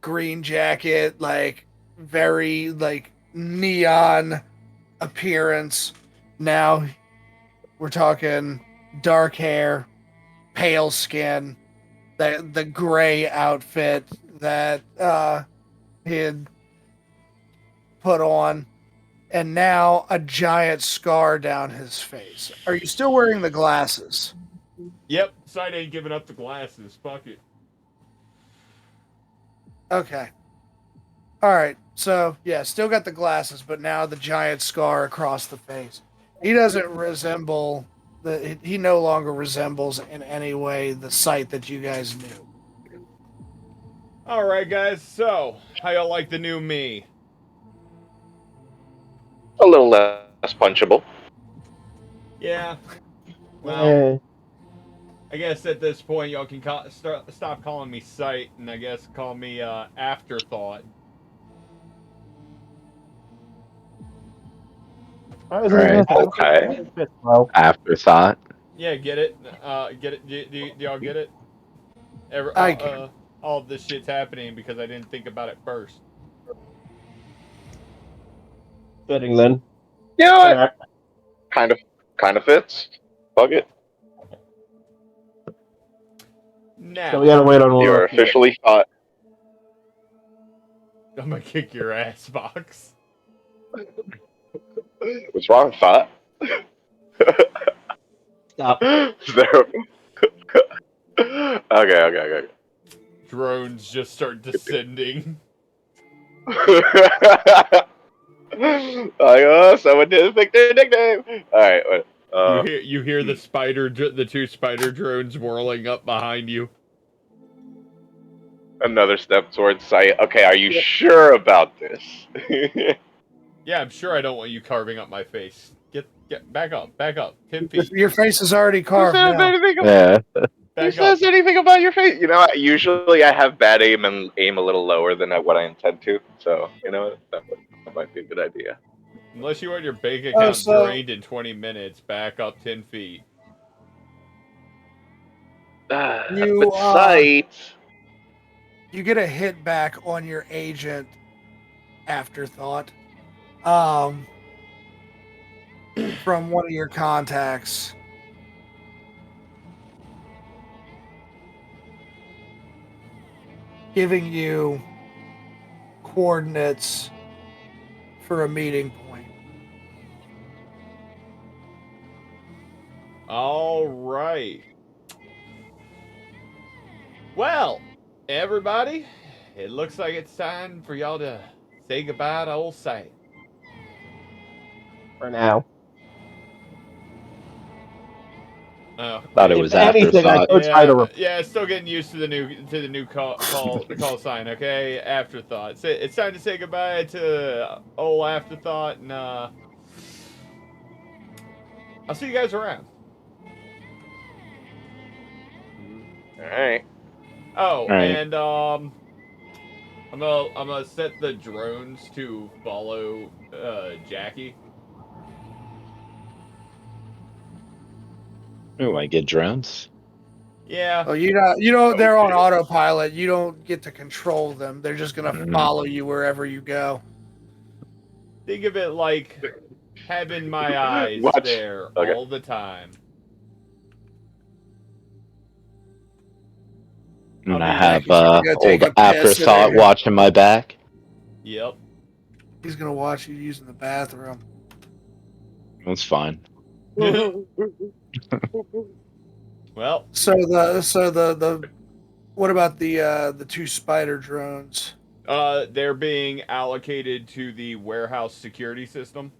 green jacket, like very like neon appearance. Now we're talking dark hair, pale skin, the gray outfit that he had put on, and now a giant scar down his face. Are you still wearing the glasses? Yep, Sight ain't giving up the glasses. Fuck it. Okay. All right. So, yeah, still got the glasses, but now the giant scar across the face. He doesn't resemble he no longer resembles in any way the Sight that you guys knew. All right, guys. So, how y'all like the new me? A little less punchable. Yeah. Well, Yeah. I guess at this point y'all can stop calling me Sight, and I guess call me Afterthought. Alright, okay. Well, Afterthought. Yeah, get it? Get it? Do y'all get it? All of this shit's happening because I didn't think about it first. fitting then. You know what? Alright. Kind of fits. Fuck it. Now, So we gotta wait on You are officially thought. I'm gonna kick your ass, Fox. What's wrong, thought? Stop. Okay. Drones just start descending. Someone didn't pick their nickname. All right. You hear the the two spider drones whirling up behind you. Another step towards sight. Okay, are you sure about this? Yeah, I'm sure I don't want you carving up my face. Get back up, 10 feet. Your face is already carved now. Who says anything about your face? You know, usually I have bad aim and aim a little lower than what I intend to. So, you know, that might be a good idea. Unless you want your bank account drained in 20 minutes, back up 10 feet. You, but sight. You get a hit back on your agent Afterthought from one of your contacts. Giving you coordinates for a meeting point. All right. Well, everybody, it looks like it's time for y'all to say goodbye to old Sight. For now. Oh, Thought it was If anything, I Afterthought. could try to yeah, still getting used to the new call sign. Okay, Afterthought. It's time to say goodbye to old Afterthought, and I'll see you guys around. All right. Oh, right. and I'm gonna set the drones to follow Jackie. Ooh, I get drones. Yeah. Oh, you know, they're on autopilot. You don't get to control them. They're just gonna follow you wherever you go. Think of it like having my eyes there all the time. And I have old Afterthought watching my back. Yep. He's gonna watch you using the bathroom. That's fine. Well, So the what about the two spider drones? they're being allocated to the warehouse security system,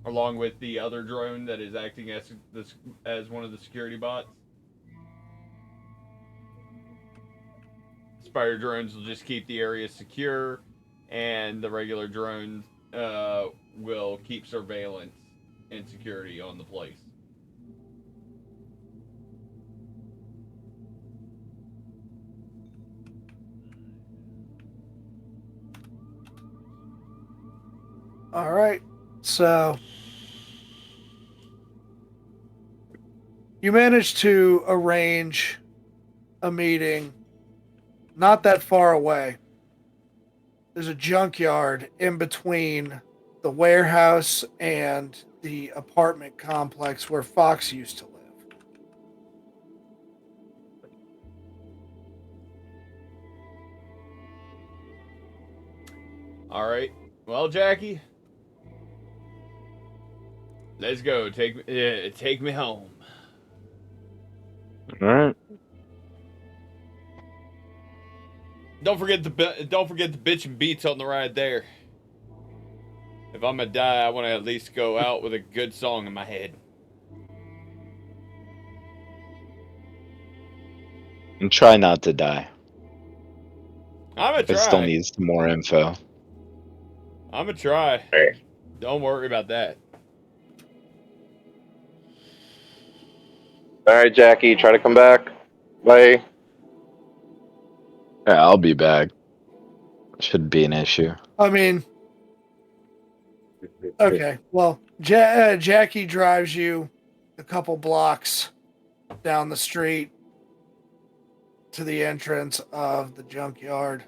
along with the other drone that is acting as one of the security bots. Spider drones will just keep the area secure, and the regular drones will keep surveillance and security on the place. All right. So you managed to arrange a meeting not that far away. There's a junkyard in between the warehouse and the apartment complex where Fox used to live. All right. Well, Jackie, let's go. Take me home. All right. Don't forget the bitch and beats on the ride there. If I'm gonna die, I want to at least go out with a good song in my head. And try not to die. I'm gonna I still try. need some more info. I'm gonna try. Hey. Don't worry about that. All right, Jackie, try to come back. Bye. Yeah, I'll be back. Shouldn't be an issue. I mean, okay. Well, Jackie drives you a couple blocks down the street to the entrance of the junkyard.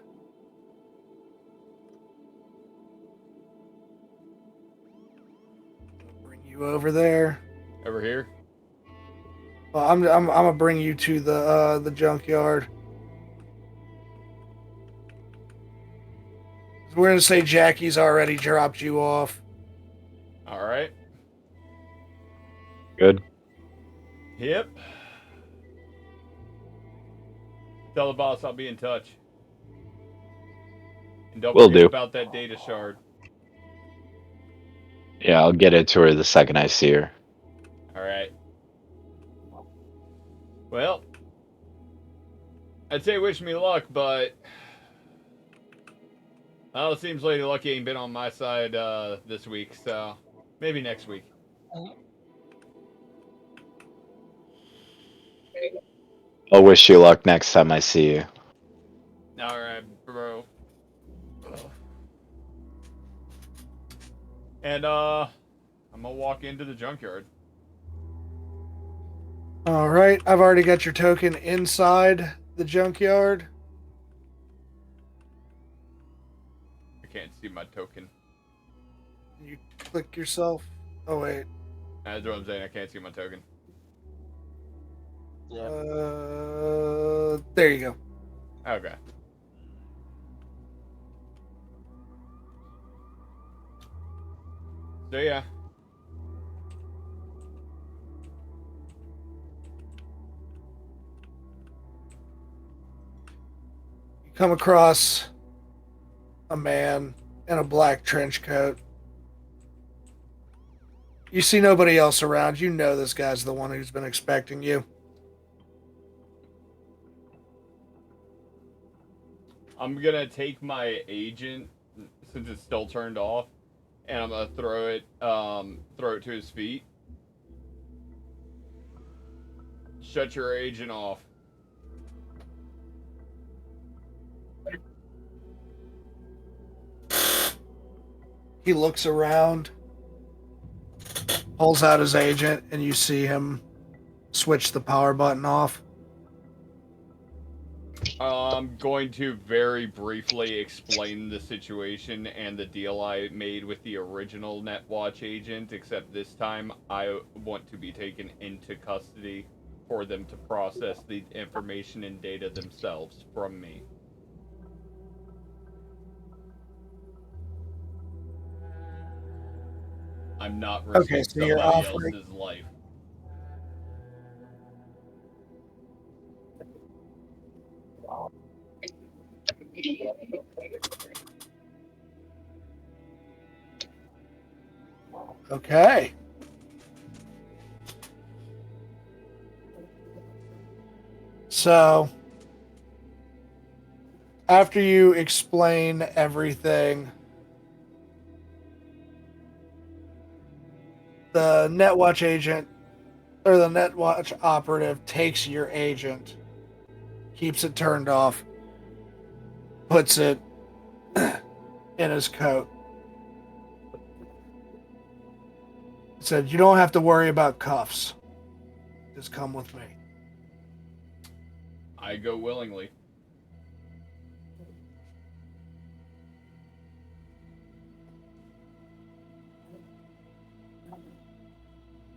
Bring you over there. Over here. Well, I'm gonna bring you to the junkyard. We're gonna say Jackie's already dropped you off. All right. Good. Yep. Tell the boss I'll be in touch. And don't Will forget do. about that data shard. Yeah, I'll get it to her the second I see her. All right. Well, I'd say wish me luck, but well, it seems Lady Lucky ain't been on my side this week, so maybe next week. I'll wish you luck next time I see you. All right, bro. And I'm gonna walk into the junkyard. All right, I've already got your token inside the junkyard. I can't see my token. You click yourself. Oh wait. That's what I'm saying. I can't see my token. There you go. Okay. So yeah. You come across a man in a black trench coat. You see nobody else around. You know this guy's the one who's been expecting you. I'm gonna take my agent since it's still turned off, and I'm gonna throw it to his feet. Shut your agent off. He looks around, pulls out his agent, and you see him switch the power button off. I'm going to very briefly explain the situation and the deal I made with the original NetWatch agent, except this time I want to be taken into custody for them to process the information and data themselves from me. I'm not Okay, risking so you're somebody offering. else's life. Okay. So, after you explain everything, the Netwatch agent or the Netwatch operative takes your agent, keeps it turned off, puts it in his coat. He said, "You don't have to worry about cuffs. Just come with me." I go willingly.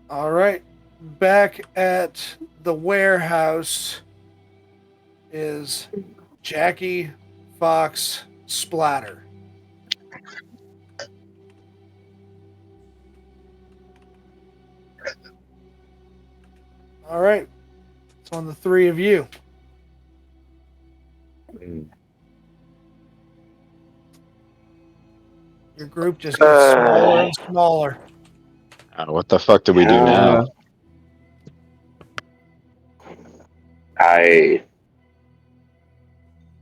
All right. Back at the warehouse is Jackie, Fox, Splatter. All right. It's on the three of you. Your group just gets smaller and smaller. What the fuck do we do now?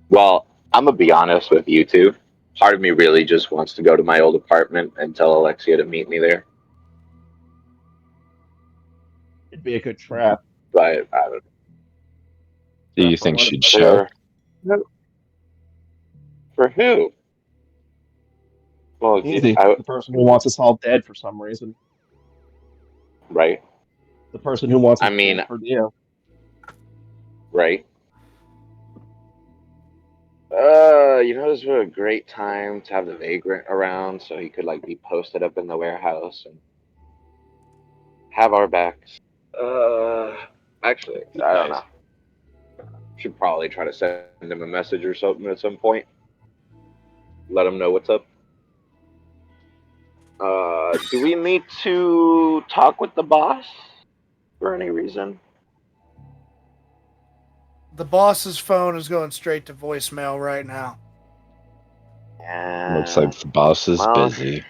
Well, I'm gonna be honest with you two. Part of me really just wants to go to my old apartment and tell Alexia to meet me there. It'd be a good trap. But I don't Do you Trap for think one of she'd us. show? For who? Well, Easy. I, The person who wants us all dead for some reason. right. The person who wants I us mean, dead for you. right. This would be a great time to have the vagrant around so he could like be posted up in the warehouse and have our backs. Actually, I don't know. Should probably try to send him a message or something at some point. Let him know what's up. Do we need to talk with the boss for any reason? The boss's phone is going straight to voicemail right now. Looks like the boss is busy.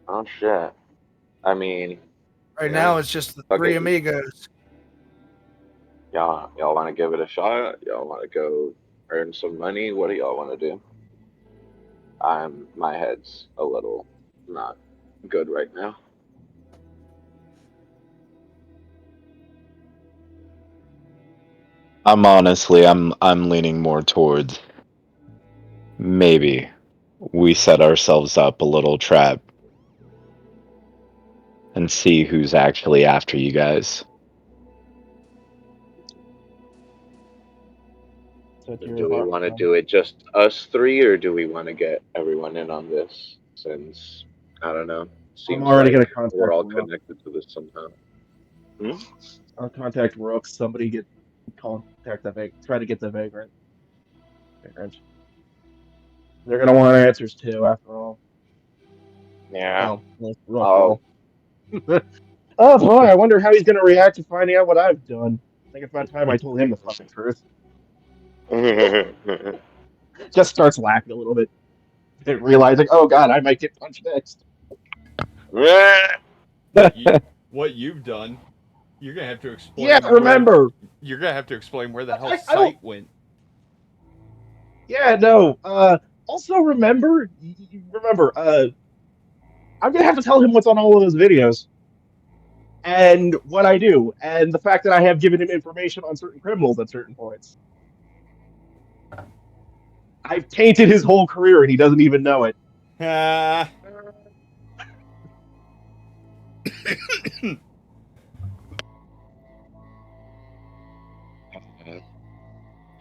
Oh shit. I mean, Right yeah. now, it's just the Fuck three it. amigos. Y'all want to give it a shot? Y'all want to go earn some money? What do y'all want to do? My head's a little not good right now. I'm leaning more towards maybe we set ourselves up a little trap and see who's actually after you guys. So So you're do we hard, want to do it just us three, or do we want to get everyone in on this? Since I don't know, I'm seems already like gonna we're contact all Rook. connected to this somehow. Hmm? I'll contact Rook. Somebody get contact the try to get the vagrant. They're gonna want answers too, after all. Yeah. Well, Rook Oh. will. Oh boy, I wonder how he's gonna react to finding out what I've done. I think it's about time I told him the fucking truth. Just starts laughing a little bit, realizing, oh god, I might get punched next. What you've done, you're gonna have to Yeah, explain where. remember. You're gonna have to explain where the hell I don't. Sight went. Yeah, no. Also remember. Remember. I'm gonna have to tell him what's on all of those videos and what I do, and the fact that I have given him information on certain criminals at certain points. I've tainted his whole career, and he doesn't even know it.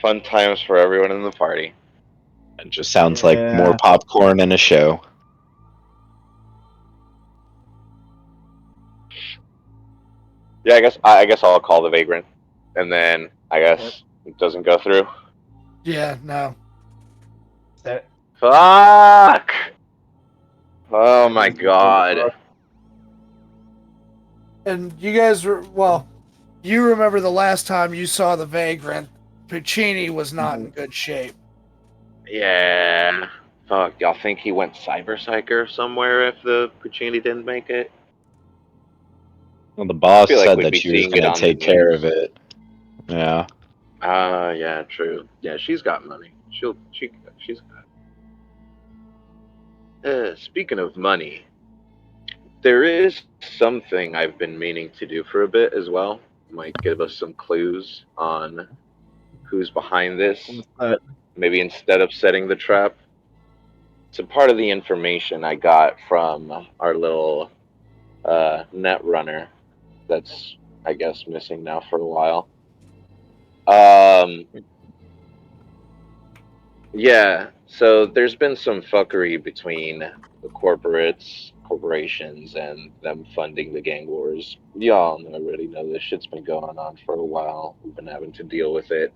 Fun times for everyone in the party. It just sounds like more Yeah. popcorn and a show. Yeah, I guess I'll call the vagrant, and then I Yep. guess it doesn't go through. Yeah, no. That, Fuck. Oh my god. And you guys were, well, you remember the last time you saw the Vagrant, Puccini was not in good shape. Yeah. Fuck, y'all think he went Cyber Psycher somewhere if the Puccini didn't make it? Well, the I boss feel like said we'd that be she was seeing it going to on the take care of news. it. Yeah. Yeah, true. Yeah, she's got money. She's got. Speaking of money, there is something I've been meaning to do for a bit as well. Might give us some clues on who's behind this. What's that? Maybe instead of setting the trap. So part of the information I got from our little net runner that's I guess missing now for a while. Um, yeah, so there's been some fuckery between the corporations, and them funding the gang wars. Y'all already know this shit's been going on for a while. We've been having to deal with it.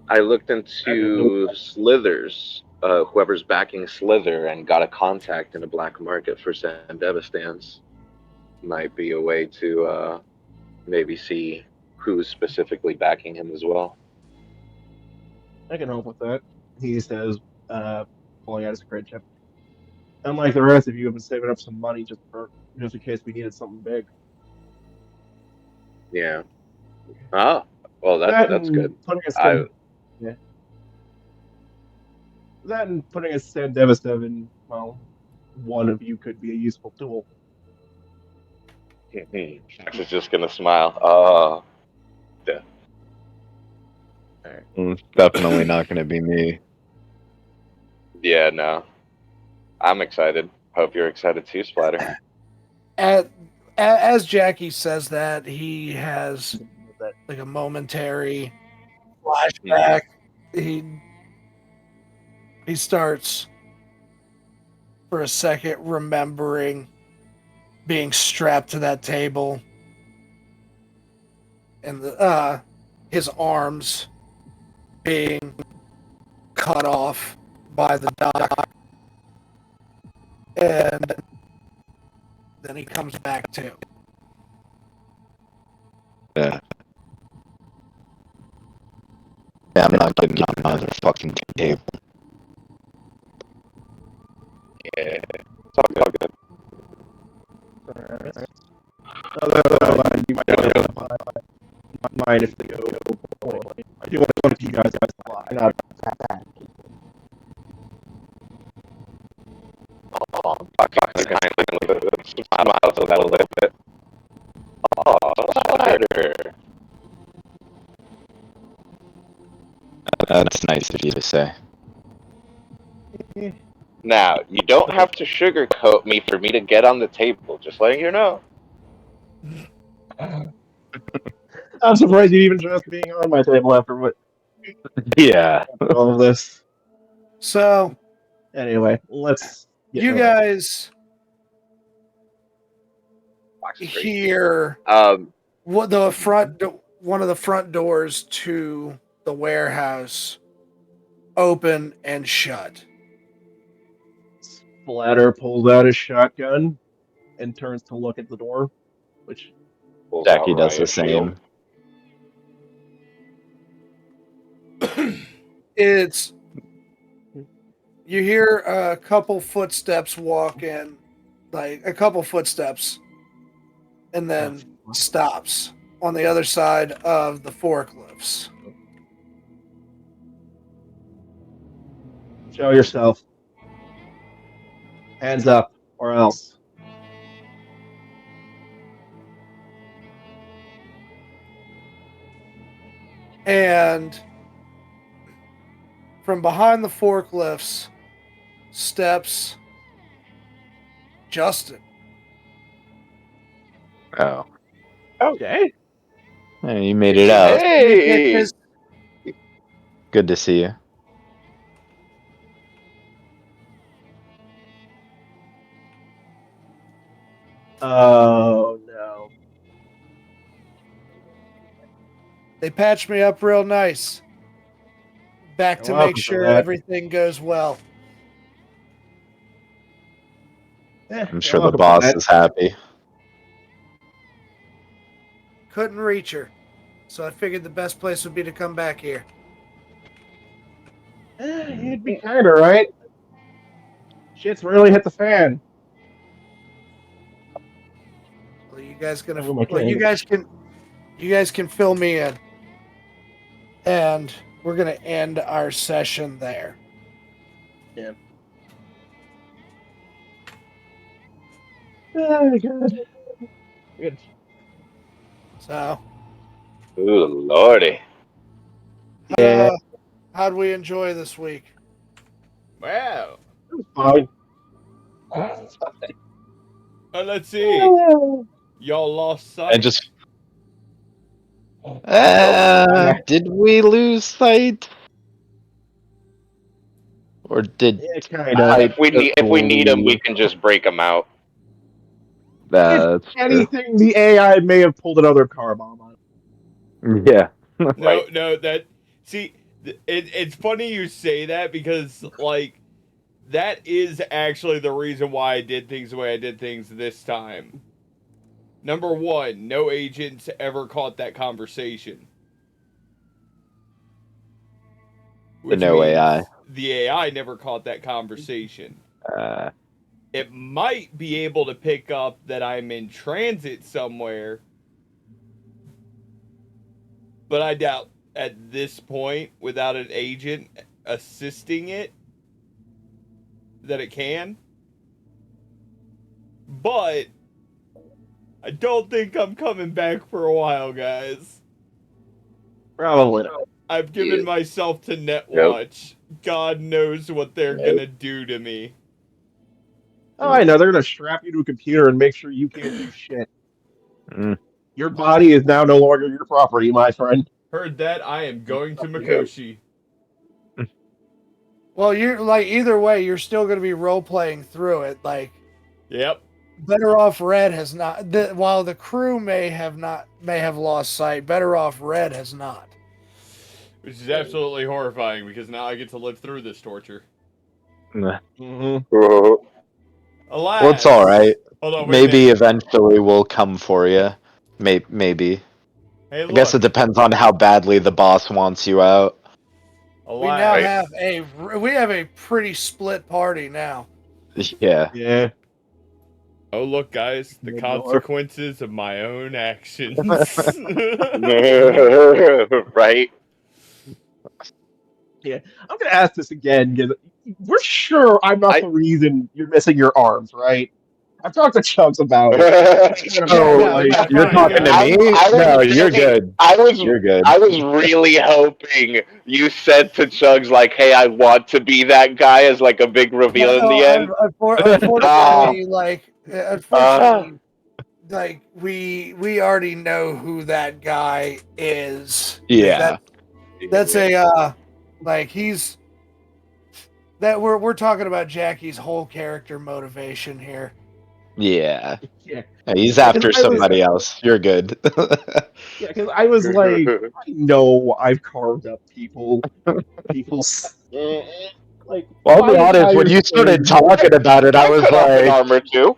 I looked I didn't know into Slithers, whoever's backing Slither, and got a contact in the black market for Sandevastans. Might be a way to maybe see who's specifically backing him as well. I can help with that. He says, pulling out his credit chip. Unlike the rest of you, have been saving up some money just in case we needed something big. Yeah. Oh, well, That that's and good. putting a I San, yeah, that and putting a San Devastav in, well, one of you could be a useful tool. Max is just gonna smile. Oh, yeah. It's definitely not going to be me. Yeah, no. I'm excited. Hope you're excited too, Splatter. As Jackie says that, he has That like a momentary Hmm. flashback. He he starts for a second remembering being strapped to that table and his arms being cut off by the doc, and then he comes back to. Yeah. Yeah, I'm not getting on another fucking table. Yeah, it's all good. otherwise, you might have mind if they go. I do want you guys to fly. Not Oh, fucking kindly with some smiles a little bit. Oh, Splatter. That's nice of you to say. Now, you don't have to sugarcoat me for me to get on the table, just letting you know. I'm surprised you even trust being on my table Yeah. after all of this. So Anyway, let's get you moving. guys Fox is great. hear Um, one of the front doors to the warehouse open and shut. Splatter pulls out his shotgun and turns to look at the door, which pulls out Jackie does the Riot Shield. same. It's you hear a couple footsteps walk in, like a couple footsteps, and then stops on the other side of the forklifts. show yourself. Hands up, or else. And from behind the forklifts steps Justin. Oh. Okay. Hey, you made it out. Hey! Good to see you. Oh no. They patched me up real nice. Back You're to make welcome for sure that. everything goes well. I'm sure the boss is happy. Couldn't reach her, so I figured the best place would be to come back here. You'd be kind of right. Shit's really hit the fan. Well, you guys gonna? Oh, my Well, you God. guys can fill me in, and we're gonna end our session there. Yeah. Oh my God. Good. So, Ooh, lordy. Yeah, how'd we enjoy this week? Wow. it was fine. Let's see. Y'all lost sight. I just. Yeah. Did we lose sight? Or did Yeah, kind of. I If we need them, we leave? can just break them out. If That's true. anything, the AI may have pulled another car bomb on it. Yeah. No, no, that. See, it's funny you say that because, like, that is actually the reason why I did things the way I did things this time. Number one, no agents ever caught that conversation. Which No means AI. the AI never caught that conversation. Uh, It might be able to pick up that I'm in transit somewhere, but I doubt at this point, without an agent assisting it, that it can. But I don't think I'm coming back for a while, guys. Probably not. I've given Yeah. myself to Nope. Netwatch. God knows what they're gonna do to me. Oh, I know. They're going to strap you to a computer and make sure you can't do shit. mm. Your body is now no longer your property, my friend. Heard that, I am going to Mikoshi. Well, you're like either way, you're still going to be role playing through it. Like, Yep. Better Off Red has not. While the crew may have lost sight, Better Off Red has not. Which is absolutely horrifying because now I get to live through this torture. Mm-hmm. Alas. Well, it's all right. Hold on, wait a Maybe minute. eventually we'll come for you. Maybe. Hey, I guess it look. depends on how badly the boss wants you out. We now Alas. have a pretty split party now. Yeah. Yeah. Oh, look, guys. The Good lord. consequences of my own actions. Right? Yeah. I'm going to ask this again because we're sure I'm not the reason you're missing your arms, right? I've talked to Chugs about it. You're talking to me? No, you're good. You're good. I was really hoping you said to Chugs like, "Hey, I want to be that guy," as like a big reveal in the end. Unfortunately, we already know who that guy is. Yeah. That's he's that we're talking about Jackie's whole character motivation here. Yeah. Yeah. He's after somebody else. You're good. Yeah, because I was like, I know I've carved up people. Like, Well, I'll my be honest, when entire you started thing- talking about it, I was cut off an like, armor too.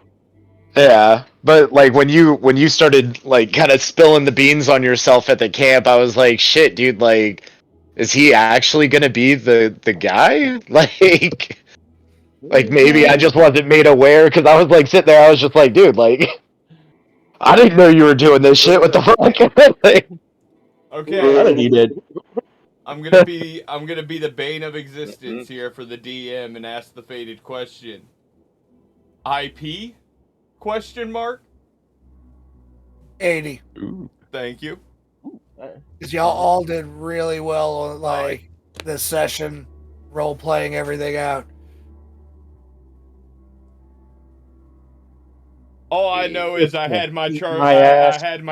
yeah. But like when you started like kind of spilling the beans on yourself at the camp, I was like, shit, dude, like, is he actually gonna be the guy? Like maybe I just wasn't made aware because I was like sitting there, I was just like, dude, like, I didn't know you were doing this shit. What the fuck? Like, Okay. I think he did. I'm gonna be the bane of existence here for the DM and ask the fated question. IP? Question mark? 80. Thank you. Because y'all all did really well on this session, role playing everything out. All I know is I had my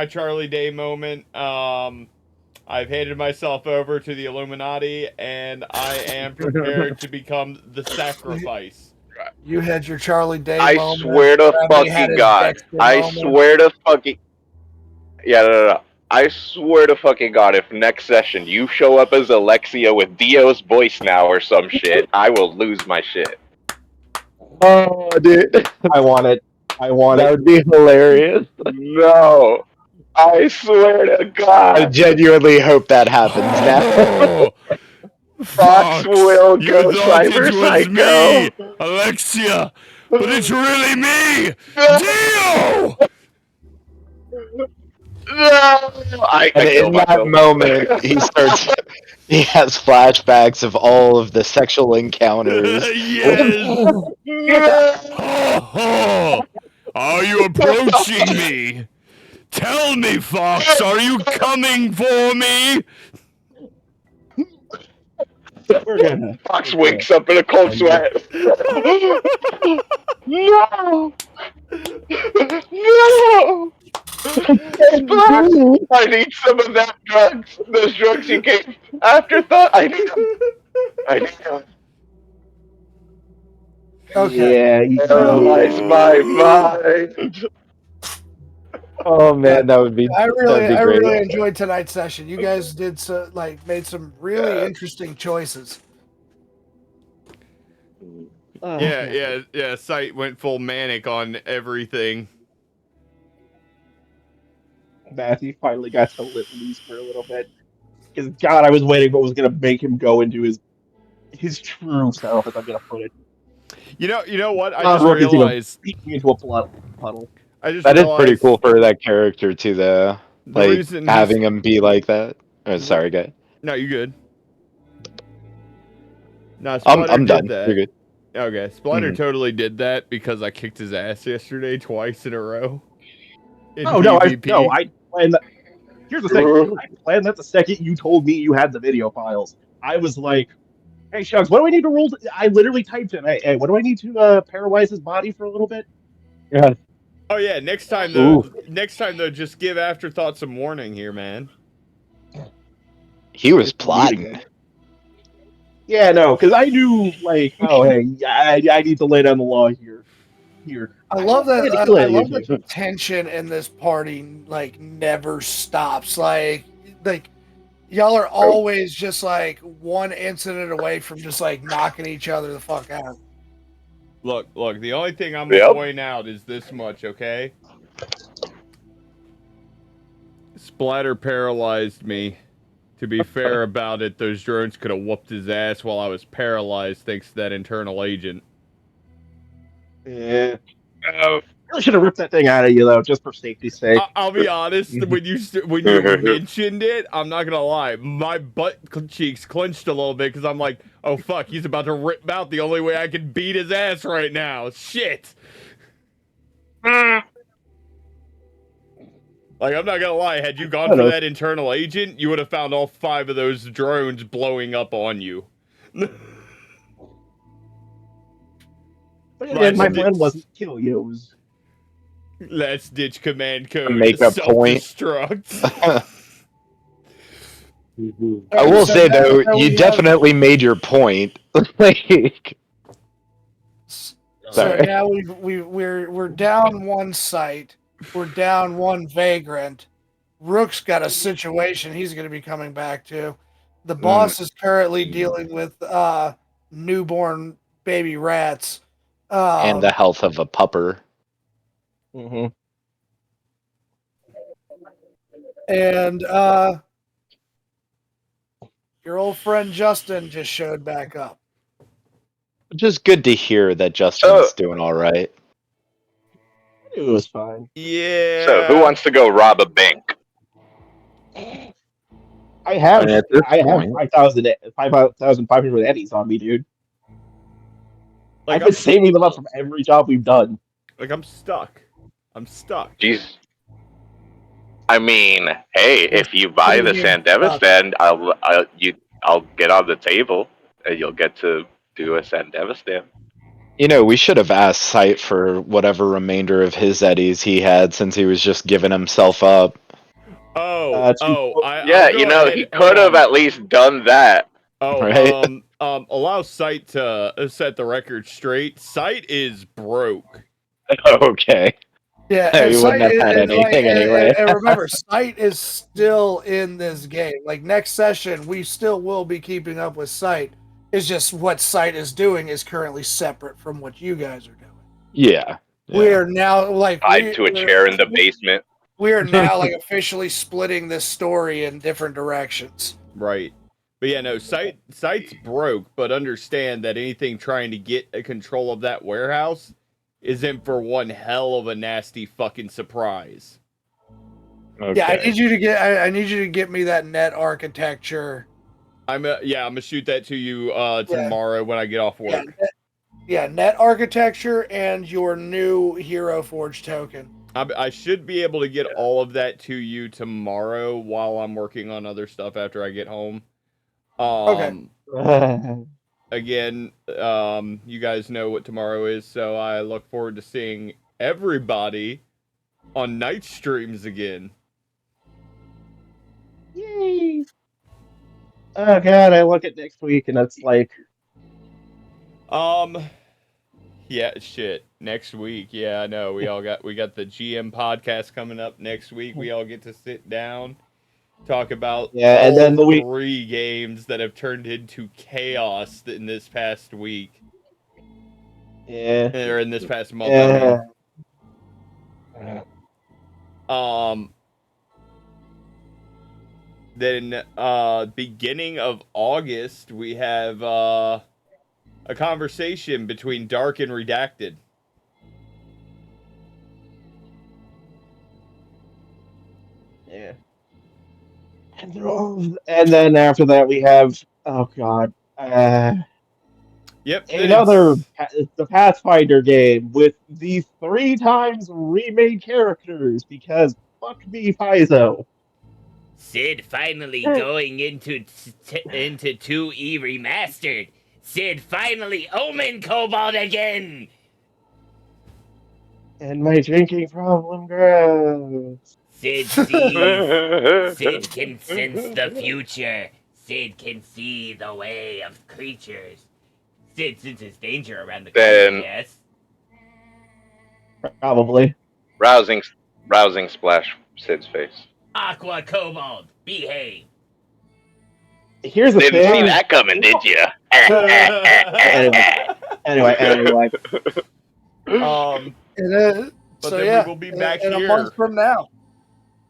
Charlie Day moment. I've handed myself over to the Illuminati, and I am prepared to become the sacrifice. You had your Charlie Day I moment. swear to Bradley had fucking his God. Dexter I moment. swear to fucking. Yeah, no. I swear to fucking God, if next session you show up as Alexia with Dio's voice now or some shit, I will lose my shit. Oh, dude, I want it. I want that it. would be hilarious. No, I swear to I God, genuinely hope that happens now. Oh, Fox will you go thought it cyber was psycho. me, Alexia, but it's really me, No, Dio! no, I And kill in that myself. moment, he has flashbacks of all of the sexual encounters with. Yes! No. Ho ho! Are you approaching me? Tell me, Fox, are you coming for me? We're gonna. Fox wakes up in a cold end this. sweat. No, no, Fox! I need some of that drugs. Those drugs you gave afterthought. I need them. I need them. Okay. Yeah, you know. Paralyze my mind. Oh Yeah, man, that'd be I great. really enjoyed tonight's session. You guys did made some really Yeah. interesting choices. Yeah. Sight went full manic on everything. Matthew finally got to let loose for a little bit. Because God, I was waiting what was gonna make him go into his true self, as I'm gonna put it. You know what? I Not just Rook is gonna realized. beat me into a puddle. I just That is pretty realized cool for that character too, though. the Like reason having him be like that. Oh, sorry, guy. No, you good. No, I'm Splatter did done. that. You're good. Okay, Splatter Mhm. totally did that because I kicked his ass yesterday twice in a row. In I planned that. Here's the thing. I planned that the second you told me you had the video files. I was like, hey Shugs, what do I need to roll? I literally typed in, hey, what do I need to paralyze his body for a little bit? Yeah. Oh yeah, next time Ooh. though, just give Afterthought some warning here, man. He was If we meet plotting. again. Yeah, no, because I knew, like, oh, hey, I need to lay down the law here. I love that. didn't kill I any love of that you. the tension in this party never stops. Like y'all are always just like one incident away from just knocking each other the fuck out. Look. The only thing I'm gonna Yep. point out is this much, okay? Splatter paralyzed me. To be fair about it, those drones could have whooped his ass while I was paralyzed thanks to that internal agent. Yeah. Really should have ripped that thing out of you, though, just for safety's sake. I'll be honest. When you mentioned it, I'm not gonna lie. My butt cheeks clenched a little bit because I'm like, "Oh fuck, he's about to rip out the only way I can beat his ass right now." Shit. Like, I'm not gonna lie. Had you gone for that internal agent, you would have found all 5 of those drones blowing up on you. But again, my plan wasn't to kill you. It was Let's ditch command code. Make a point. Self-destruct. I will say though, now you we definitely made your point. Like, So sorry. now we're down one site. We're down one vagrant. Rook's got a situation he's going to be coming back to. The boss is currently dealing with newborn baby rats. And the health of a pupper. And your old friend Justin just showed back up. Just good to hear that Justin's doing all right. It was fine. Yeah. So, who wants to go rob a bank? I have at this 5,500 eddies on me, dude. Like, I've been saving them up from every job we've done. Like, I'm stuck. Jeez. I mean, hey, if you buy the Sandevistan, I'll get on the table, and you'll get to do a Sandevistan. You know, we should have asked Sight for whatever remainder of his eddies he had since he was just giving himself up. He could have at least done that. Right? Allow Sight to set the record straight. Sight is broke. Okay. Yeah, you wouldn't have had anything anyway. And remember, Sight is still in this game. Like next session, we still will be keeping up with Sight. It's just what Sight is doing is currently separate from what you guys are doing. Yeah. We are now like Tied to a chair in the basement. we are now like officially splitting this story in different directions. Right. But yeah, no, Sight's broke, but understand that anything trying to get a control of that warehouse is in for one hell of a nasty fucking surprise. Okay. Yeah, I need you to get me that net architecture. I'm gonna shoot that to you tomorrow when I get off work. Net architecture and your new Hero Forge token. I should be able to get all of that to you tomorrow while I'm working on other stuff after I get home. Okay. Again, you guys know what tomorrow is, so I look forward to seeing everybody on night streams again. Yay! Oh god, I look at next week and it's like, Yeah, shit. Next week, yeah, I know. We got the GM podcast coming up next week. We all get to sit down, talk about yeah, and then the week, 3 games that have turned into chaos in this past week. yeah, Or in this past month, I yeah. mean. Then beginning of August, we have a conversation between Dark and Redacted. Yeah. And then after that we have, oh god, Yep. another the Pathfinder game with the 3 times remade characters because fuck me, Paizo. Sid finally going into 2E remastered. Sid finally Omen Cobalt again. And my drinking problem grows. Sid sees. Sid can sense the future. Sid can see the way of creatures. Sid senses danger around the corner, yes? Probably. Rousing splash Sid's face. Aqua Cobalt, behave. Here's the Didn't thing. see that coming, did you? Anyway. But So then yeah, we will be back in here a month from now.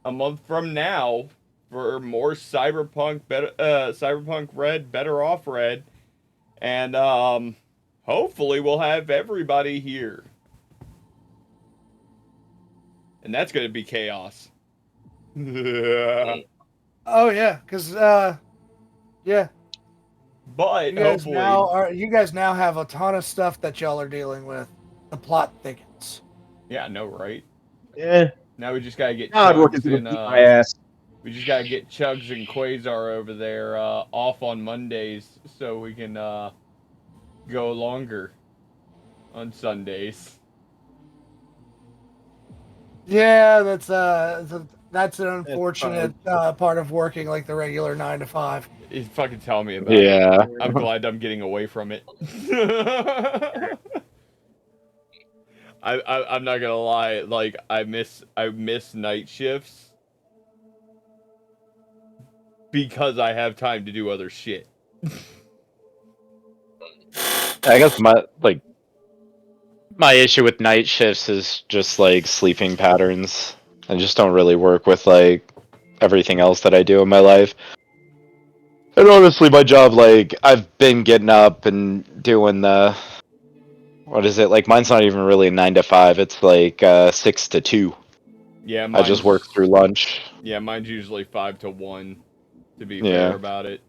A month from now for more Cyberpunk Red, Better Off Red, and hopefully we'll have everybody here, and that's gonna be chaos. Oh yeah, because yeah. But you guys now have a ton of stuff that y'all are dealing with. The plot thickens. Yeah, I know, right? Yeah. Now we just gotta get God, working Chugs through and my ass. we just gotta get Chugs and Quasar over there off on Mondays so we can go longer on Sundays. Yeah, that's an unfortunate part of working like the regular 9 to 5. You fucking tell me about it. Yeah. I'm glad I'm getting away from it. I'm not gonna lie, like I miss night shifts because I have time to do other shit. I guess my issue with night shifts is just like sleeping patterns. I just don't really work with like everything else that I do in my life. And honestly, my job, like, I've been getting up and doing the, what is it? Like, mine's not even really 9 to 5. It's like 6 to 2. Yeah, I just work through lunch. Yeah, mine's usually 5 to 1, to be fair about it.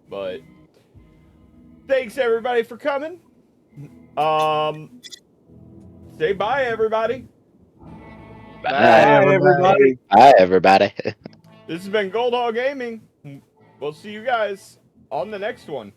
But thanks everybody for coming. Say bye, everybody. Bye, everybody. Bye, everybody. This has been Gold Hall Gaming. We'll see you guys on the next one.